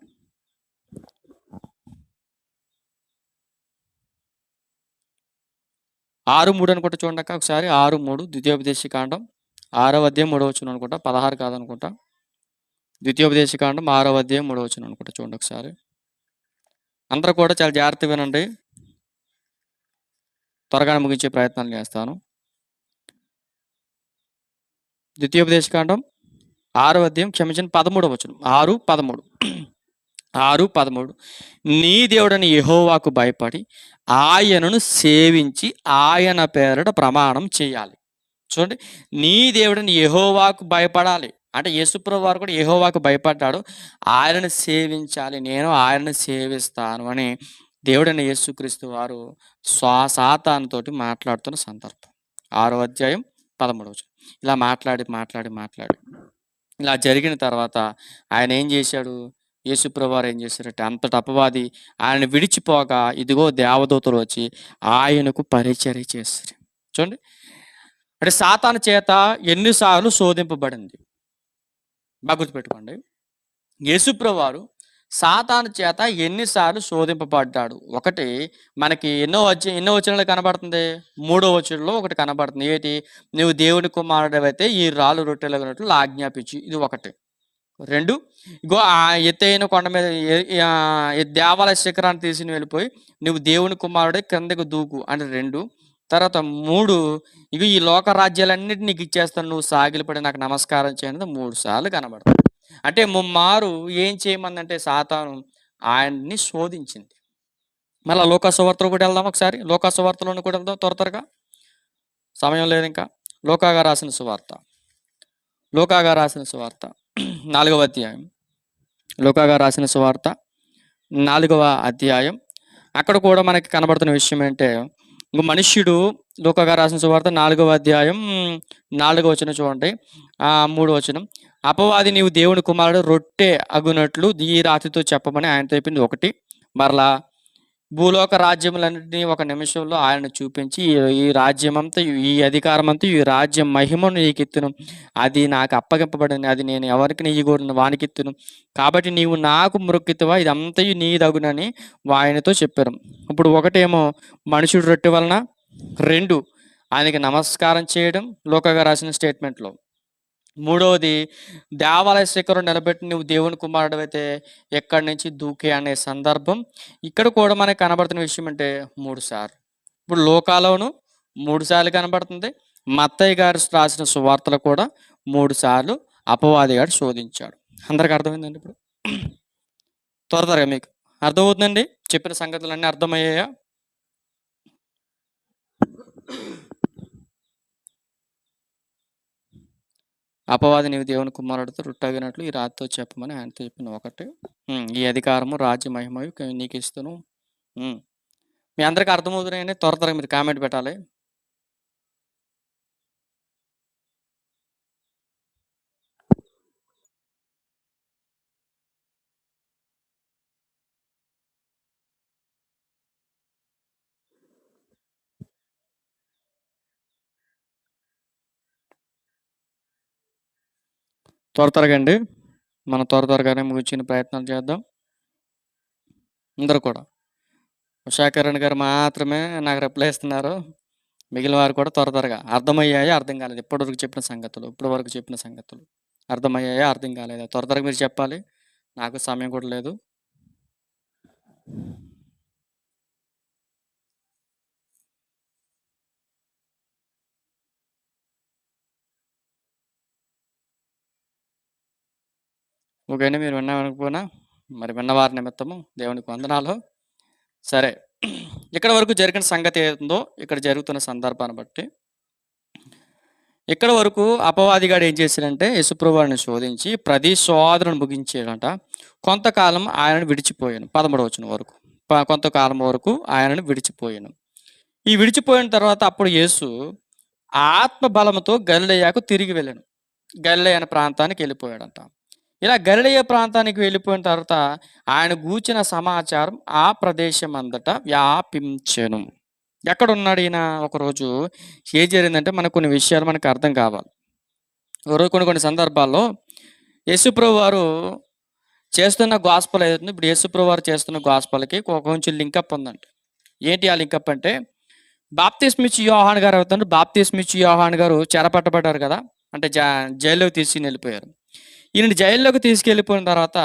6:3 అనుకుంటా. చూడండి అక్క ఒకసారి, 6:3 ద్వితీయోపదేశ కాండం 6వ అధ్యాయం 3వ వచనం అనుకుంటా, 16 కాదనుకుంటా. ద్వితీయోపదేశ కాండం 6వ అధ్యాయం 3వ వచనం అనుకుంటా. చూడండి ఒకసారి, అందరూ కూడా చాలా జాగ్రత్తగా వినండి, త్వరగా ముగించే ప్రయత్నాలు చేస్తాను. ద్వితీయోపదేశ కాండం 6వ అధ్యాయం, క్షమించండి, 13వ వచనం. 6:13 6:13 నీ దేవుడని యెహోవాకు భయపడి ఆయనను సేవించి ఆయన పేరట ప్రమాణం చేయాలి. చూడండి, నీ దేవుడని యెహోవాకు భయపడాలి అంటే యేసుప్రభు వారు కూడా యెహోవాకు భయపడ్డాడు, ఆయనను సేవించాలి, నేను ఆయనను సేవిస్తాను అని దేవుడైన యేసుక్రీస్తు వారు సాతానుతోటి మాట్లాడుతున్న సందర్భం. 6వ అధ్యాయం 13వ వచనం. ఇలా మాట్లాడి మాట్లాడి మాట్లాడి ఇలా జరిగిన తర్వాత ఆయన ఏం చేశాడు, యేసుప్రభు వారు ఏం చేశారంటే, అంతటి అపవాది ఆయన విడిచిపోగా ఇదిగో దేవదూతలు వచ్చి ఆయనకు పరిచర్య చేశారు. చూడండి, అంటే సాతాను చేత ఎన్నిసార్లు శోధింపబడింది. బాగా గుర్తుపెట్టుకోండి, యేసుప్రభు వారు సాతాను చేత ఎన్నిసార్లు శోధింపబడ్డాడు. ఒకటి మనకి ఎన్నో వచనాలు కనబడుతుంది, 3వ వచనంలో ఒకటి కనబడుతుంది. ఏంటి, నువ్వు దేవుని కుమారుడవైతే ఈ రాళ్ళు రొట్టెలగినట్లు ఆజ్ఞాపించు, ఇది ఒకటి. 2, ఇగో ఆ ఎత్తైన కొండ మీద దేవాలయ శిఖరాన్ని తీసుకుని వెళ్ళిపోయి నువ్వు దేవుని కుమారుడే కిందకు దూకు అంటే 2. తర్వాత 3, ఇగో ఈ లోక రాజ్యాలన్నిటిని నీకు ఇచ్చేస్తాను, నువ్వు సాగిలపడి నాకు నమస్కారం చేయనది 3 సార్లు కనబడుతుంది. అంటే ముమ్మారు ఏం చేయమందంటే సాతాను ఆయన్ని శోధించింది. మళ్ళీ లోకాసువార్తలో కూడా వెళ్దాం ఒకసారి, లోకాసువార్తలోని కూడా వెళ్దాం త్వరగా, సమయం లేదు ఇంకా. లోకాగా రాసిన సువార్త 4వ అధ్యాయం, లోకాగా రాసిన సువార్త 4వ అధ్యాయం. అక్కడ కూడా మనకి కనబడుతున్న విషయం ఏంటంటే, మనుష్యుడు, లోకాగా రాసిన సువార్త 4వ అధ్యాయం 4వ వచనం చూడండి, 3వ వచనం. అపవాది నీవు దేవుని కుమారుడు రొట్టె అగునట్లు ఈ రాతితో చెప్పమని ఆయనతో చెప్పింది ఒకటి. మరలా భూలోక రాజ్యములన్నింటినీ ఒక నిమిషంలో ఆయన చూపించి ఈ రాజ్యమంతా, ఈ అధికారమంతా, ఈ రాజ్యం మహిమను నీకెత్తును, అది నాకు అప్పగింపబడింది, అది నేను ఎవరికి నీయగోరిన వానికెత్తును, కాబట్టి నీవు నాకు మ్రొక్కితివా, ఇదంతయు నీదగునని ఆయనతో చెప్పారు. ఇప్పుడు ఒకటేమో మనుషుడు రొట్టె వలన, 2 ఆయనకి నమస్కారం చేయడం లోకగా రాసిన స్టేట్మెంట్లో, 3వది దేవాలయ శిఖరం నిలబెట్టి నువ్వు దేవుని కుమారుడు అయితే ఎక్కడి నుంచి దూకే అనే సందర్భం ఇక్కడ కూడా మనకి కనబడుతున్న విషయం అంటే 3 సార్లు. ఇప్పుడు లోకాలోను 3 సార్లు కనబడుతుంది, మత్తయ్య గారు రాసిన సువార్తలు కూడా 3 సార్లు అపవాది గారు శోధించాడు. అందరికి అర్థమైందండి? ఇప్పుడు త్వరగా మీకు అర్థమవుతుందండి? చెప్పిన సంగతులన్నీ అర్థమయ్యాయా? అపవాది నీవు దేవుని కుమారుడితో రొట్టెగినట్లు ఈ రాతితో చెప్పమని ఆయనతో చెప్పిన ఒకటి. ఈ అధికారము రాజ్య మహిమయు నీకు ఇస్తాను. మీ అందరికి అర్థమవుతున్నాయని త్వరగా మీరు కామెంట్ పెట్టాలి. త్వరగా అండి, మనం త్వరగానే ముగించిన ప్రయత్నం చేద్దాం. అందరూ కూడా ఉషాకరణ్ గారు మాత్రమే నాకు రిప్లై ఇస్తున్నారు. మిగిలిన వారు కూడా త్వరగా అర్థమయ్యాయా, అర్థం కాలేదు, ఇప్పటివరకు చెప్పిన సంగతులు అర్థమయ్యాయా, అర్థం కాలేదా, త్వరగా మీరు చెప్పాలి. నాకు సమయం కూడా లేదు. ఓకేనా? మీరు వినకపోయినా మరి విన్నవారి నిమిత్తము దేవునికి వందనాలు. సరే, ఇక్కడ వరకు జరిగిన సంగతి ఏందో, ఇక్కడ జరుగుతున్న సందర్భాన్ని బట్టి ఇక్కడ వరకు అపవాదిగాడు ఏం చేశాడంటే యేసుప్రభువుని శోధించి ప్రతి శోధనను ముగించాడంట. కొంతకాలం ఆయనను విడిచిపోయాను. 13వ వచనం వరకు కొంతకాలం వరకు ఆయనను విడిచిపోయాను. ఈ విడిచిపోయిన తర్వాత అప్పుడు యేసు ఆత్మ బలముతో గలిలయకు తిరిగి వెళ్ళాను. గలిలయ అనే ప్రాంతానికి వెళ్ళిపోయాడంట. ఇలా గలిలయ ప్రాంతానికి వెళ్ళిపోయిన తర్వాత ఆయన గూర్చిన సమాచారం ఆ ప్రదేశం అంతటా వ్యాపించెను. ఎక్కడున్నాడు ఈయన? ఒకరోజు ఏం జరిగిందంటే మనకు కొన్ని విషయాలు మనకు అర్థం కావాలి. ఒకరోజు కొన్ని సందర్భాల్లో యేసుప్రభు వారు చేస్తున్న గాస్పల్ ఏదైతుంది, ఇప్పుడు యేసుప్రభు వారు చేస్తున్న గాస్పల్కి కొంచెం లింకప్ ఉందండి. ఏంటి ఆ లింకప్ అంటే, బాప్తిస్మిచ్చి యోహాన్ గారు అవుతారు. బాప్తిస్మిచ్చి యోహాన్ గారు చెరపట్టబడ్డారు కదా, అంటే జైల్లోకి తీసుకుని వెళ్ళిపోయారు. ఈయన జైల్లోకి తీసుకెళ్ళిపోయిన తర్వాత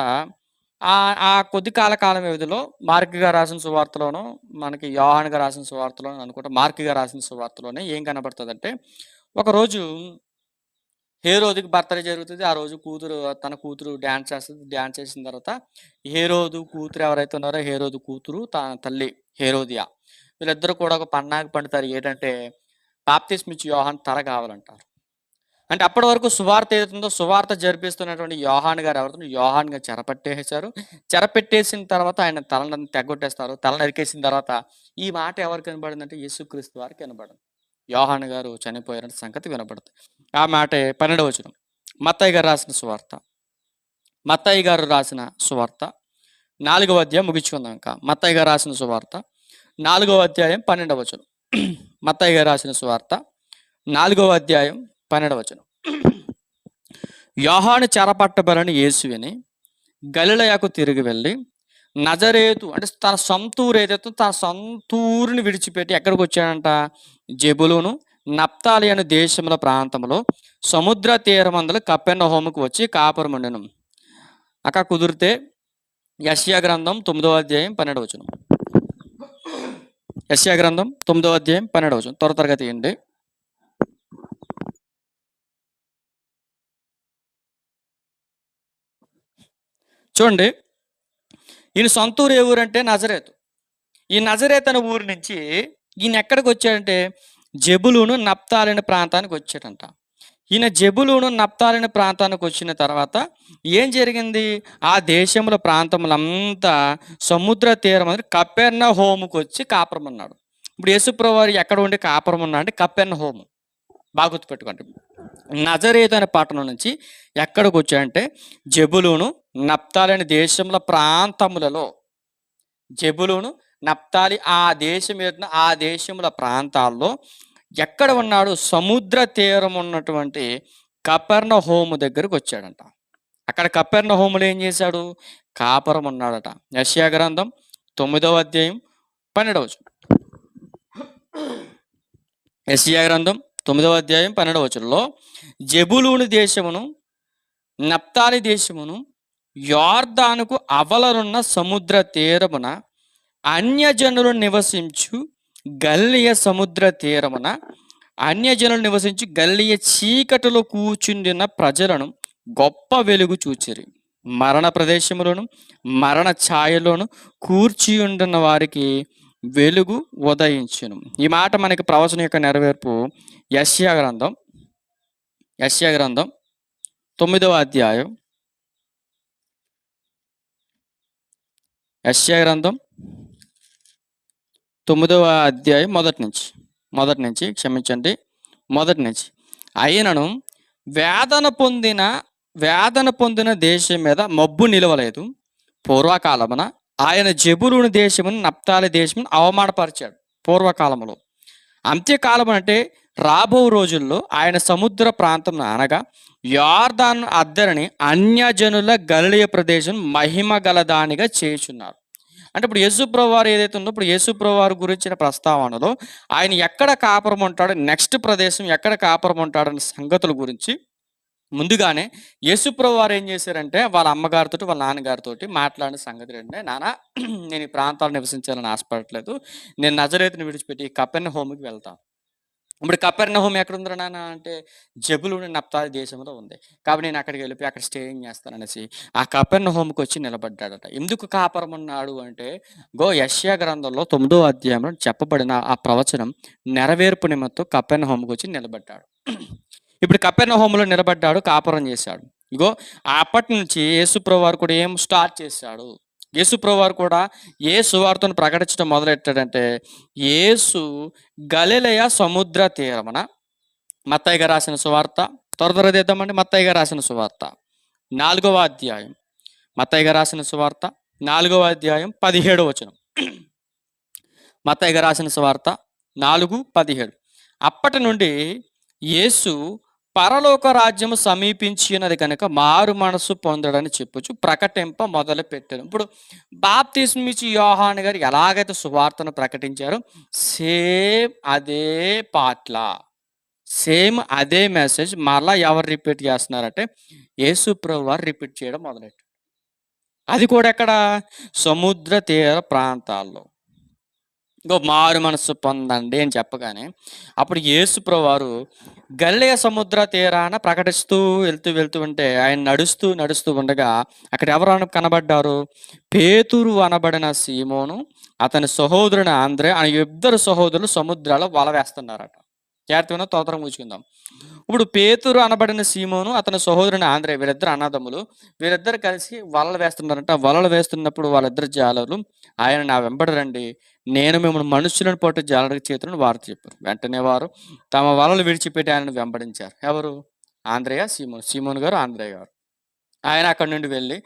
ఆ కొద్ది కాలం వ్యవధిలో మార్క్ గారు రాసిన సువార్తలోను, మనకి యోహాన్ గారు రాసిన సువార్తలోను అనుకుంటా, మార్క్ గారు రాసిన సువార్తలోనే ఏం కనబడుతుందంటే, ఒకరోజు హేరోదుకి బర్త్డే జరుగుతుంది. ఆ రోజు తన కూతురు డ్యాన్స్ చేస్తుంది. డ్యాన్స్ చేసిన తర్వాత హేరోదు కూతురు ఎవరైతే ఉన్నారో, హేరోదు కూతురు తన తల్లి హేరోదియా, వీళ్ళిద్దరూ కూడా ఒక పన్నాగ పండుతారు. ఏంటంటే బాప్తిస్మిచ్చి యోహాన్ తల కావాలంటారు. అంటే అప్పటి వరకు సువార్త ఏదైతుందో, సువార్త జరిపిస్తున్నటువంటి యోహాన్ గారు ఎవరుతుందో, యోహాన్ గారు చెరపెట్టేసిన తర్వాత ఆయన తలను తెగొట్టేస్తారు. తల నరికేసిన తర్వాత ఈ మాట ఎవరికి వినబడిందంటే యేసుక్రీస్తు వారికి వినబడింది. యోహాన్ గారు చనిపోయారనే సంగతి వినబడుతుంది. ఆ మాటే 12వ వచనం, మత్తయి గారు రాసిన సువార్త 4వ అధ్యాయం ముగించుకుందాం. ఇంకా మత్తయి గారు రాసిన సువార్త 4వ అధ్యాయం 12వ వచనం. మత్తయి గారు రాసిన సువార్త 4వ అధ్యాయం 12వ వచనం. యోహాను చెరపట్టబడిన యేసు విని గలిలయకు తిరిగి వెళ్ళి నజరేతు, అంటే తన సొంత ఊరు ఏదైతే తన సొంత ఊరిని విడిచిపెట్టి ఎక్కడికి వచ్చాడంట? జెబులూను నప్తాలి అనే దేశముల ప్రాంతంలో సముద్ర తీరమందులు కపెర్నహూముకు వచ్చి కాపురముండెను. అక్కడ కుదిరితే యెషయా గ్రంథం 9వ అధ్యాయం 12వ వచనం. యెషయా గ్రంథం 9వ అధ్యాయం 12వ వచనం త్వరగా తీయండి. చూడండి, ఈయన సొంత ఊరు ఏ ఊరంటే నజరేతు. ఈ నజరేతు అనే ఊరు నుంచి ఈయన ఎక్కడికి వచ్చాడంటే జెబులూను నప్తాలి అనే ప్రాంతానికి వచ్చాడంట. ఈయన జెబులూను నప్తాలి అనే ప్రాంతానికి వచ్చిన తర్వాత ఏం జరిగింది? ఆ దేశముల ప్రాంతములంతా సముద్ర తీరం కపెర్నహూముకు వచ్చి కాపురం ఉన్నాడు. ఇప్పుడు యేసుప్రభు వారు ఎక్కడ ఉండి కాపురం ఉన్నాడు అంటే కపెర్నహూము. బాగా గుర్తుపెట్టుకోండి. నజరేతు అనే పట్టణం నుంచి ఎక్కడికి వచ్చాడంటే జెబులూను నప్తాలి అనే దేశముల ప్రాంతములలో, జెబులూను నప్తాలి ఆ దేశముల ప్రాంతాల్లో ఎక్కడ ఉన్నాడు? సముద్ర తీరం ఉన్నటువంటి కపెర్నహూము దగ్గరకు వచ్చాడంట. అక్కడ కపెర్నహూములో ఏం చేశాడు? కాపురం ఉన్నాడట. యెషయా గ్రంథం 9వ అధ్యాయం 12వ వచనం. యెషయా గ్రంథం 9వ అధ్యాయం 12వ వచనంలో జెబులూను దేశమును నప్తాలి దేశమును యొర్దానుకు అవలనున్న సముద్ర తీరమున అన్యజనులు నివసించు గలిలయ సముద్ర తీరమున అన్యజనులు నివసించి గలిలయ చీకటిలో కూర్చుండిన ప్రజలను గొప్ప వెలుగు చూచిరి. మరణ ప్రదేశములోను మరణ ఛాయలోను కూర్చి ఉండిన వారికి వెలుగు ఉదయించును. ఈ మాట మనకి ప్రవచనం యొక్క నెరవేర్పు యెషయా గ్రంథం 9వ అధ్యాయం, యెషయా గ్రంథం 9వ అధ్యాయం మొదటి నుంచి క్షమించండి, మొదటి నుంచి. అయినను వేదన పొందిన దేశం మీద మబ్బు నిలవలేదు. పూర్వకాలమున ఆయన జెబులూను దేశమును నప్తాలి దేశమును అవమానపరిచాడు. పూర్వకాలములో. అంత్యకాలం అంటే రాబో రోజుల్లో ఆయన సముద్ర ప్రాంతం అనగా యోర్దాను అద్దరిని అన్యజనుల గలిలయ ప్రదేశం మహిమ గలదానిగా చేయుచున్నారు. అంటే ఇప్పుడు యేసుప్రభు వారు ఏదైతే ఉందో, ఇప్పుడు యేసుప్రభు వారి గురించిన ప్రస్తావనలో ఆయన ఎక్కడ కాపురం ఉంటాడు, నెక్స్ట్ ప్రదేశం ఎక్కడ కాపురం ఉంటాడన్న సంగతుల గురించి ముందుగానే యేసుప్రభు వారు ఏం చేశారంటే వాళ్ళ అమ్మగారితో వాళ్ళ నాన్నగారితోటి మాట్లాడిన సంగతి ఏంటంటే, నాన్న నేను ఈ ప్రాంతాలు నివసించాలని ఆశపడట్లేదు, నేను నజరేతుని విడిచిపెట్టి కపెర్నహూముకి వెళ్తాను. ఇప్పుడు కపెర్నహూము ఎక్కడ ఉందిరా నాన్న అంటే, జెబులూను నప్తాలి దేశంలో ఉంది. కాబట్టి నేను అక్కడికి వెళ్ళిపోయి అక్కడ స్టేయింగ్ చేస్తాననేసి ఆ కపెర్నహూముకి వచ్చి నిలబడ్డాడట. ఎందుకు కాపురం ఉన్నాడు అంటే, యెషయా గ్రంథంలో 9వ అధ్యాయంలో చెప్పబడిన ఆ ప్రవచనం నెరవేర్పు నిమిత్తం కపెర్నహూముకి వచ్చి నిలబడ్డాడు. ఇప్పుడు కపెర్నహూములో నిలబడ్డాడు, కాపురం చేశాడు. అప్పటి నుంచి యేసుప్రభు వారు కూడా ఏం స్టార్ట్ చేశాడు, యేసుప్రభు వారు కూడా ఏ సువార్తను ప్రకటించడం మొదలెట్టాడంటే, యేసు గలిలయ సముద్ర తీరమున, మత్తయి గారు రాసిన సువార్త త్వరదేద్దామండి. మత్తయి గారు రాసిన సువార్త 4వ అధ్యాయం, మత్తయి గారు రాసిన సువార్త 4వ అధ్యాయం 17వ వచనం. మత్తయి గారు రాసిన సువార్త 4:17. అప్పటి నుండి యేసు పరలోక రాజ్యము సమీపించినది కనుక మారు మనసు పొందడని చెప్పుచు ప్రకటింప మొదలు పెట్టారు. ఇప్పుడు బాప్తిస్మిచ్చి యోహాను గారు ఎలాగైతే సువార్తను ప్రకటించారో సేమ్ అదే పాట్ల, సేమ్ అదే మెసేజ్ మరలా ఎవరు రిపీట్ చేస్తున్నారంటే యేసు ప్రభు వారు రిపీట్ చేయడం మొదలెట్టారు. అది కూడా ఎక్కడ, సముద్ర తీర ప్రాంతాల్లో. మారు మనస్సు పొందండి అని చెప్పగానే అప్పుడు యేసుప్రభు వారు గలిలయ సముద్ర తీరాన ప్రకటిస్తూ వెళ్తూ ఉంటే ఆయన నడుస్తూ ఉండగా అక్కడ ఎవరు కనబడ్డారు? పేతురు అనబడిన సీమోను, అతని సహోదరుని ఆంద్రే అని ఇద్దరు సహోదరులు సముద్రాల్లో వల వేస్తున్నారట. జాగ్రత్తగా తోతరం కూర్చుకుందాం. ఇప్పుడు పేతురు అనబడిన సీమోను, అతని సహోదరుని ఆంద్రే, వీళ్ళిద్దరు అన్నదమ్ములు, వీళ్ళిద్దరు కలిసి వలలు వేస్తున్నారంట. వలలు వేస్తున్నప్పుడు వాళ్ళిద్దరు జాలరులు ఆయన నా వెంబడి రండి, నేను మిమ్మల్ని మనుషులను పట్టు జాలరికి చేతులను వారు చెప్పారు. వెంటనే వారు తమ వలలు విడిచిపెట్టి ఆయనను వెంబడించారు. ఎవరు? ఆంద్రేయ, సీమోను. సీమోను గారు, ఆంద్రేయ గారు. ఆయన అక్కడి నుండి వెళ్ళి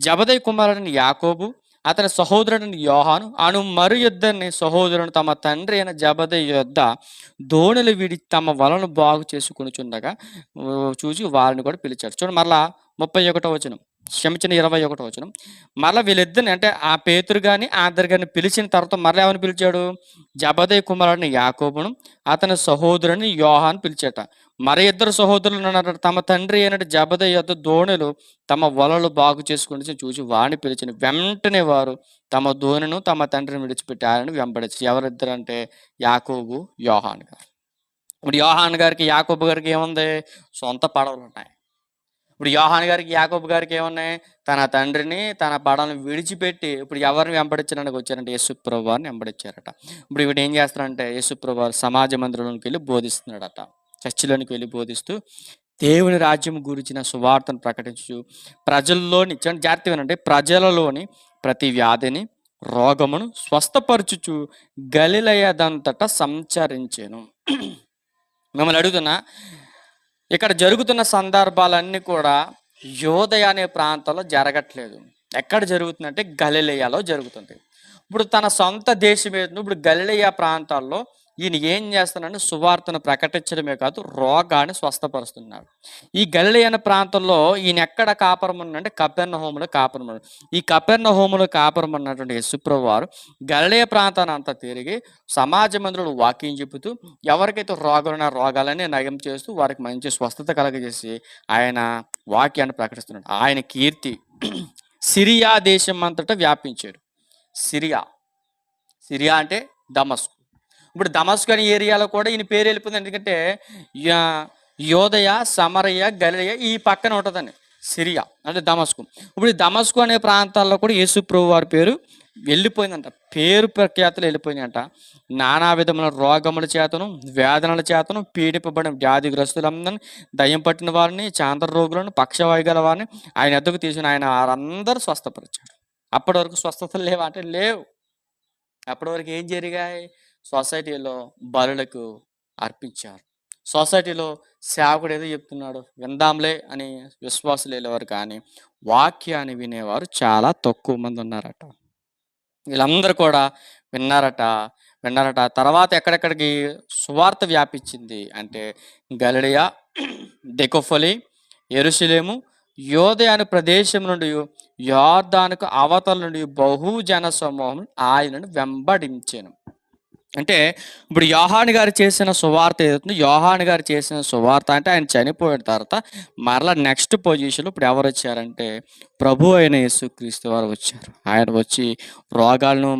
జబదయి కుమారుడిని యాకోబు, అతని సహోదరుడిని యోహాను అను మరు ఇద్దరిని సహోదరుని తమ తండ్రి అయిన జబదయి యొద్ద దోణులు విడి తమ వలను బాగు చేసుకునిచుండగా చూసి వారిని కూడా పిలిచారు. చూడండి మరలా 31వ వచనం, క్షమించిన 21వ వచనం. మరలా వీళ్ళిద్దరిని అంటే ఆ పేతురు గాని ఆంద్ర గారిని పిలిచిన తర్వాత మరలా ఎవరిని పిలిచాడు? జబదయి కుమారుడిని యాకోబును, అతని సహోదరుని యోహాను పిలిచాట. మరి ఇద్దరు సహోదరులు అన్నారు, తమ తండ్రి అయినట్టు జబదయి యొద్ద దోణులు తమ వలలు బాగు చేసుకుని చూసి వాడిని పిలిచిన వెంటనే వారు తమ దోణిను తమ తండ్రిని విడిచిపెట్టి ఆయన వెంబడించారు. ఎవరిద్దరు అంటే యాకోబు, యోహాను గారు. ఇప్పుడు యోహాను గారికి యాకోబు గారికి ఏముంది? సొంత పడవలు ఉన్నాయి. ఇప్పుడు యోహాను గారికి యాకోబు గారికి ఏమున్నాయి? తన తండ్రిని తన పడవలను విడిచిపెట్టి ఇప్పుడు ఎవరిని వెంబడించడానికి వచ్చారంటే యేసుప్రభు వారిని వెంబడించారట. ఇప్పుడు వీడు ఏం చేస్తారంటే యేసుప్రభు వారు సమాజ మందిరంలోకి వెళ్ళి బోధిస్తున్నాడట. చర్చిలోనికి వెళ్ళి బోధిస్తూ దేవుని రాజ్యం గురించిన సువార్తను ప్రకటించు ప్రజల్లోని, జాగ్రత్త వినండి, ప్రజలలోని ప్రతి వ్యాధిని రోగమును స్వస్థపరచుచు గలిలయదంతట సంచరించెను. మిమ్మల్ని అడుగుతున్నా, ఇక్కడ జరుగుతున్న సందర్భాలన్నీ కూడా యోదయ అనే ప్రాంతంలో జరగట్లేదు. ఎక్కడ జరుగుతుందంటే గలిలయలో జరుగుతుంది. ఇప్పుడు తన సొంత దేశం ఏదో, ఇప్పుడు గలిలయ ప్రాంతాల్లో ఈయన ఏం చేస్తున్నాడు? సువార్తను ప్రకటించడమే కాదు, రోగాన్ని స్వస్థపరుస్తున్నాడు. ఈ గలిలయ అనే ప్రాంతంలో ఈయన ఎక్కడ కాపురం ఉన్నాడంటే కపెర్నహూములో కాపురం ఉన్నాడు. ఈ కపెర్నహూములో కాపురం ఉన్నటువంటి యేసుప్రభు వారు గలిలయ ప్రాంతాన్ని అంతా తిరిగి సమాజ మందిరంలో వాక్యం చెబుతూ ఎవరికైతే రోగాలున్న రోగాలని నయం చేస్తూ వారికి మంచి స్వస్థత కలగజేసి ఆయన వాక్యాన్ని ప్రకటిస్తున్నాడు. ఆయన కీర్తి సిరియా దేశం అంతటా వ్యాపించాడు. సిరియా అంటే దమస్కు. ఇప్పుడు దమస్కు అనే ఏరియాలో కూడా ఈయన పేరు వెళ్ళిపోతుంది. ఎందుకంటే యోదయ, సమరయ, గలిలయ ఈ పక్కన ఉంటుందండి సిరియా అంటే దమస్కు. ఇప్పుడు ఈ దమస్కు అనే ప్రాంతాల్లో కూడా యేసుప్రభు వారి పేరు వెళ్ళిపోయిందంట, పేరు ప్రఖ్యాతులు వెళ్ళిపోయిందంట. నానా విధముల రోగముల చేతను వేదనల చేతను పీడింపబడిన వ్యాధిగ్రస్తులందరినీ, దయ్యం పట్టిన వారిని, చాంద్ర రోగులను, పక్షవాయు గల వారిని ఆయన ఎద్దకు తీసుకుని ఆయన వారందరూ స్వస్థపరిచాడు. అప్పటి వరకు స్వస్థతలు లేవా అంటే లేవు. అప్పటి వరకు ఏం జరిగాయి? సొసైటీలో బలులకు అర్పించారు. సొసైటీలో సేవకుడు ఏదో చెప్తున్నాడు విందాంలే అని విశ్వాసులు వెళ్ళేవారు, కానీ వాక్యాన్ని వినేవారు చాలా తక్కువ మంది ఉన్నారట. వీళ్ళందరూ కూడా విన్నారట. విన్నారట. తర్వాత ఎక్కడెక్కడికి సువార్త వ్యాపించింది అంటే గలిలయ, దెకోఫలి, యెరూషలేము, యోదయ అనే ప్రదేశం నుండి యొర్దానుకు అవతల నుండి బహుజన సమూహం ఆయనను వెంబడించెను. అంటే ఇప్పుడు యోహాను గారు చేసిన సువార్త ఏదైతుందో, యోహాను గారు చేసిన సువార్త అంటే ఆయన చనిపోయిన తర్వాత మరలా నెక్స్ట్ పొజిషన్లో ఇప్పుడు ఎవరు వచ్చారంటే ప్రభు అయిన యేసుక్రీస్తు వారు వచ్చారు. ఆయన వచ్చి రోగాలను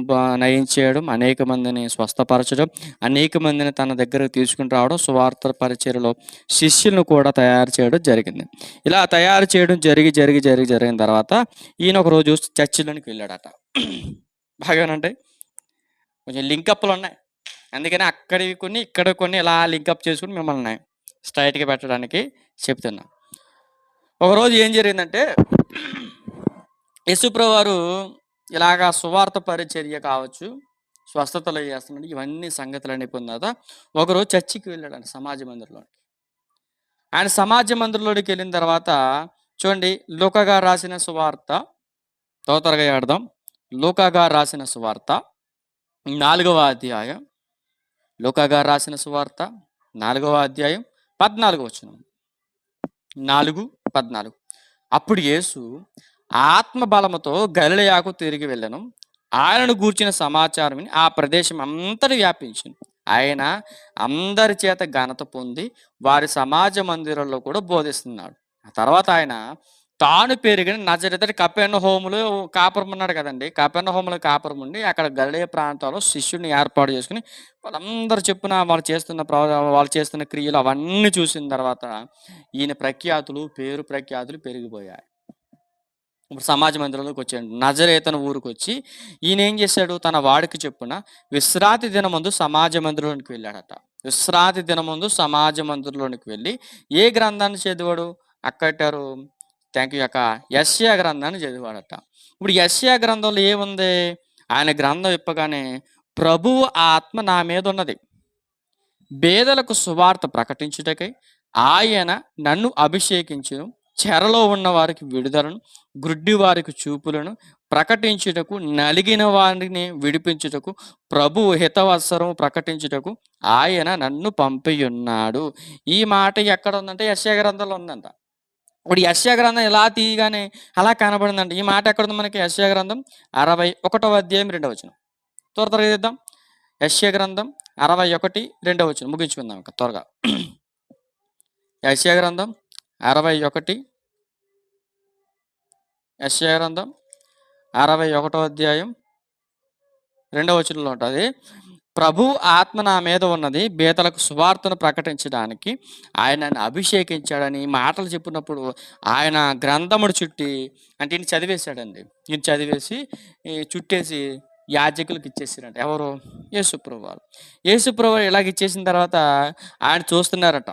నయం చేయడం, అనేక మందిని స్వస్థపరచడం, అనేక మందిని తన దగ్గరకు తీసుకుని రావడం, సువార్త పరిచర్యలో శిష్యులను కూడా తయారు చేయడం జరిగింది. ఇలా తయారు చేయడం జరిగిన తర్వాత ఈయన ఒక రోజు చర్చిలోనికి వెళ్ళాడట. బాగానంటే కొంచెం లింకప్లు ఉన్నాయి, అందుకని అక్కడివి కొన్ని ఇక్కడ కొన్ని ఇలా లింకప్ చేసుకుని మిమ్మల్ని స్ట్రైట్గా పెట్టడానికి చెప్తున్నా. ఒకరోజు ఏం జరిగిందంటే యేసుప్రభు వారు ఇలాగా సువార్త పరిచర్య కావచ్చు, స్వస్థతలు చేస్తున్నాడు, ఇవన్నీ సంగతులన్నీ పొందాక ఒకరోజు చర్చికి వెళ్ళాడు సమాజ మందిరంలోకి. ఆయన సమాజ మందిరంలోకి వెళ్ళిన తర్వాత చూడండి, లూకా గారు రాసిన సువార్త త్వరగా ఆడదాం. లూకా గారు రాసిన సువార్త 4వ అధ్యాయం, లూకా గారు రాసిన సువార్త 4వ అధ్యాయం 14వ వచనం. 4:14. అప్పుడు యేసు ఆత్మ బలముతో గలిలయకు తిరిగి వెళ్ళెను. ఆయనను గూర్చిన సమాచారం విని ఆ ప్రదేశం అంతటి వ్యాపించింది. ఆయన అందరి చేత ఘనత పొంది వారి సమాజ మందిరంలో కూడా బోధిస్తున్నాడు. ఆ తర్వాత ఆయన తాను పెరిగిన నజరేతు కపెర్నహూములో కాపురం ఉన్నాడు కదండి. కపెర్నహూములో కాపురం ఉండి అక్కడ గలిలయ ప్రాంతాల్లో శిష్యుడిని ఏర్పాటు చేసుకుని వాళ్ళందరూ చెప్పున వాళ్ళు చేస్తున్న క్రియలు అవన్నీ చూసిన తర్వాత ఈయన పేరు ప్రఖ్యాతులు పెరిగిపోయాయి. ఇప్పుడు సమాజ మందిరంలోకి వచ్చాడు. నజరేతను ఊరికి వచ్చి ఈయన ఏం చేశాడు, తన వాడికి చెప్పున విశ్రాంతి దినమందు సమాజ మందిరంలోనికి వెళ్ళాడట. విశ్రాంతి దినమందు సమాజ మందిరంలోనికి వెళ్ళి ఏ గ్రంథాన్ని చదివాడు, అక్కటారు యెషయా గ్రంథాన్ని చదివాడట. ఇప్పుడు యెషయా గ్రంథంలో ఏముంది, ఆయన గ్రంథం ఇప్పగానే ప్రభువు ఆత్మ నా మీద ఉన్నది, బేదలకు సువార్త ప్రకటించుటకై ఆయన నన్ను అభిషేకించును, చెరలో ఉన్న వారికి విడుదలను, గ్రుడ్డి వారికి చూపులను ప్రకటించుటకు, నలిగిన వారిని విడిపించుటకు, ప్రభువు హితవత్సరం ప్రకటించుటకు ఆయన నన్ను పంపియున్నాడు. ఈ మాట ఎక్కడ ఉందంటే యెషయా గ్రంథంలో ఉందంట. ఇప్పుడు యెషయా గ్రంథం ఇలా తీయగానే అలా కనబడిందంట. ఈ మాట ఎక్కడ ఉంది మనకి, యెషయా గ్రంథం 61వ అధ్యాయం 2వ వచనం. త్వరగా చేద్దాం. యెషయా గ్రంథం 61 వచనం ముగించుకుందాం త్వరగా. యెషయా గ్రంథం 61, యెషయా గ్రంథం 61వ అధ్యాయం 2వ వచనంలో ఉంటుంది. ప్రభు ఆత్మ నా మీద ఉన్నది, బేదలకు సువార్తను ప్రకటించడానికి ఆయన నన్ను అభిషేకించాడని మాటలు చెప్పినప్పుడు ఆయన గ్రంథముడు చుట్టి అంటే ఈయన చదివేశాడండి. ఈయన చదివేసి చుట్టేసి యాజకులకు ఇచ్చేసారంట. ఎవరు, యేసుప్రభు వారు. యేసుప్రభు వారు ఇలాగ ఇచ్చేసిన తర్వాత ఆయన చూస్తున్నారట.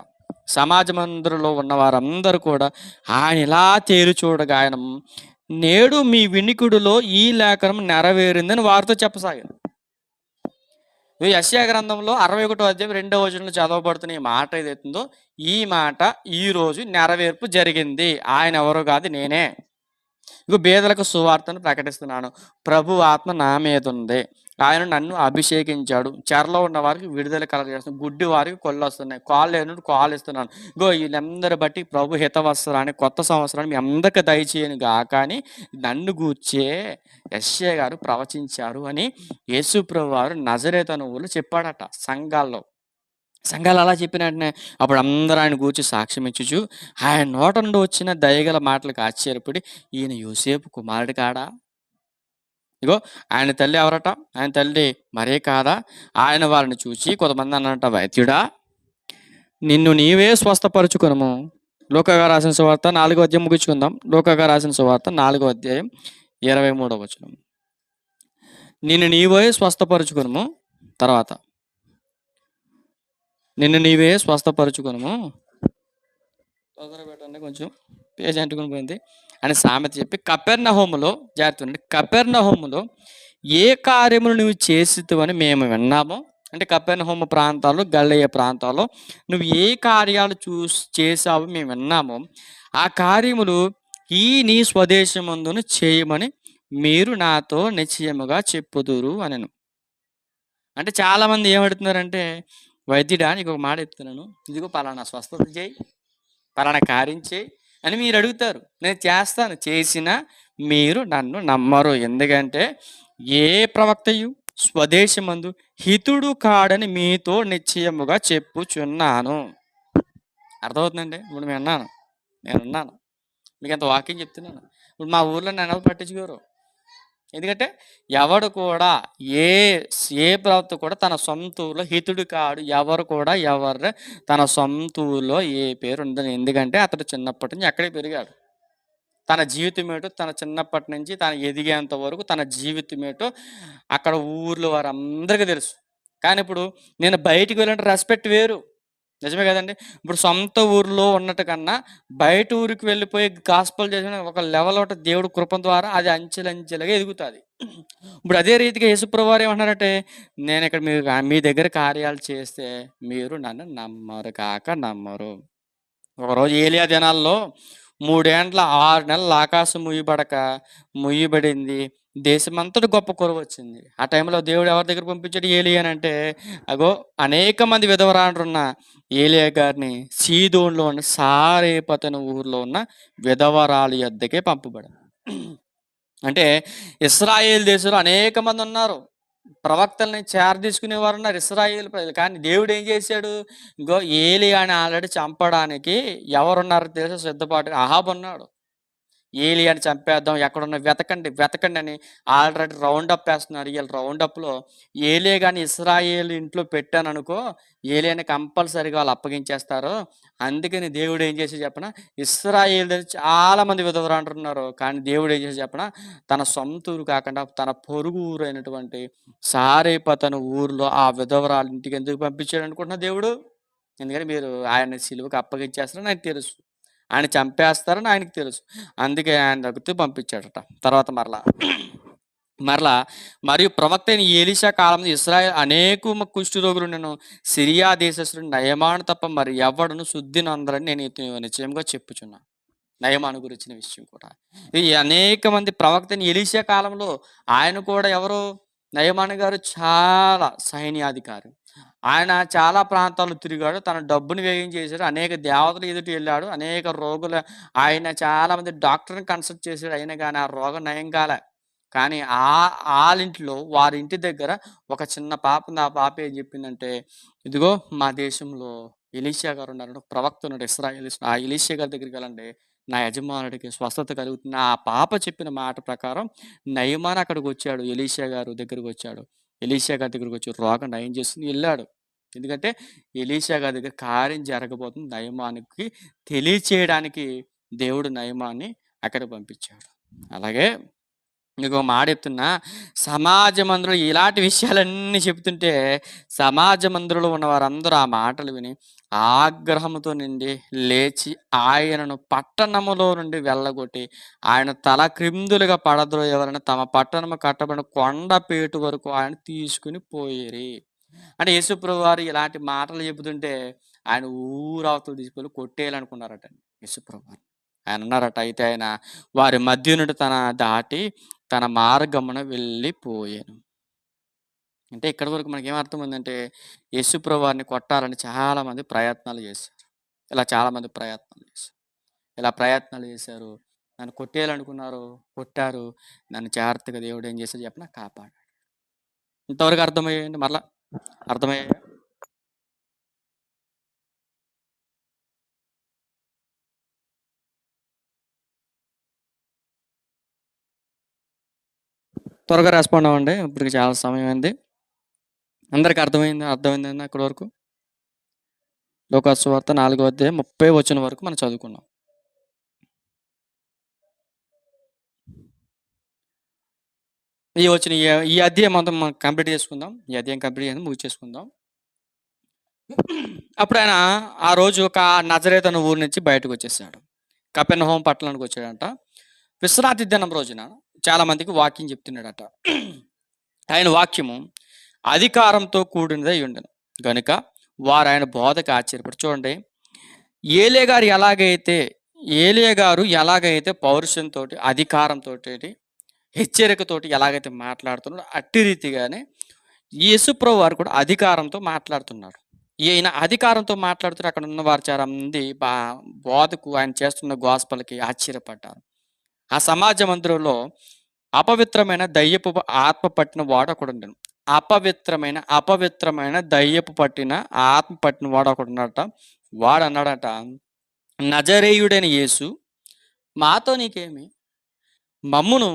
సమాజ మందిరంలో ఉన్న వారందరూ కూడా ఆయన ఇలా తేరు చూడగా ఆయన నేడు మీ వినికుడిలో ఈ లేఖనం నెరవేరిందని వారితో చెప్పసాగారు. యెషయా గ్రంథంలో 61వ అధ్యాయం 2వ వచనంలో చదవబడుతున్న ఈ మాట ఏదైతుందో ఈ మాట ఈ రోజు నెరవేర్పు జరిగింది. ఆయన ఎవరో కాదు, నేనే. ఇగో బేదలకు సువార్తను ప్రకటిస్తున్నాను, ప్రభు ఆత్మ నా మీద ఉంది, ఆయన నన్ను అభిషేకించాడు, చెరలో ఉన్న వారికి విడుదల కలగజేస్తున్నాను, గుడ్డి వారికి కొళ్ళు వస్తున్నాయి, కాళ్ళు లేని కాళ్ళు ఇస్తున్నాను. ఇగో వీళ్ళందరూ బట్టి ప్రభు హితవత్సరాన్ని కొత్త సంవత్సరాన్ని మీ అందరికి దయచేయను గాక అని నన్ను గూర్చే యెషయా గారు ప్రవచించారు అని యేసుప్రభు వారు నజరేతు ఊళ్ళో చెప్పాడట సంఘాల్లో. సంఘాలు అలా చెప్పిన వెంటనే అప్పుడు అందరూ ఆయన గూర్చి సాక్ష్యం ఇచ్చుచు ఆయన నోట నుండి వచ్చిన దయగల మాటలకు ఆశ్చర్యపడి ఈయన యోసేపు కుమారుడు కాడా, ఇగో ఆయన తల్లి ఎవరట, ఆయన తల్లి మరే కాదా, ఆయన వారిని చూసి కొంతమంది అన్నట, వైద్యుడా నిన్ను నీవే స్వస్థపరచుకునము. లూకా గారు రాసిన సువార్త 4వ అధ్యాయం ముగించుకుందాం. లూకా గారు రాసిన సువార్త 4వ అధ్యాయం 23వ వచనం. నిన్ను నీవే స్వస్థపరచుకునము, తర్వాత నిన్ను నీవే స్వస్థపరచుకునము, తొందరగా పెట్టండి కొంచెం పేజ్ అంటుకుని పోయింది అని సామెత చెప్పి కపెర్నహూములో జాగ్రత్త, కపెర్నహూములో ఏ కార్యములు నువ్వు చేసివని మేము విన్నామో, అంటే కపెర్నహూము ప్రాంతాల్లో గలిలయ ప్రాంతాల్లో నువ్వు ఏ కార్యాలు చేసావు మేము విన్నామో ఆ కార్యములు ఈ నీ స్వదేశమందును చేయమని మీరు నాతో నిశ్చయముగా చెప్పుదురు అనెను. అంటే చాలామంది ఏమడుగుతున్నారంటే, వైద్యుడా నీకు ఒక మాట చెప్తున్నాను. ఇదిగో పలానా స్వస్థత చేయి, పలానా కార్యం చేయి అని మీరు అడుగుతారు. నేను చేస్తాను. చేసినా మీరు నన్ను నమ్మరు. ఎందుకంటే ఏ ప్రవక్తయు స్వదేశమందు హితుడు కాడని మీతో నిశ్చయముగా చెప్పుచున్నాను. అర్థమవుతుందండి? ఇప్పుడు నేనున్నాను. మీకంత వాక్యం చెప్తున్నాను. ఇప్పుడు మా ఊర్లో నన్ను పట్టించుకోరు. ఎందుకంటే ఎవడు కూడా ఏ ఏ ప్రవక్త కూడా తన సొంత ఊర్లో హితుడు కాడు. ఎవరు కూడా తన సొంత ఊర్లో ఏ పేరు ఉండదు. ఎందుకంటే అతడు చిన్నప్పటి నుంచి అక్కడే పెరిగాడు. తన జీవితమేటో తన చిన్నప్పటి నుంచి తను ఎదిగేంత వరకు తన జీవితమేటో అక్కడ ఊర్లో వారందరికీ తెలుసు. కానీ ఇప్పుడు నేను బయటికి వెళ్ళిన రెస్పెక్ట్ వేరు. నిజమే కదండి! ఇప్పుడు సొంత ఊర్లో ఉన్నట్టు కన్నా బయట ఊరికి వెళ్ళిపోయి గాస్పెల్ చేసిన ఒక లెవెల్ ఒకటి దేవుడి కృప ద్వారా అది అంచెలంచెలుగా ఎదుగుతుంది. ఇప్పుడు అదే రీతిగా యేసుప్రభువారు వారు ఏమంటున్నారంటే, నేను ఇక్కడ మీ దగ్గర కార్యాలు చేస్తే మీరు నన్ను నమ్మరు. ఒకరోజు ఏలియా దినాల్లో 3 ఏండ్ల 6 నెలలు ఆకాశం ముయ్యబడింది. దేశమంతటి గొప్ప కరువొచ్చింది. ఆ టైంలో దేవుడు ఎవరి దగ్గర పంపించాడు ఏలియానంటే, అగో అనేక మంది విధవరాండ్రున్న ఏలియా గారిని సీదోన్‌లో ఉన్న సారేపతను ఊర్లో ఉన్న విధవరాలి యొద్దకే పంపబడాడు. అంటే ఇశ్రాయేల్ దేశంలో అనేక మంది ఉన్నారు. ప్రవక్తల్ని చేరదీసుకునేవారు ఉన్నారు ఇశ్రాయేల్ ప్రజలు. కానీ దేవుడు ఏం చేశాడు? ఇంగో ఏలీయాని ఆల్రెడీ చంపడానికి ఎవరున్నారో తెలుసా సిద్ధపాటుగా? అహాబు ఉన్నాడు. ఏలియాని చంపేద్దాం, ఎక్కడున్నా వెతకండి అని ఆల్రెడీ రౌండప్ వేస్తున్నారు. వీళ్ళు రౌండప్‌లో ఏలియా గాని ఇశ్రాయేల్ ఇంట్లో పెట్టాననుకో, ఏలియాని కంపల్సరీగా వాళ్ళు అప్పగించేస్తారు. అందుకని దేవుడు ఏం చేసాడో చెప్పనా? ఇశ్రాయేల్ దగ్గర చాలామంది విధవరాండ్రున్నారు. కానీ దేవుడు ఏం చేసాడో చెప్పనా? తన సొంత ఊరు కాకుండా తన పొరుగు ఊరు అయినటువంటి సారేపతను ఊర్లో ఆ విధవరాలు ఇంటికి ఎందుకు పంపించాడు అనుకుంటున్నా దేవుడు? ఎందుకంటే మీరు ఆయన్ని సిలువకి అప్పగించేస్తారని ఆయనకు తెలుసు. ఆయన చంపేస్తారని ఆయనకు తెలుసు. అందుకే ఆయన దగ్గరికి పంపించాడట. తర్వాత మరలా మరియు ప్రవక్త అయిన ఎలీషా కాలంలో ఇశ్రాయేల్ అనేక కుష్ఠరోగులుండెను. సిరియా దేశస్థుడు నయమాను తప్ప మరి ఎవడును శుద్ధి నొందరని నేను నిశ్చయంగా చెప్పుచున్నాను. నయమాను గురించిన విషయం కూడా. ఈ అనేక మంది ప్రవక్త అయిన ఎలీషా కాలంలో ఆయన కూడా ఎవరు? నయమాను గారు చాలా సైన్యాధికారి. ఆయన చాలా ప్రాంతాలు తిరిగాడు. తన డబ్బుని వ్యయం చేశాడు. అనేక దేవతల ఎదుట వెళ్ళాడు. అనేక రోగుల ఆయన చాలామంది డాక్టర్‌ని కన్సల్ట్ చేశాడు. అయినా గాని ఆ రోగం నయం కాలే. కానీ ఆళ్ళింట్లో వారి ఇంటి దగ్గర ఒక చిన్న పాప ఉంది. ఆ పాప ఏం చెప్పిందంటే, ఇదిగో మా దేశంలో ఎలీషా గారు ఉన్నారు. ఒక ప్రవక్త ఉన్నాడు ఇశ్రాయేలీస్. ఆ ఎలీషా గారి దగ్గరికి వెళ్ళండి. నా యజమానుడికి స్వస్థత కలుగుతుంది. ఆ పాప చెప్పిన మాట ప్రకారం నయమాను అక్కడికొచ్చాడు. ఎలీషా గారు దగ్గరికొచ్చాడు. ఎలీషా గారి దగ్గరికొచ్చి రోగం నయం చేసుకొని వెళ్ళాడు. ఎందుకంటే ఎలీషా గారి దగ్గర కార్యం జరగబోతుంది. నయమానుకి తెలియచేయడానికి దేవుడు నయమాన్ని అక్కడికి పంపించాడు. అలాగే నీకో మాట చెప్తున్నా, సమాజ మందిరంలో ఇలాంటి విషయాలన్నీ చెప్తుంటే సమాజ మందిరంలో ఉన్న వారందరూ ఆ మాటలు విని ఆగ్రహంతో నిండి లేచి ఆయనను పట్టణములో నుండి వెళ్ళగొట్టి ఆయన తల క్రిందులుగా పడద్రోయవలన తమ పట్టణము కట్టబడిన కొండపేటు వరకు ఆయన తీసుకుని పోయిరి. అంటే యేసుప్రభు వారు ఇలాంటి మాటలు చెబుతుంటే ఆయన ఊరవతలు తీసుకెళ్ళి కొట్టేయాలనుకున్నారట యేసుప్రభు వారు. ఆయన అన్నారట, అయితే ఆయన వారి మధ్య నుండి దాటి తన మార్గమున వెళ్ళిపోయాను. అంటే ఇక్కడి వరకు మనకేం అర్థమైందంటే యేసుప్రభు వారిని కొట్టాలని చాలామంది ప్రయత్నాలు చేశారు. ఇలా చాలామంది ప్రయత్నాలు చేశారు. ఇలా ప్రయత్నాలు చేశారు. నన్ను కొట్టేయాలనుకున్నారు, కొట్టారు. నన్ను జాగ్రత్తగా దేవుడు ఏం చేశాడో చెప్పిన కాపాడాడు. ఇంతవరకు అర్థమయ్యాయండి? మరలా అర్థమయ్యాయా? త్వరగా రెస్పాండ్ అవ్వండి. ఇప్పటికి చాలా సమయం అయింది. అందరికి అర్థమైందండి అక్కడి వరకు? లూకాసు వార్త 4వ అధ్యాయం 30 వచనం వరకు మనం చదువుకున్నాం. ఈ అధ్యాయం మొత్తం మనం కంప్లీట్ చేసుకుందాం. ఈ అధ్యాయం కంప్లీట్ చేసి ముగించేసుకుందాం. అప్పుడు ఆయన ఆ రోజు ఒక నజరేతు అనే ఊరు నుంచి బయటకు వచ్చేసాడు. కపెర్నహూము పట్టణానికి వచ్చాడంట. విశ్రాంతి దినం రోజున చాలా మందికి వాక్యం చెప్తున్నాడట. ఆయన వాక్యము అధికారంతో కూడినదై ఉండెను గనుక వారు ఆయన బోధకు ఆశ్చర్యపడి, చూడండి, ఏలియా గారు ఎలాగైతే పౌరుషంతో అధికారంతో హెచ్చరికతోటి ఎలాగైతే మాట్లాడుతున్నాడో అట్టి రీతిగానే ఈ యేసుప్రభు వారు కూడా అధికారంతో మాట్లాడుతున్నారు. ఈయన అధికారంతో మాట్లాడుతూ అక్కడ ఉన్న వారు చాలా మంది బోధకు ఆయన చేస్తున్న గోస్పల్‌కి ఆశ్చర్యపడ్డారు. ఆ సమాజ మందిరంలో అపవిత్రమైన దయ్యపు ఆత్మ పట్టిన వాడు ఒకడుండెను. అపవిత్రమైన దయ్యపు పట్టిన ఆత్మ పట్టిన వాడు ఒకడున్నాడట. వాడన్నాడట, నజరేయుడైన యేసు, మాతో నీకేమి? మమ్మును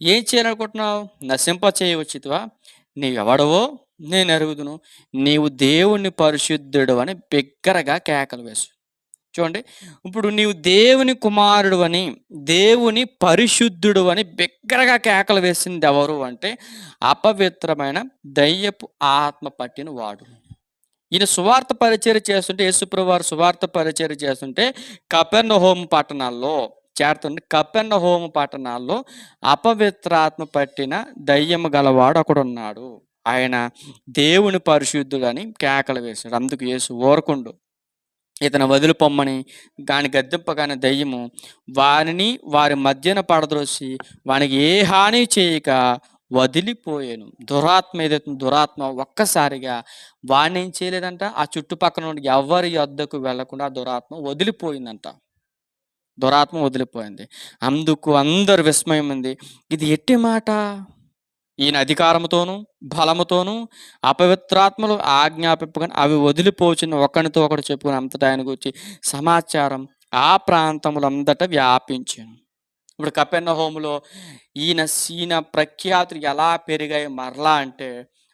ఏం చేయాలనుకుంటున్నావు? నశింపచేయవచ్చితివా? నీవెవడవో నేనెరుగుదును. నీవు దేవుని పరిశుద్ధుడు అని బిగ్గరగా కేకలు వేశాడు. చూడండి, ఇప్పుడు నీవు దేవుని కుమారుడు అని, దేవుని పరిశుద్ధుడు అని బిగ్గరగా కేకలు వేసింది ఎవరు అంటే, అపవిత్రమైన దయ్యపు ఆత్మ పట్టిన వాడు. ఈయన సువార్త పరిచర్య చేస్తుంటే, యేసుప్రభు వారు సువార్త పరిచర్య చేస్తుంటే కపెర్నహూము పట్టణాల్లో కపెర్నహూము పట్టణాల్లో అపవిత్రాత్మ పట్టిన దయ్యము గలవాడు ఒకడున్నాడు. ఆయన దేవుని పరిశుద్ధుడని కేకలు వేశాడు. అందుకు యేసు ఊరకుండు, ఇతను వదిలిపొమ్మని దాని గద్దెంపగానే దయ్యము వారిని వారి మధ్యన పడద్రోసి వానికి ఏ హాని చేయక వదిలిపోయాను. దురాత్మ ఏదైతే దురాత్మ ఒక్కసారిగా వాడిని ఏం చేయలేదంట, ఆ చుట్టుపక్కల నుండి ఎవరి యొద్దకు వెళ్లకుండా దురాత్మ వదిలిపోయిందంట. దురాత్మ వదిలిపోయింది. అందుకు అందరు విస్మయం ఉంది. ఇది ఎట్టి మాట? ఈయన అధికారముతోనూ బలముతోనూ అపవిత్రాత్మలు ఆజ్ఞాపింపగానే అవి వదిలిపోచున్న ఒకరితో ఒకడు చెప్పుకుని అంతటా ఆయన గురించి సమాచారం ఆ ప్రాంతములందట వ్యాపించాను. ఇప్పుడు కపెర్నహూములో ఈయన ప్రఖ్యాతులు ఎలా పెరిగాయి మరలా అంటే,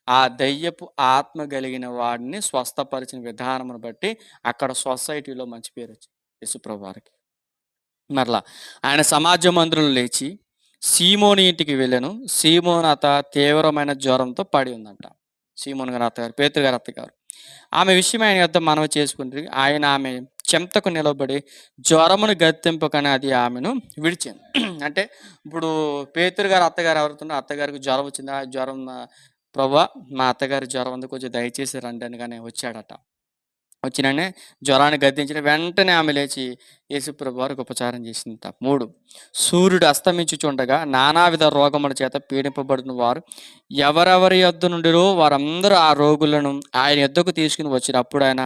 ఆ దయ్యపు ఆత్మ కలిగిన వాడిని స్వస్థపరిచిన విధానమును బట్టి అక్కడ సొసైటీలో మంచి పేరు వచ్చింది యేసుప్రభు వారికి. మరలా ఆయన సమాజ మందిరంలో లేచి సీమోని ఇంటికి వెళ్ళాను. సీమోను తీవ్రమైన జ్వరంతో పడి ఉందంట. సీమోను గారి అత్తగారు, పేతురు గారి అత్తగారు. ఆమె విషయం ఆయన యొద్ద మనవి చేసుకుంటే ఆయన ఆమె చెంతకు నిలబడి జ్వరమును గద్దెంపకని అది ఆమెను విడిచింది. అంటే ఇప్పుడు పేతురు గారు అత్తగారు ఎవరుతున్నా, అత్తగారికి జ్వరం వచ్చింది. ఆ జ్వరం, ప్రభువా మా అత్తగారి జ్వరం ఉంది, కొంచెం దయచేసి రండి అని కానీ వచ్చాడట. వచ్చిననే జ్వరాన్ని గద్దించిన వెంటనే ఆమె లేచి యేసుప్రభు వారికి ఉపచారం చేసిందట. 3, సూర్యుడు అస్తమించుచుండగా నానావిధ రోగముల చేత పీడింపబడిన వారు ఎవరెవరి యొద్ద నుండిరో వారందరూ ఆ రోగులను ఆయన యొద్దకు తీసుకుని వచ్చినప్పుడు ఆయన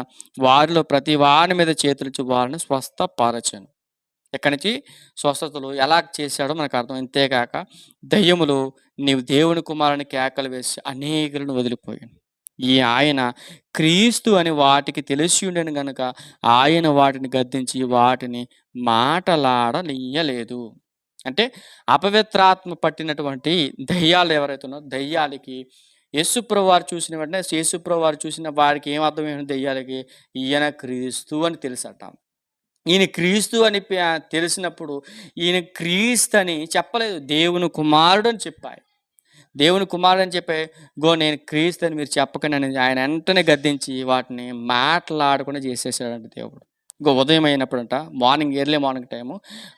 వారిలో ప్రతి వారి మీద చేతులుచి వారిని స్వస్థపరచెను. ఎక్కడి నుంచి స్వస్థతలు ఎలా చేశాడో మనకు అర్థం. ఇంతేకాక దయ్యములు నీవు దేవుని కుమారుని కేకలు వేసి అనేకులను వదిలిపోయాను. ఆయన క్రీస్తు అని వాటికి తెలిసి ఉండను గనుక ఆయన వాటిని గద్దించి వాటిని మాటలాడనీయలేదు. అంటే అపవిత్రాత్మ పట్టినటువంటి దయ్యాలు ఎవరైతే ఉన్నారో దయ్యాలకి యేసుప్రభు వారు చూసిన వెంటనే యేసుప్రభు వారు చూసిన వారికి ఏం అర్థమైంది? దయ్యాలకి ఈయన క్రీస్తు అని తెలుసట. ఈయన క్రీస్తు అని తెలిసినప్పుడు ఈయన క్రీస్తు అని చెప్పలేదు, దేవుని కుమారుడు అని చెప్పాయి. దేవుని కుమారుడు అని చెప్పే నేను క్రీస్తు అని మీరు చెప్పకండి అని ఆయన వెంటనే గద్దించి వాటిని మాట్లాడకుండా చేసేసాడంట దేవుడు. ఉదయం అయినప్పుడంట, ఎర్లీ మార్నింగ్ టైము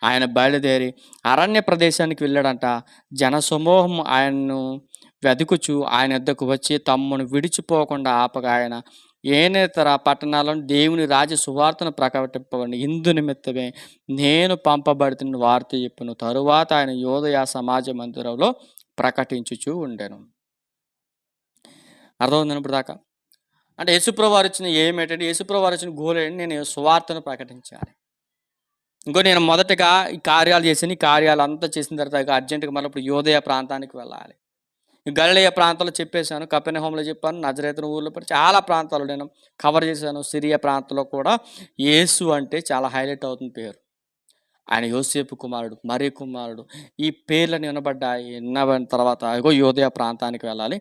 ఆయన బయలుదేరి అరణ్య ప్రదేశానికి వెళ్ళాడంట. జనసమూహం ఆయన్ను వెతుకుచు ఆయన వద్దకు వచ్చి తమ్మును విడిచిపోకుండా ఆపగా ఆయన ఏనేతర పట్టణాలను దేవుని రాజ్య సువార్తను ప్రకటింపబడి ఇందు నిమిత్తమే నేను పంపబడుతున్న వార్త చెప్పును. తరువాత ఆయన యోదయ సమాజ మందిరంలో ప్రకటించుచూ ఉండెను. అర్థమవుతుంది ఇప్పుడు దాకా? అంటే యేసుప్రభు వారు ఇచ్చిన ఏమేంటంటే, యేసుప్రభు వారు ఇచ్చిన గోల్ ఏంటి? నేను సువార్తను ప్రకటించాలి. నేను మొదటగా ఈ కార్యాలు చేశాను. ఈ కార్యాలు అంతా చేసిన తర్వాత అర్జెంటుగా మళ్ళీ ఇప్పుడు యోదయ ప్రాంతానికి వెళ్ళాలి. గలిలయ ప్రాంతాల్లో చెప్పేశాను, కపెర్నహూములో చెప్పాను, నజరేతు ఊర్లో చాలా ప్రాంతాలు నేను కవర్ చేశాను. సిరియా ప్రాంతంలో కూడా యేసు అంటే చాలా హైలైట్ అవుతుంది పేరు. ఆయన యోసేపు కుమారుడు, మరి కుమారుడు, ఈ పేర్లను వినబడ్డాయి. విన్న తర్వాత యోదయ ప్రాంతానికి వెళ్ళాలి.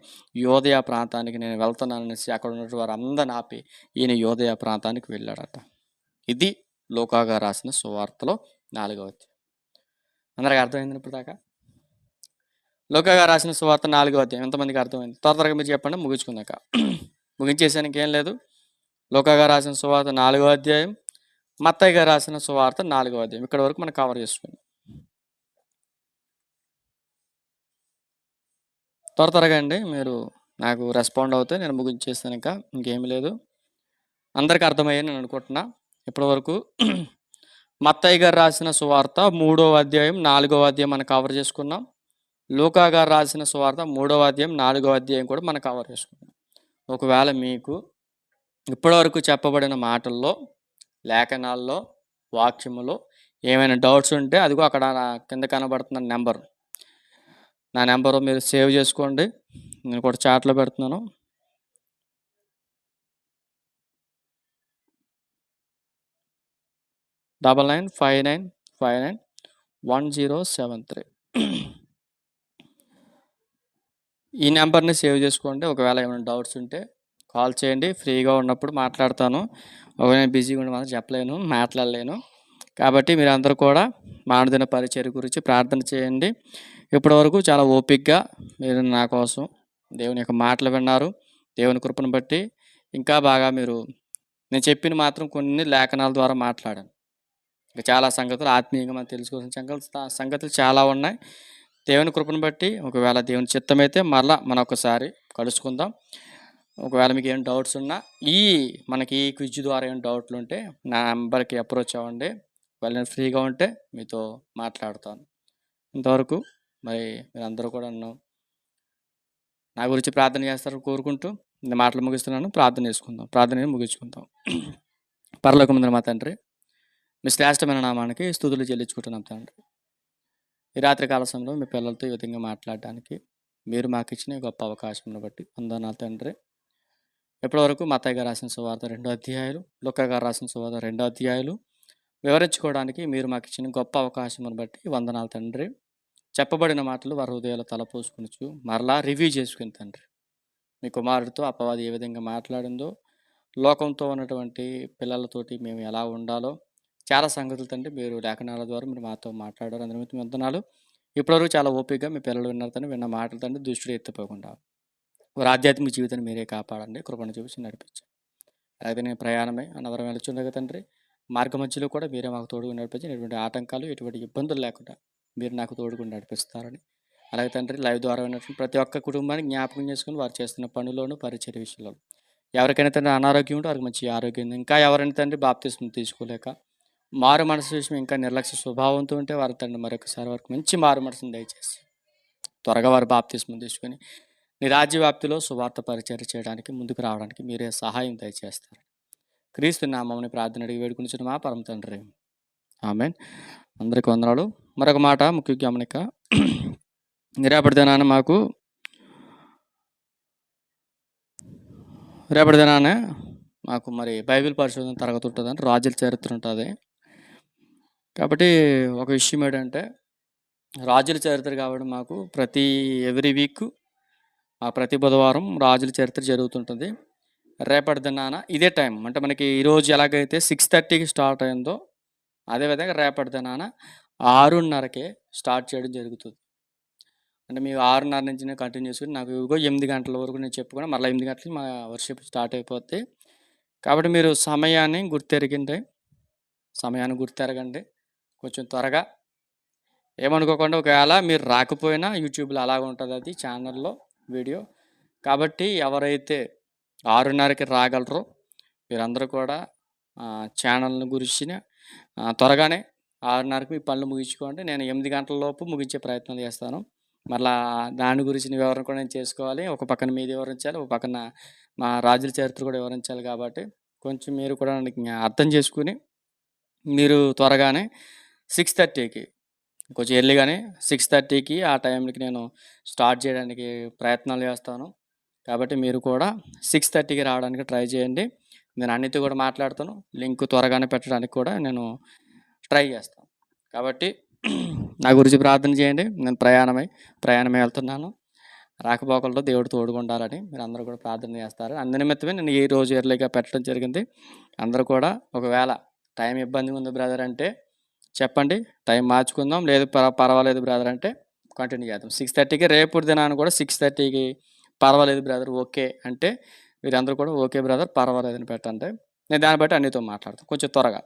యోదయ ప్రాంతానికి నేను వెళ్తున్నాననేసి అక్కడ ఉన్నటువంటి వారు అందరిని ఆపి ఈయన యోదయ ప్రాంతానికి వెళ్ళాడట. ఇది లూకా రాసిన సువార్తలో 4వ అధ్యాయం. అందరికి అర్థమైంది ఇప్పుడు దాకా? లూకా రాసిన సువార్త 4వ అధ్యాయం ఎంతమందికి అర్థమైంది? త్వరగా మీరు చెప్పండి, ముగించుకుందాక. ముగించేసాను, ఇంకేం లేదు. లూకా రాసిన సువార్త 4వ అధ్యాయం, మత్తయి రాసిన సువార్త 4వ అధ్యాయం. ఇక్కడ వరకు మనం కవర్ చేసుకుందాం. త్వరగా అండి, మీరు నాకు రెస్పాండ్ అవుతే నేను ముగించేస్తాను. ఇంకా ఇంకేమీ లేదు. అందరికి అర్థమయ్యని నేను అనుకుంటున్నా. ఇప్పటి వరకు మత్తయి రాసిన సువార్త 3వ అధ్యాయం 4వ అధ్యాయం మనం కవర్ చేసుకున్నాం. లూకా గారు రాసిన సువార్త 3వ అధ్యాయం 4వ అధ్యాయం కూడా మనం కవర్ చేసుకుందాం. ఒకవేళ మీకు ఇప్పటివరకు చెప్పబడిన మాటల్లో, లేఖనాల్లో, వాక్యములో ఏమైనా డౌట్స్ ఉంటే అదిగో అక్కడ కింద కనబడుతున్న నెంబర్, నా నెంబరు మీరు సేవ్ చేసుకోండి. నేను కూడా చాట్లో పెడుతున్నాను. 9959591073. ఈ నెంబర్ని సేవ్ చేసుకోండి. ఒకవేళ ఏమైనా డౌట్స్ ఉంటే కాల్ చేయండి. ఫ్రీగా ఉన్నప్పుడు మాట్లాడతాను. ఒకవేళ నేను బిజీగా ఉండి మాత్రం చెప్పలేను, మాట్లాడలేను. కాబట్టి మీరందరూ కూడా మానదిన పరిచర్య గురించి ప్రార్థన చేయండి. ఇప్పటివరకు చాలా ఓపికగా మీరు నా కోసం దేవుని యొక్క మాటలు విన్నారు. దేవుని కృపను బట్టి ఇంకా బాగా మీరు, నేను చెప్పిన మాత్రం కొన్ని లేఖనాల ద్వారా మాట్లాడాను. ఇంకా చాలా సంగతులు ఆత్మీయంగా మనం తెలుసుకోవాల్సిన సంగతులు చాలా ఉన్నాయి. దేవుని కృపను బట్టి ఒకవేళ దేవుని చిత్తమైతే మరలా మనం ఒకసారి కలుసుకుందాం. ఒకవేళ మీకు ఏం డౌట్స్ ఉన్నా మనకి ఈ క్విజ్ ద్వారా ఏం డౌట్లు ఉంటే నా నెంబర్కి అప్రోచ్ అవ్వండి. ఒకవేళ నేను ఫ్రీగా ఉంటే మీతో మాట్లాడతాను. ఇంతవరకు మరి మీరందరూ కూడా నా గురించి ప్రార్థన చేస్తారని కోరుకుంటూ నేను మాటలు ముగిస్తున్నాను. ప్రార్థన చేసుకుందాం. ప్రార్థన ముగించుకుందాం. పరలోకమందున మా తండ్రి, మీ శ్రేష్టమైన నామానికి స్తుతులు చెల్లించుకుంటున్నాం తండ్రి. ఈ రాత్రికాల సమయంలో మీ పిల్లలతో ఈ విధంగా మాట్లాడడానికి మీరు మాకు ఇచ్చిన గొప్ప అవకాశం బట్టి వందనాలు తండ్రి. ఎప్పటివరకు మత్తయి గారు రాసిన సువార్త 2 అధ్యాయాలు, లూకా గారు రాసిన సువార్త 2 అధ్యాయాలు వివరించుకోవడానికి మీరు మాకు ఇచ్చిన గొప్ప అవకాశం బట్టి వందనాలు తండ్రి. చెప్పబడిన మాటలు వారి హృదయాలు తలపోసుకొనొచ్చు మరలా రివ్యూ చేసుకుని తండ్రి, మీ కుమారుడితో అపవాది ఏ విధంగా మాట్లాడిందో, లోకంతో ఉన్నటువంటి పిల్లలతోటి మేము ఎలా ఉండాలో చాలా సంగతులు తండ్రి మీరు లేఖనాల ద్వారా మీరు మాతో మాట్లాడారు. అందరి వందనాలు. ఇప్పటివరకు చాలా ఓపికగా మీ పిల్లలు విన్నారు తండ్రి. విన్న మాటలు తండ్రి దృష్టిలో ఎత్తిపోకుండా వారి ఆధ్యాత్మిక జీవితాన్ని మీరే కాపాడండి, కృపను చూపించి నడిపించండి. అలాగే నేను ప్రయాణమే అన్నవరం వెళ్తుండగా తండ్రి, మార్గ మధ్యలో కూడా మీరే మాకు తోడుగా నడిపించి ఎటువంటి ఆటంకాలు ఎటువంటి ఇబ్బందులు లేకుండా మీరు నాకు తోడుగా నడిపిస్తారని, అలాగే తండ్రి లైవ్ ద్వారా ఉన్నటువంటి ప్రతి ఒక్క కుటుంబాన్ని జ్ఞాపకం చేసుకుని వారు చేస్తున్న పనుల్లోనూ పరిచర్య విషయంలో ఎవరికైనా తండ్రి అనారోగ్యం ఉంటే వారికి మంచి ఆరోగ్యం, ఇంకా ఎవరైనా తండ్రి బాప్తిస్మం తీసుకోలేక మారు మనసు విషయం ఇంకా నిర్లక్ష్య స్వభావంతో ఉంటే వారి తండ్రి మరొకసారి వారికి మంచి మారు మనసును దయచేసి త్వరగా వారు బాప్తిస్మం తీసుకొని నీ రాజ్య వ్యాప్తిలో సువార్త పరిచర్య చేయడానికి ముందుకు రావడానికి మీరే సహాయం దయచేస్తారు. క్రీస్తు నామముని ప్రార్థన అడిగి వేడుకుని మా పరమ తండ్రి, ఆమెన్. అందరికి వందనాలు. మరొక మాట ముఖ్య గమనిక, రేపటి దినాన మాకు మరి బైబిల్ పరిశోధన తరగతి ఉంటుందని, రాజుల చరిత్ర ఉంటుంది. కాబట్టి ఒక విషయం ఏంటంటే రాజుల చరిత్ర కాబట్టి మాకు ఎవ్రీ వీక్ ప్రతి బుధవారం రాజుల చరిత్ర జరుగుతుంటుంది. రేపటి దినాన ఇదే టైం, అంటే మనకి ఈరోజు ఎలాగైతే 6:30కి స్టార్ట్ అయిందో అదేవిధంగా రేపటి దినాన 6:30కే స్టార్ట్ చేయడం జరుగుతుంది. అంటే మేము 6:30 నుంచి కంటిన్యూ చేసుకుని నాకు 8 గంటల వరకు నేను చెప్పుకుని మళ్ళీ 8 గంటలకి మా వర్షిప్ స్టార్ట్ అయిపోద్ది. కాబట్టి మీరు సమయాన్ని గుర్తెరగండి కొంచెం త్వరగా. ఏమనుకోకుండా ఒకవేళ మీరు రాకపోయినా యూట్యూబ్లో అలాగ ఉంటుంది అది ఛానల్లో వీడియో. కాబట్టి ఎవరైతే 6:30కి రాగలరో మీరందరూ కూడా ఛానల్ని గురించి త్వరగానే 6:30కి మీ పనులు ముగించుకోండి. నేను 8 గంటల లోపు ముగించే ప్రయత్నం చేస్తాను. మళ్ళీ దాని గురించి వివరణ కూడా నేను చేసుకోవాలి. ఒక పక్కన మీది వివరించాలి, ఒక పక్కన మా రాజుల చరిత్ర కూడా వివరించాలి. కాబట్టి కొంచెం మీరు కూడా అర్థం చేసుకుని మీరు త్వరగానే 6:30కి, కొంచెం ఎర్లీగానే 6:30కి ఆ టైంకి నేను స్టార్ట్ చేయడానికి ప్రయత్నాలు చేస్తాను. కాబట్టి మీరు కూడా 6:30కి రావడానికి ట్రై చేయండి. నేను అన్నిటితో కూడా మాట్లాడతాను. లింక్ త్వరగానే పెట్టడానికి కూడా నేను ట్రై చేస్తాను. కాబట్టి నా గురించి ప్రార్థన చేయండి. నేను ప్రయాణమే వెళ్తున్నాను. రాకపోకలతో దేవుడు తోడుకుండాలని మీరు అందరూ కూడా ప్రార్థన చేస్తారు. అందునిమిత్తమే నేను ఈ రోజు ఎర్లీగా పెట్టడం జరిగింది. అందరూ కూడా ఒకవేళ టైం ఇబ్బంది ఉంది బ్రదర్ అంటే చెప్పండి, టైం మార్చుకుందాం. లేదు పర్వాలేదు బ్రదర్ అంటే కంటిన్యూ చేద్దాం. 6:30కి రేపు దినాన్ని కూడా 6:30కి పర్వాలేదు బ్రదర్ ఓకే అంటే మీరందరూ కూడా ఓకే బ్రదర్ పర్వాలేదని పెట్టండి. నేను దాన్ని బట్టి అన్నితో మాట్లాడతాను కొంచెం త్వరగా.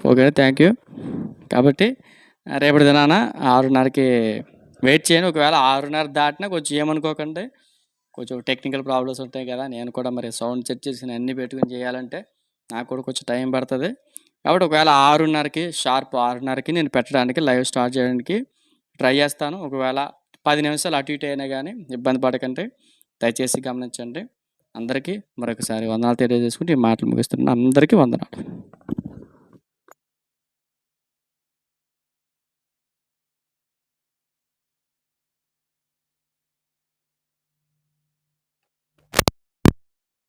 ఓకే. Thank you. కాబట్టి రేపటి దినాన 6:30కి వెయిట్ చేయండి. ఒకవేళ 6:30 దాటినా కొంచెం ఏమనుకోకండి. కొంచెం టెక్నికల్ ప్రాబ్లమ్స్ ఉంటాయి కదా! నేను కూడా మరి సౌండ్ సెట్ చేసి అన్నీ పెట్టుకొని చేయాలంటే నాకు కూడా కొంచెం టైం పడతది. కాబట్టి ఒకవేళ 6:30కి షార్ప్ 6:30కి నేను పెట్టడానికి లైవ్ స్టార్ట్ చేయడానికి ట్రై చేస్తాను. ఒకవేళ 10 నిమిషాలు అటు ఇటు అయినా గానీ ఇబ్బంది పడకండి. దయచేసి గమనించండి. అందరికీ మరొకసారి వందనాలు తెలియజేసుకుంటూ ఈ మాటలు ముగిస్తున్నాను. అందరికీ వందనాలు.